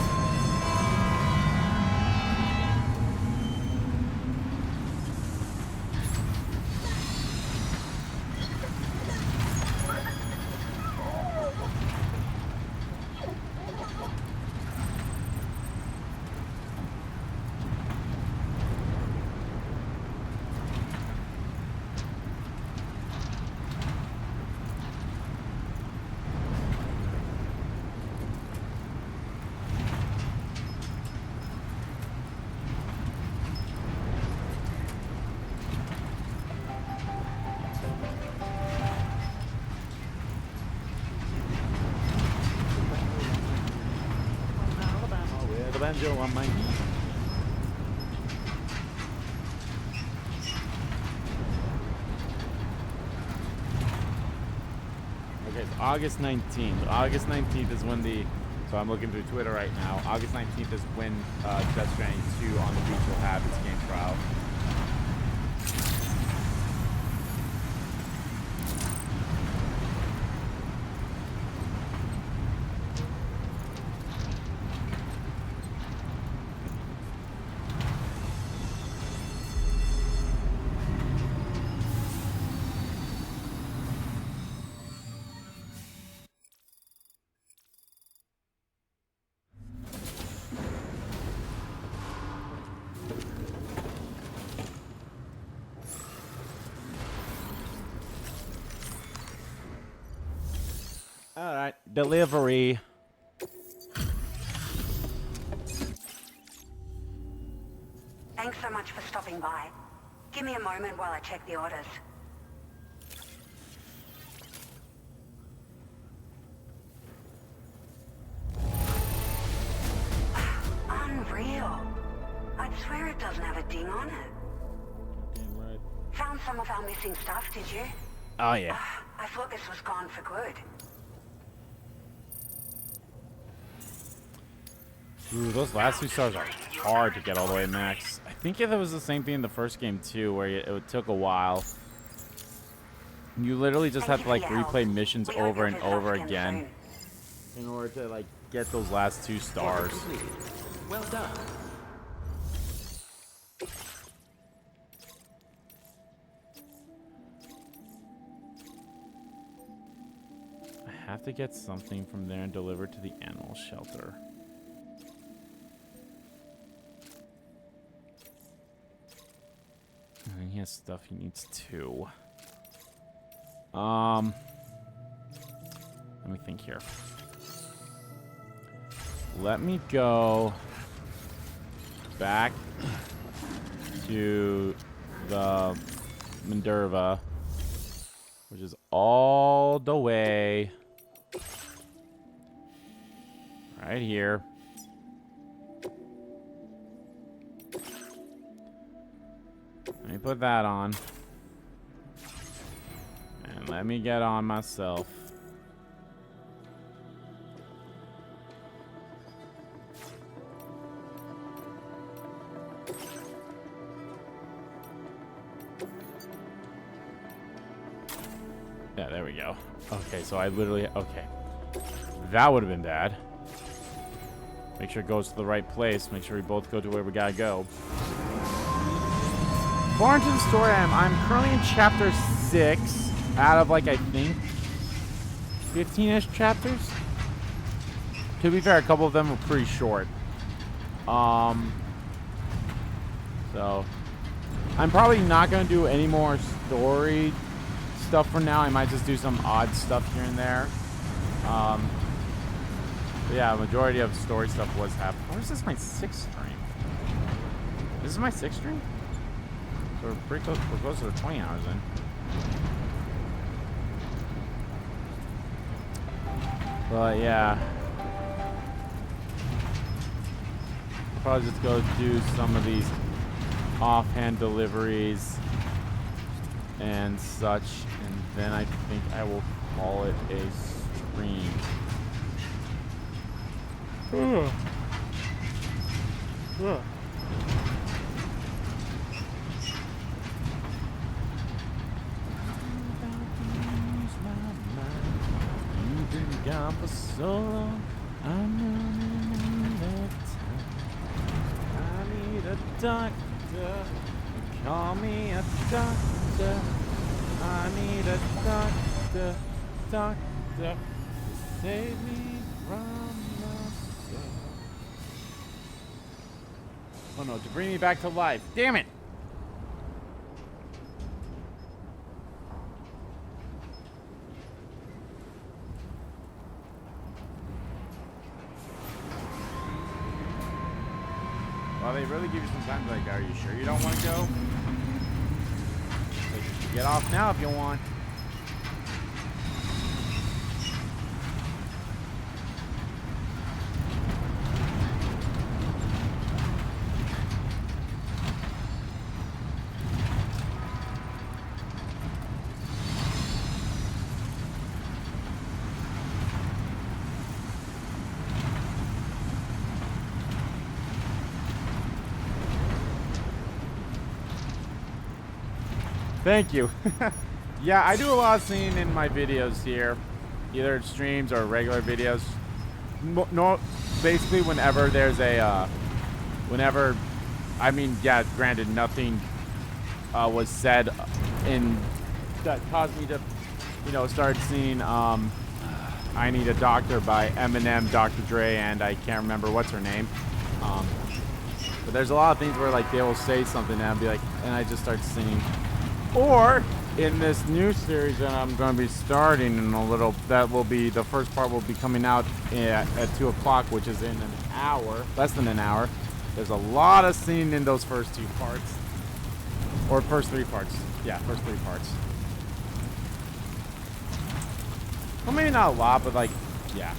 Banjo on my knee. Okay, August 19th. August 19th is when the... So I'm looking through Twitter right now. August 19th is when Death Stranding 2 on the beach will have its game trial. Alright, delivery. Thanks so much for stopping by. Give me a moment while I check the orders. Unreal. I'd swear it doesn't have a ding on it. Damn right. Found some of our missing stuff, did you? Oh, yeah. I thought this was gone for good. Ooh, those last 2 stars are hard to get all the way max. I think it was the same thing in the first game, too, where it took a while. You literally just have to, like, replay missions over and over again in order to, like, get those last 2 stars. Well done. I have to get something from there and deliver to the animal shelter. And he has stuff he needs too. Let me think here. Let me go back to the Minerva, which is all the way right here. Let me put that on. And let me get on myself. Yeah, there we go. Okay, so I literally... Okay. That would have been bad. Make sure it goes to the right place. Make sure we both go to where we gotta go. Far into the story, I'm currently in chapter 6 out of, like, I think 15-ish chapters. To be fair, a couple of them were pretty short. So I'm probably not gonna do any more story stuff for now. I might just do some odd stuff here and there. But yeah, majority of story stuff was happening. Or is this my 6th stream? This is my 6th stream? So we're pretty close. We're close to the 20 hours in. But yeah, probably just go do some of these offhand deliveries and such, and then I think I will call it a stream. You've been gone for so long, I'm running out of time. I need a doctor, call me a doctor. I need a doctor, doctor, to save me from myself. Oh no, to bring me back to life. Damn it! Well, they really give you some time, like, are you sure you don't want to go? Like, you can get off now if you want. Thank you. Yeah, I do a lot of singing in my videos here, either streams or regular videos. No, basically whenever there's a, I mean, yeah, granted, nothing was said in that caused me to, start singing I Need a Doctor by Eminem, Dr. Dre, and I can't remember what's her name. But there's a lot of things where like they will say something and I'll be like, and I just start singing. Or in this new series that I'm going to be starting in a little, that will be, the first part will be coming out at 2 o'clock, which is in an hour, less than an hour. There's a lot of singing in those first 2 parts. Or first 3 parts. Yeah, first 3 parts. Well, maybe not a lot, but like, yeah.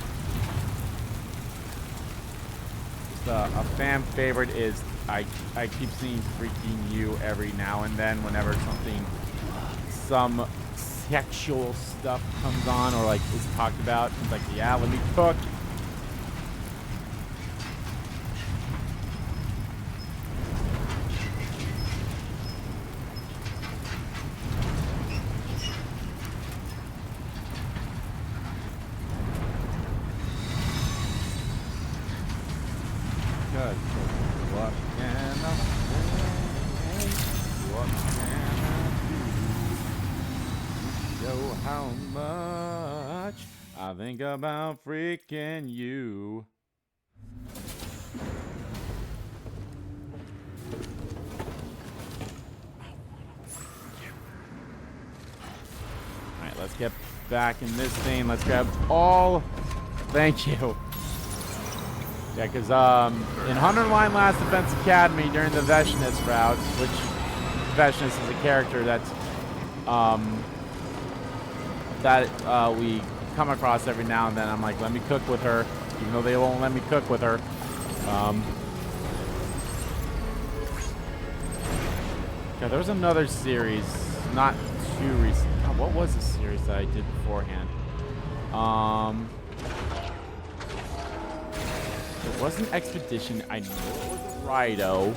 Just a fan favorite is I keep seeing Freaking You every now and then whenever some sexual stuff comes on or like is talked about. It's like, yeah, let me cook. How much I think about freaking you. Alright, let's get back in this thing. Let's grab all. Thank you. Yeah, because in 100 Line Last Defense Academy during the Veshness routes, which Veshness is a character that's we come across every now and then. I'm like, let me cook with her, even though they won't let me cook with her. Yeah, there was another series, not too recent. God, what was the series that I did beforehand? It wasn't Expedition. I know it was a Rido.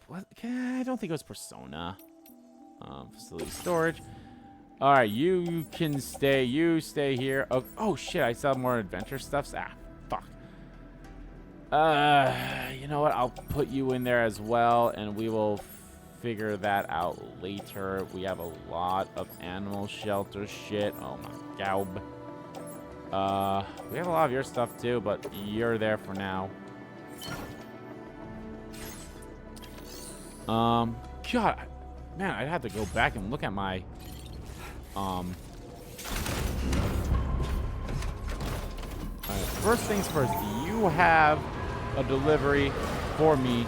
What? I don't think it was Persona. Facility storage. All right, you can stay. You stay here. Oh shit! I saw more adventure stuff. Ah, fuck. You know what? I'll put you in there as well, and we will figure that out later. We have a lot of animal shelter shit. Oh my god. We have a lot of your stuff too, but you're there for now. God, man, I'd have to go back and look at my, Alright, first things first, you have a delivery for me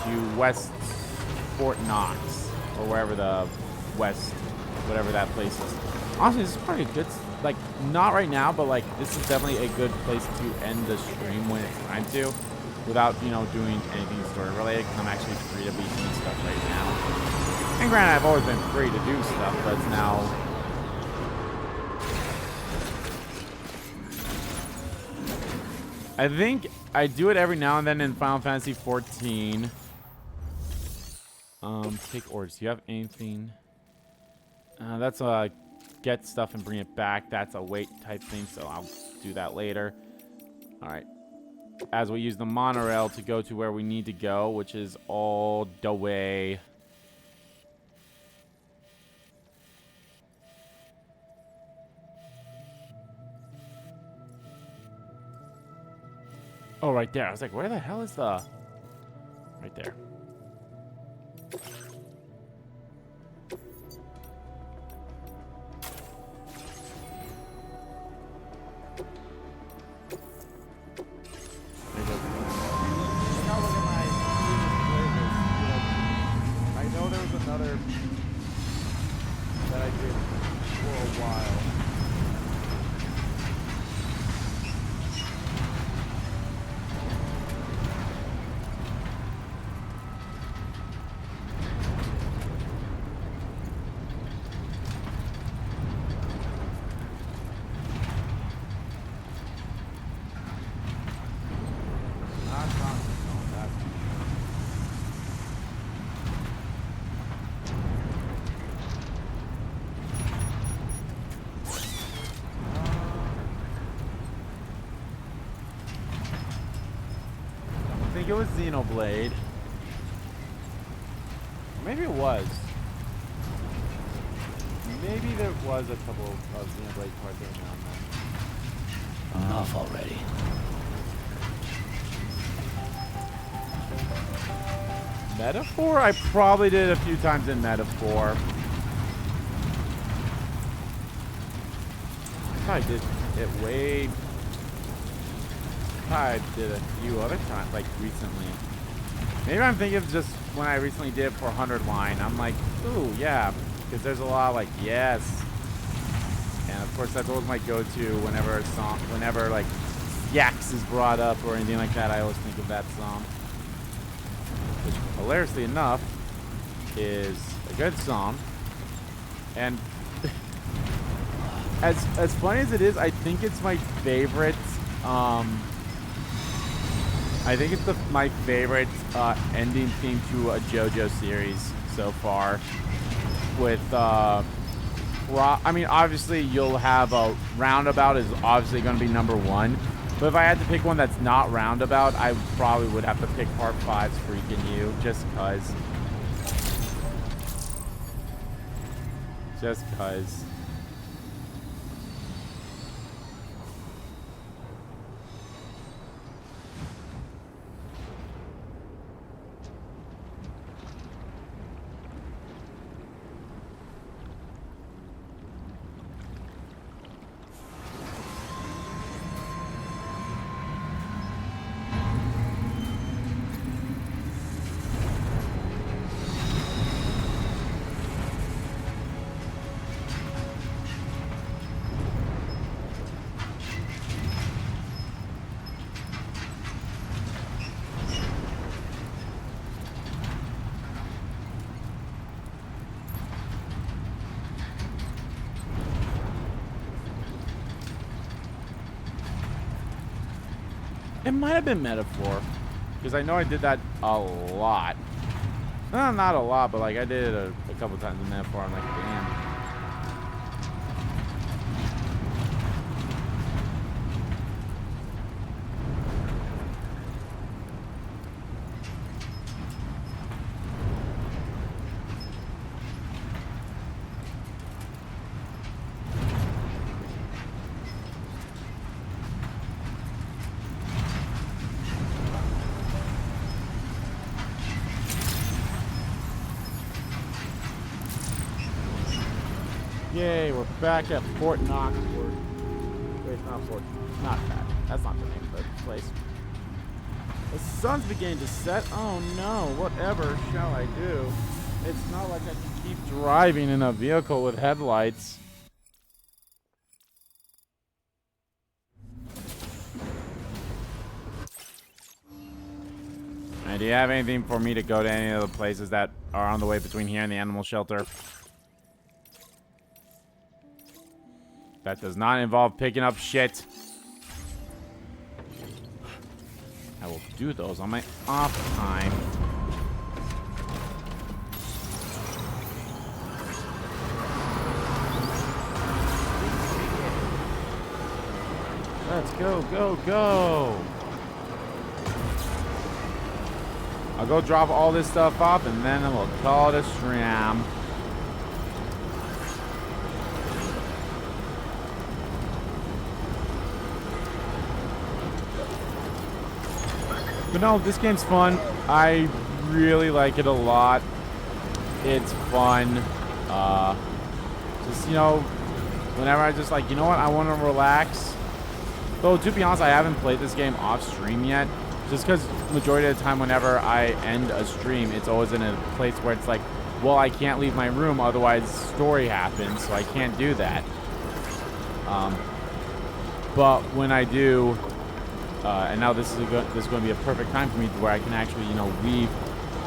to West Fort Knox, or wherever the West, whatever that place is. Honestly, this is probably a good, like, not right now, but, like, this is definitely a good place to end the stream when it's time to. Without, doing anything story related, because I'm actually free to be doing stuff right now. And granted, I've always been free to do stuff, but it's now... I think I do it every now and then in Final Fantasy 14. Take orders. Do you have anything? That's a get stuff and bring it back. That's a wait type thing, so I'll do that later. Alright. As we use the monorail to go to where we need to go, which is all the way. Oh, right there. I was like, where the hell is the... Right there. Another that I did for a while. think it was Xenoblade. Maybe it was. Maybe there was a couple of Xenoblade parts every now and then. Enough already. Metaphor? I probably did a few times in Metaphor. I did it way. I did a few other times, like recently. Maybe I'm thinking of just when I recently did it for 100 line. I'm like, ooh, yeah, because there's a lot of like, yes. And of course, that's always my go-to whenever a song, whenever like Yaks is brought up or anything like that. I always think of that song. Which, hilariously enough, is a good song. And as funny as it is, I think it's my favorite. I think it's my favorite ending theme to a JoJo series so far. With I mean, obviously you'll have a Roundabout is obviously going to be #1. But if I had to pick one that's not Roundabout, I probably would have to pick Part 5's Freaking You, just cause. Just cause. It might have been Metaphor, because I know I did that a lot. No, not a lot, but like I did it a couple times in Metaphor. I'm like, damn. Yay, we're back at Fort Knox. Wait, it's not Fort. Not that. That's not the name of the place. The sun's beginning to set. Oh no, whatever shall I do? It's not like I can keep driving in a vehicle with headlights. And do you have anything for me to go to any of the places that are on the way between here and the animal shelter? That does not involve picking up shit. I will do those on my off time. Let's go, go, go. I'll go drop all this stuff off and then we'll call it a stream. But no, this game's fun. I really like it a lot. It's fun. Just, you know, whenever I just like, you know what, I want to relax. Though, to be honest, I haven't played this game off stream yet. Just because majority of the time whenever I end a stream, it's always in a place where it's like, well, I can't leave my room, otherwise story happens, so I can't do that. But when I do... and now this is going to be a perfect time for me where I can actually, you know, leave,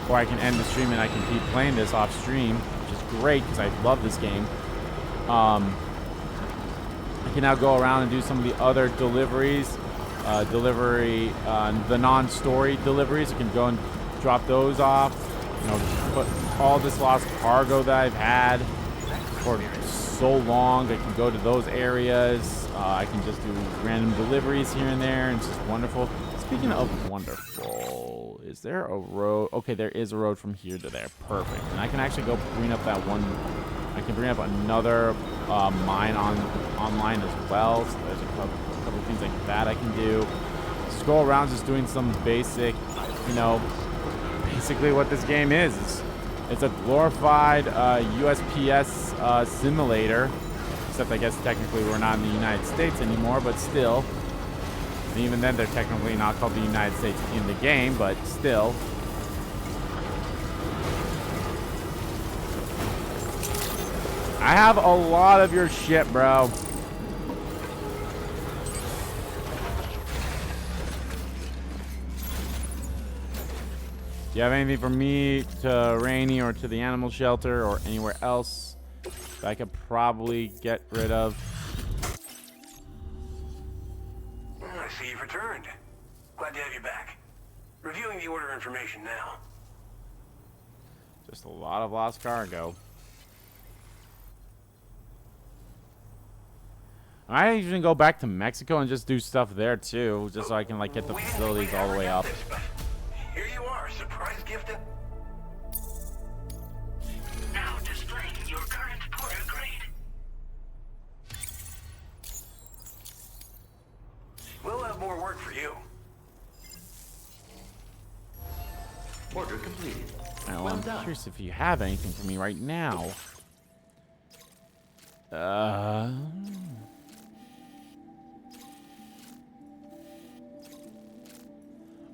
or I can end the stream and I can keep playing this off stream, which is great because I love this game. I can now go around and do some of the other deliveries, the non-story deliveries. I can go and drop those off. You know, put all this lost cargo that I've had for so long. I can go to those areas. I can just do random deliveries here and there, and it's just wonderful. Speaking of wonderful, cool. Is there a road? Okay, there is a road from here to there. Perfect. And I can actually go bring up that one. I can bring up another mine online as well. So there's a couple of things like that I can do. Scroll around just doing some basic, you know, basically what this game is. It's a glorified USPS simulator. Except I guess technically we're not in the United States anymore, but still. And even then, they're technically not called the United States in the game, but still. I have a lot of your shit, bro. Do you have anything for me to Rainy or to the animal shelter or anywhere else that I could probably get rid of? I see you've returned. Glad to have you back. Reviewing the order information now. Just a lot of lost cargo. I usually go back to Mexico and just do stuff there too, just so I can like get the facilities all the way up. Here you are, surprise gifted. Now displaying your current porter grade. We'll have more work for you. Order completed. Well, Well I'm done. curious if you have anything for me right now.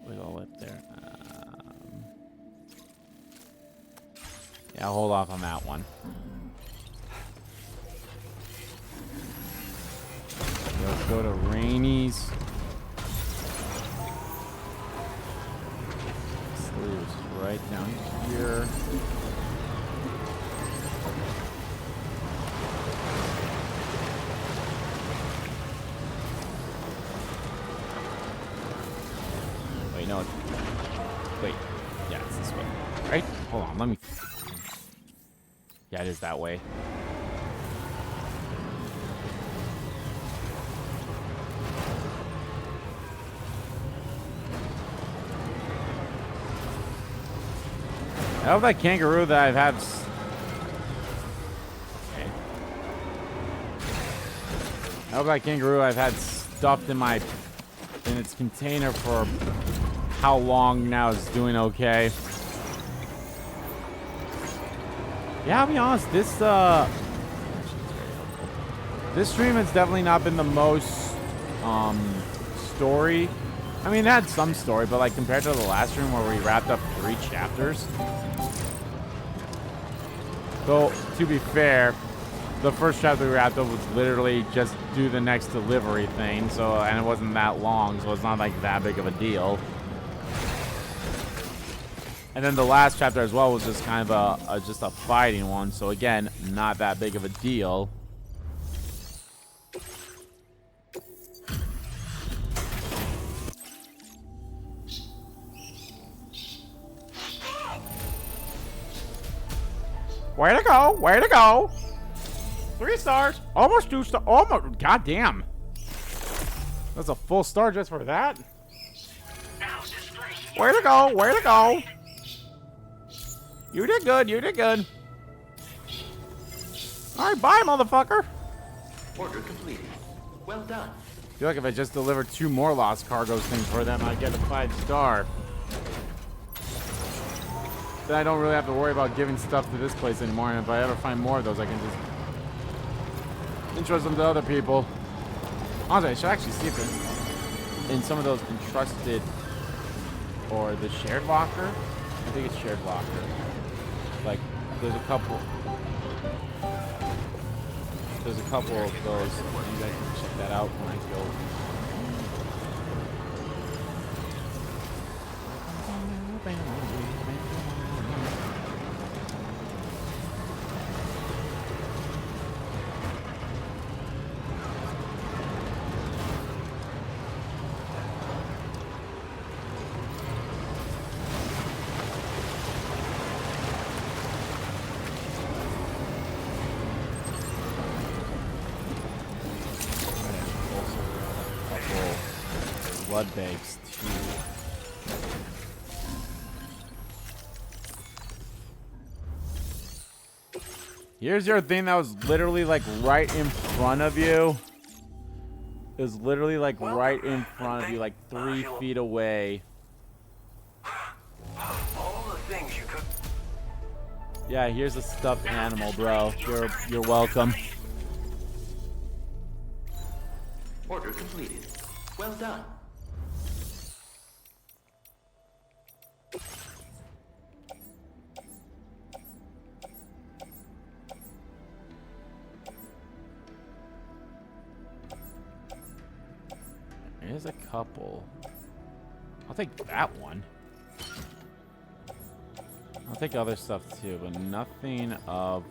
Wait all up there. Yeah, I'll hold off on that one. Let's go to Rainy's. Sleeves right down here. Wait, no. Wait. Yeah, it's this way. Right? Hold on, let me... Yeah, it is that way. I hope that kangaroo that I've had... Okay. I hope that kangaroo I've had stuffed in its container for how long now is doing okay. Yeah, I'll be honest, this stream has definitely not been the most story. I mean, it had some story, but like compared to the last stream where we wrapped up 3 chapters. Though, to be fair, the first chapter we wrapped up was literally just do the next delivery thing, so, and it wasn't that long, so it's not like that big of a deal. And then the last chapter as well was just kind of just a fighting one, so again, not that big of a deal. Way to go! Way to go! 3 stars! Almost 2 stars! Almost! Goddamn! That's a full star just for that? Way to go! Way to go! You did good! You did good! Alright, bye, motherfucker! Order completed. Well done. I feel like if I just deliver 2 more lost cargoes things for them, I get a 5 star. Then I don't really have to worry about giving stuff to this place anymore, and if I ever find more of those, I can just entrust them to other people. Honestly, I should actually see if it's in some of those entrusted or the shared locker. I think it's shared locker. Like, there's a couple. There's a couple of those. You guys can check that out when I go. Blood bags too. Here's your thing that was literally like right in front of you. It was literally like right in front of you, like 3 feet away. All the things you could. Yeah, here's a stuffed animal, bro. You're welcome. Order completed. Well done. There's a couple. I'll take that one. I'll take other stuff too, but nothing of...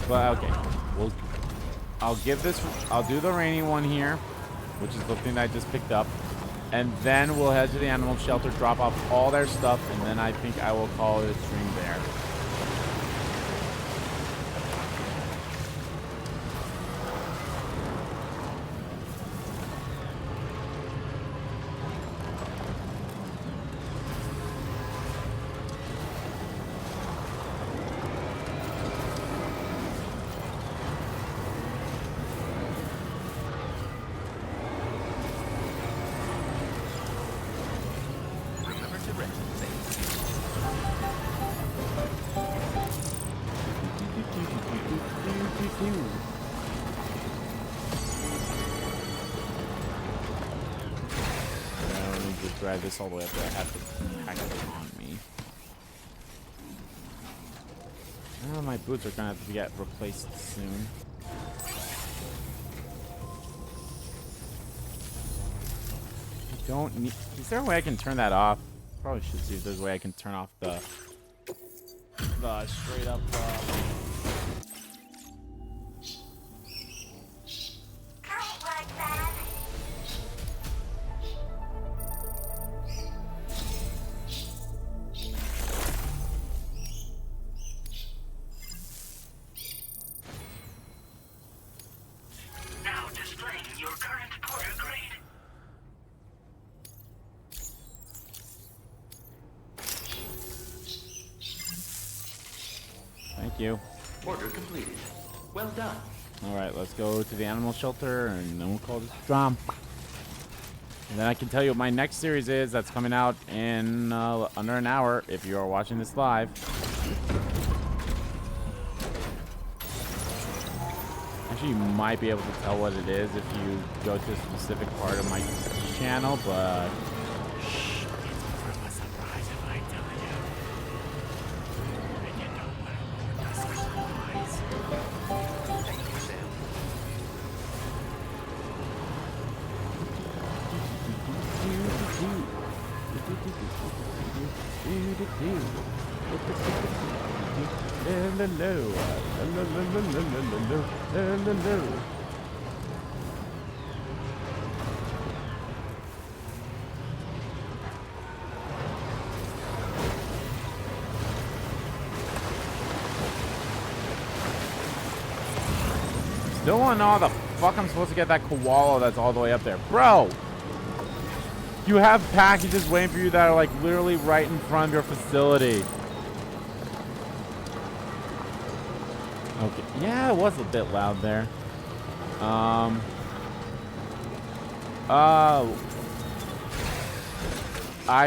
But okay, I'll give this, I'll do the rainy one here, which is the thing that I just picked up. And then we'll head to the animal shelter, drop off all their stuff, and then I think I will call it a stream there. Drive this all the way up there. I have to pack it on me. Oh, my boots are gonna have to get replaced soon. I don't need. Is there a way I can turn that off? Probably should see if there's a way I can turn off the straight up. Thank you. Order completed. Well done. Alright, let's go to the animal shelter and then we'll call this drum. And then I can tell you what my next series is that's coming out in under an hour if you are watching this live. Actually, you might be able to tell what it is if you go to a specific part of my channel, but... Shh, it's more of a surprise if I tell you. And you don't want to ruin the surprise. Thank you, Sam. Still want to know how the fuck I'm supposed to get that koala that's all the way up there. Bro! You have packages waiting for you that are like literally right in front of your facility. Okay. Yeah, it was a bit loud there. I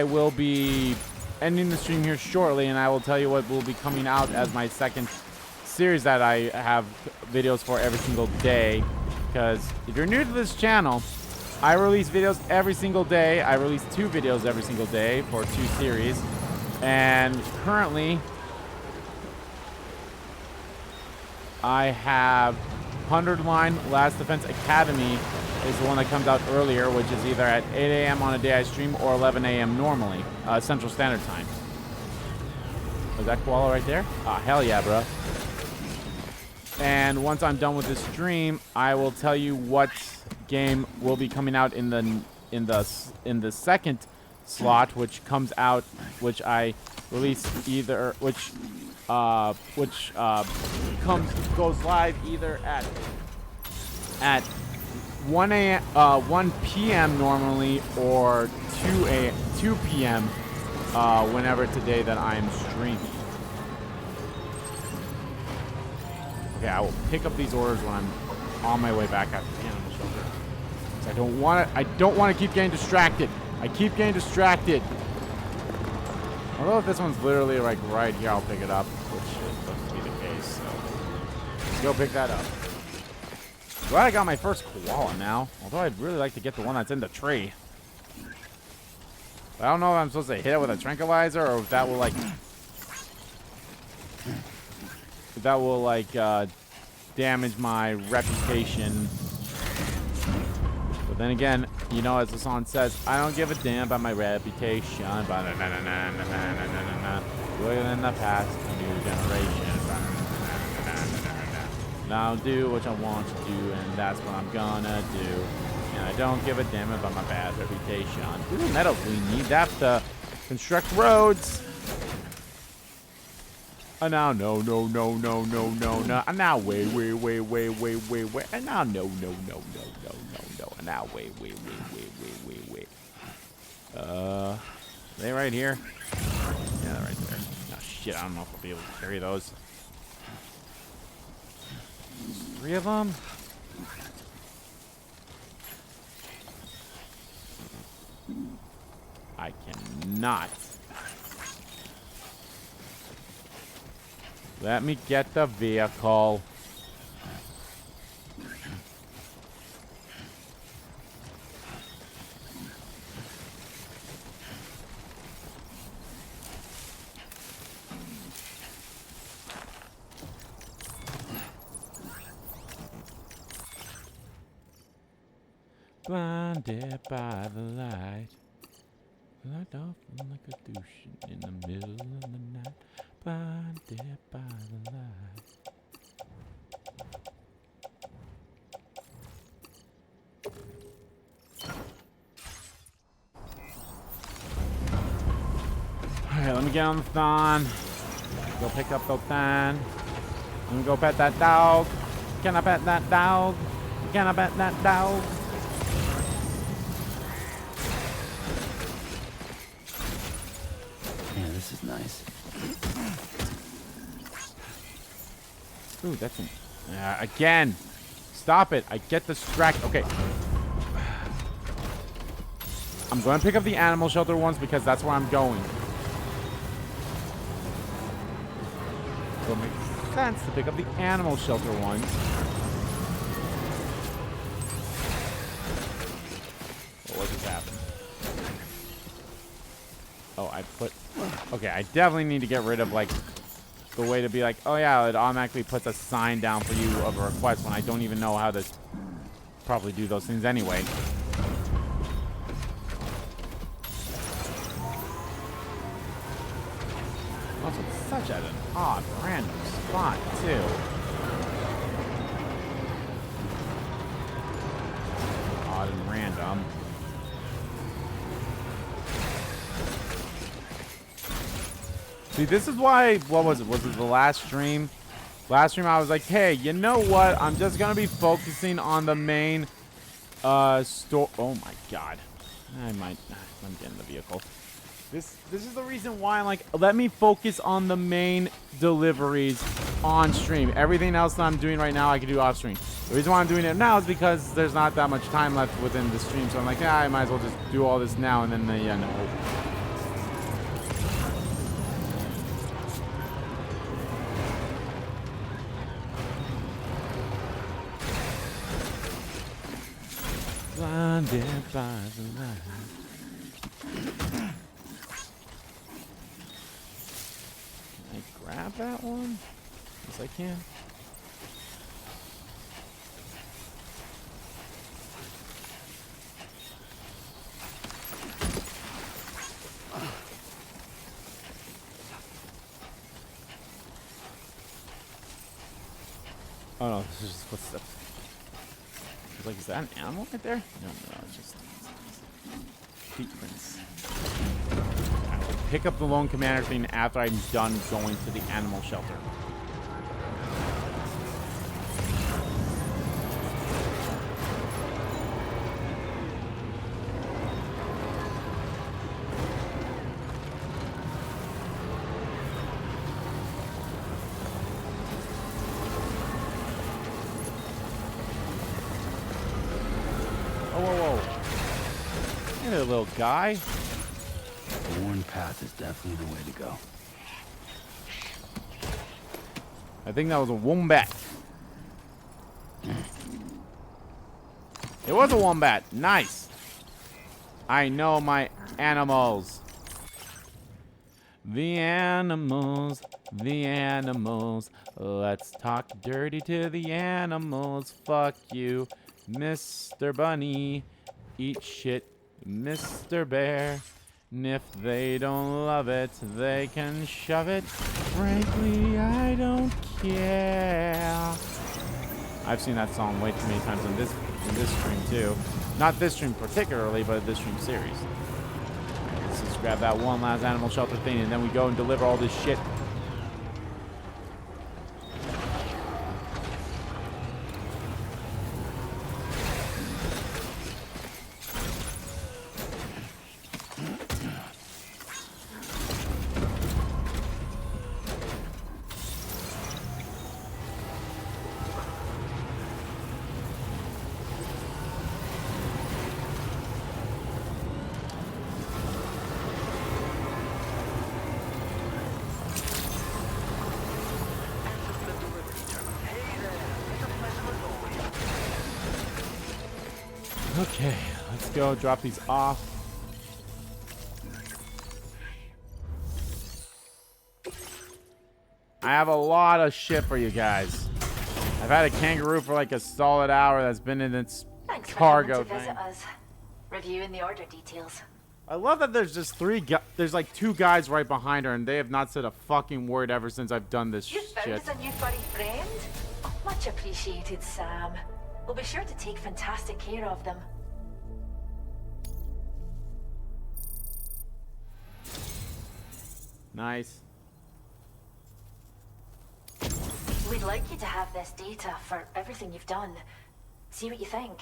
will be ending the stream here shortly, and I will tell you what will be coming out as my second series that I have videos for every single day. Because if you're new to this channel, I release videos every single day. I release 2 videos every single day for 2 series. And currently, I have 100 Line Last Defense Academy is the one that comes out earlier, which is either at 8 a.m. on a day I stream or 11 a.m. normally, Central Standard Time. Was that koala right there? Ah, hell yeah, bro. And once I'm done with this stream, I will tell you what game will be coming out in the second slot, which comes out, which I release either, which goes live either at 1 p.m. normally, or 2 p.m. Whenever today that I'm streaming. Okay, I will pick up these orders when I'm on my way back after the animal shelter. I don't want to keep getting distracted. I keep getting distracted. Although if this one's literally like right here, I'll pick it up, which looks to be the case. So let's go pick that up. Glad I got my first koala now. Although I'd really like to get the one that's in the tree. But I don't know if I'm supposed to hit it with a tranquilizer or if that will like damage my reputation. But then again, you know, as the song says, I don't give a damn about my reputation. Look in the past, a new generation. Now I'll do what I want to do, and that's what I'm gonna do. And I don't give a damn about my bad reputation. Ooh, metals, we need that to construct roads. Now, no. And now, wait. And now, no. And now, wait. They right here? Yeah, they're right there. Oh, shit, I don't know if I'll be able to carry those. 3 of them? I cannot. Let me get the vehicle. Blinded by the light, light off like a douche in the middle of the night. Blinded by the light. Alright, let me get on the thon. Go pick up the thon. Let me go pet that dog. Can I pet that dog? Can I pet that dog? Yeah, this is nice. Ooh, that's an... again! Stop it! I get distracted. Okay. I'm going to pick up the animal shelter ones because that's where I'm going. So it makes sense to pick up the animal shelter ones. What just happened? Oh, I put... Okay, I definitely need to get rid of, like, the way to be like, oh yeah, it automatically puts a sign down for you of a request when I don't even know how to properly do those things anyway. Also, it's such an odd, random spot, too. Odd and random. See, this is why, what was it? Was it the last stream? Last stream, I was like, hey, you know what? I'm just going to be focusing on the main store. Oh, my God. Let me get in the vehicle. This is the reason why I'm like, let me focus on the main deliveries on stream. Everything else that I'm doing right now, I can do off stream. The reason why I'm doing it now is because there's not that much time left within the stream. So I'm like, yeah, I might as well just do all this now and then, yeah, no. Blinded by the light. Can I grab that one? Yes, I can. Oh no, this is just footsteps. Like, is that an animal right there? No, it's just feet prints. I will pick up the lone commander thing after I'm done going to the animal shelter. Whoa, whoa. Hey there, little guy. The worn path is definitely the way to go. I think that was a wombat. It was a wombat. Nice. I know my animals. The animals, the animals. Let's talk dirty to the animals. Fuck you, Mr. Bunny. Eat shit, Mr. Bear. And if they don't love it, they can shove it. Frankly, I don't care. I've seen that song way too many times in this stream too. Not this stream particularly, but this stream series. Let's just grab that one last animal shelter thing, and then we go and deliver all this shit. Okay, let's go drop these off. I have a lot of shit for you guys. I've had a kangaroo for like a solid hour that's been in its Thanks cargo for coming to visit us. Reviewing the order details. I love that there's just there's like 2 guys right behind her, and they have not said a fucking word ever since I've done this You found shit. us a new furry friend? Much appreciated, Sam. We'll be sure to take fantastic care of them. Nice. We'd like you to have this data for everything you've done. See what you think.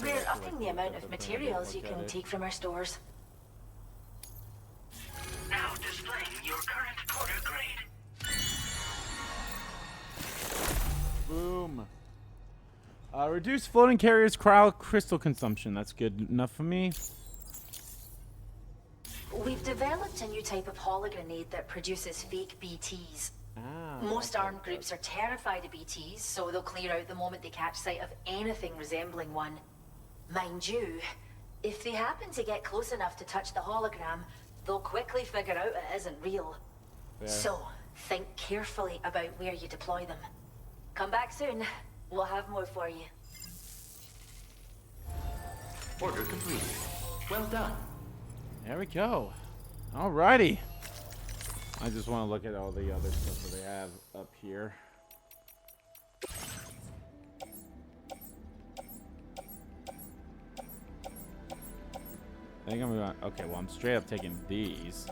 We're upping the amount of materials you can take from our stores. Now displaying your current porter grade. Boom. Reduce floating carriers cryo crystal consumption. That's good enough for me. We've developed a new type of hologrenade that produces fake BTs. Most armed groups are terrified of BTs, so they'll clear out the moment they catch sight of anything resembling one. Mind you, if they happen to get close enough to touch the hologram, they'll quickly figure out it isn't real. Fair. So, think carefully about where you deploy them. Come back soon. We'll have more for you. Order complete. Well done. There we go. Alrighty. I just want to look at all the other stuff that they have up here. I think I'm gonna. Okay, well, I'm straight up taking these.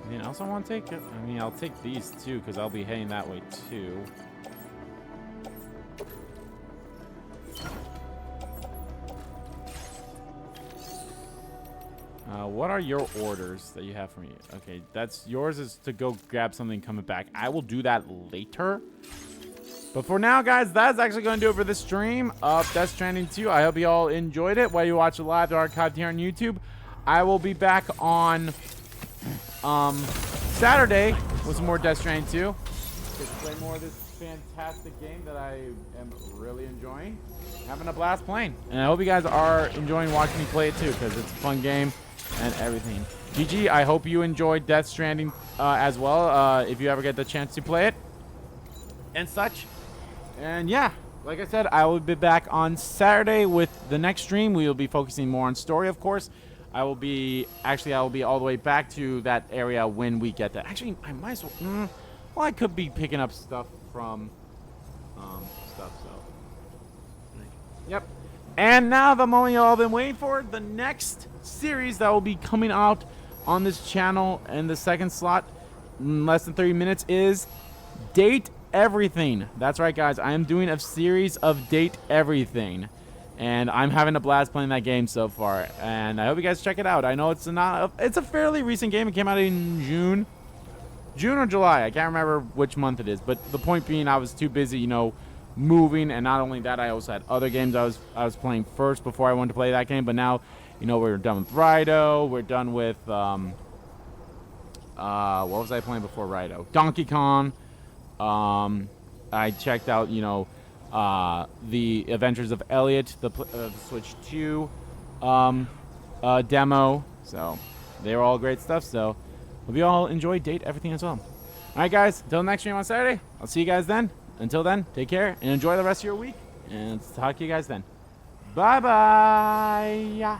Anything else I want to take? I mean, I'll take these too, because I'll be heading that way too. What are your orders that you have for me? Okay, that's yours is to go grab something coming back. I will do that later. But for now, guys, that's actually going to do it for this stream of Death Stranding 2. I hope you all enjoyed it. Whether you watch it live or archived here on YouTube, I will be back on Saturday with some more Death Stranding 2. To play more of this fantastic game that I am really enjoying. Having a blast playing. And I hope you guys are enjoying watching me play it too, because it's a fun game and everything. GG, I hope you enjoyed Death Stranding as well, if you ever get the chance to play it and such. And yeah, like I said, I will be back on Saturday with the next stream. We will be focusing more on story, of course. I will be all the way back to that area when we get that. Actually, I might as well. Well, I could be picking up stuff from stuff. So Yep. And now the moment you all been waiting for, the next series that will be coming out on this channel in the second slot in less than 30 minutes is Date Everything. That's right, guys. I am doing a series of Date Everything. And I'm having a blast playing that game so far. And I hope you guys check it out. I know it's a fairly recent game. It came out in June or July. I can't remember which month it is. But the point being, I was too busy, you know, moving. And not only that, I also had other games I was playing first before I wanted to play that game. But now, you know, we're done with Rido. We're done with, what was I playing before Rido? Donkey Kong. I checked out, you know, the Adventures of Elliot, the Switch 2 demo. So they were all great stuff. So hope you all enjoy Date Everything as well. All right, guys. Until next stream on Saturday. I'll see you guys then. Until then, take care and enjoy the rest of your week. And talk to you guys then. Bye-bye.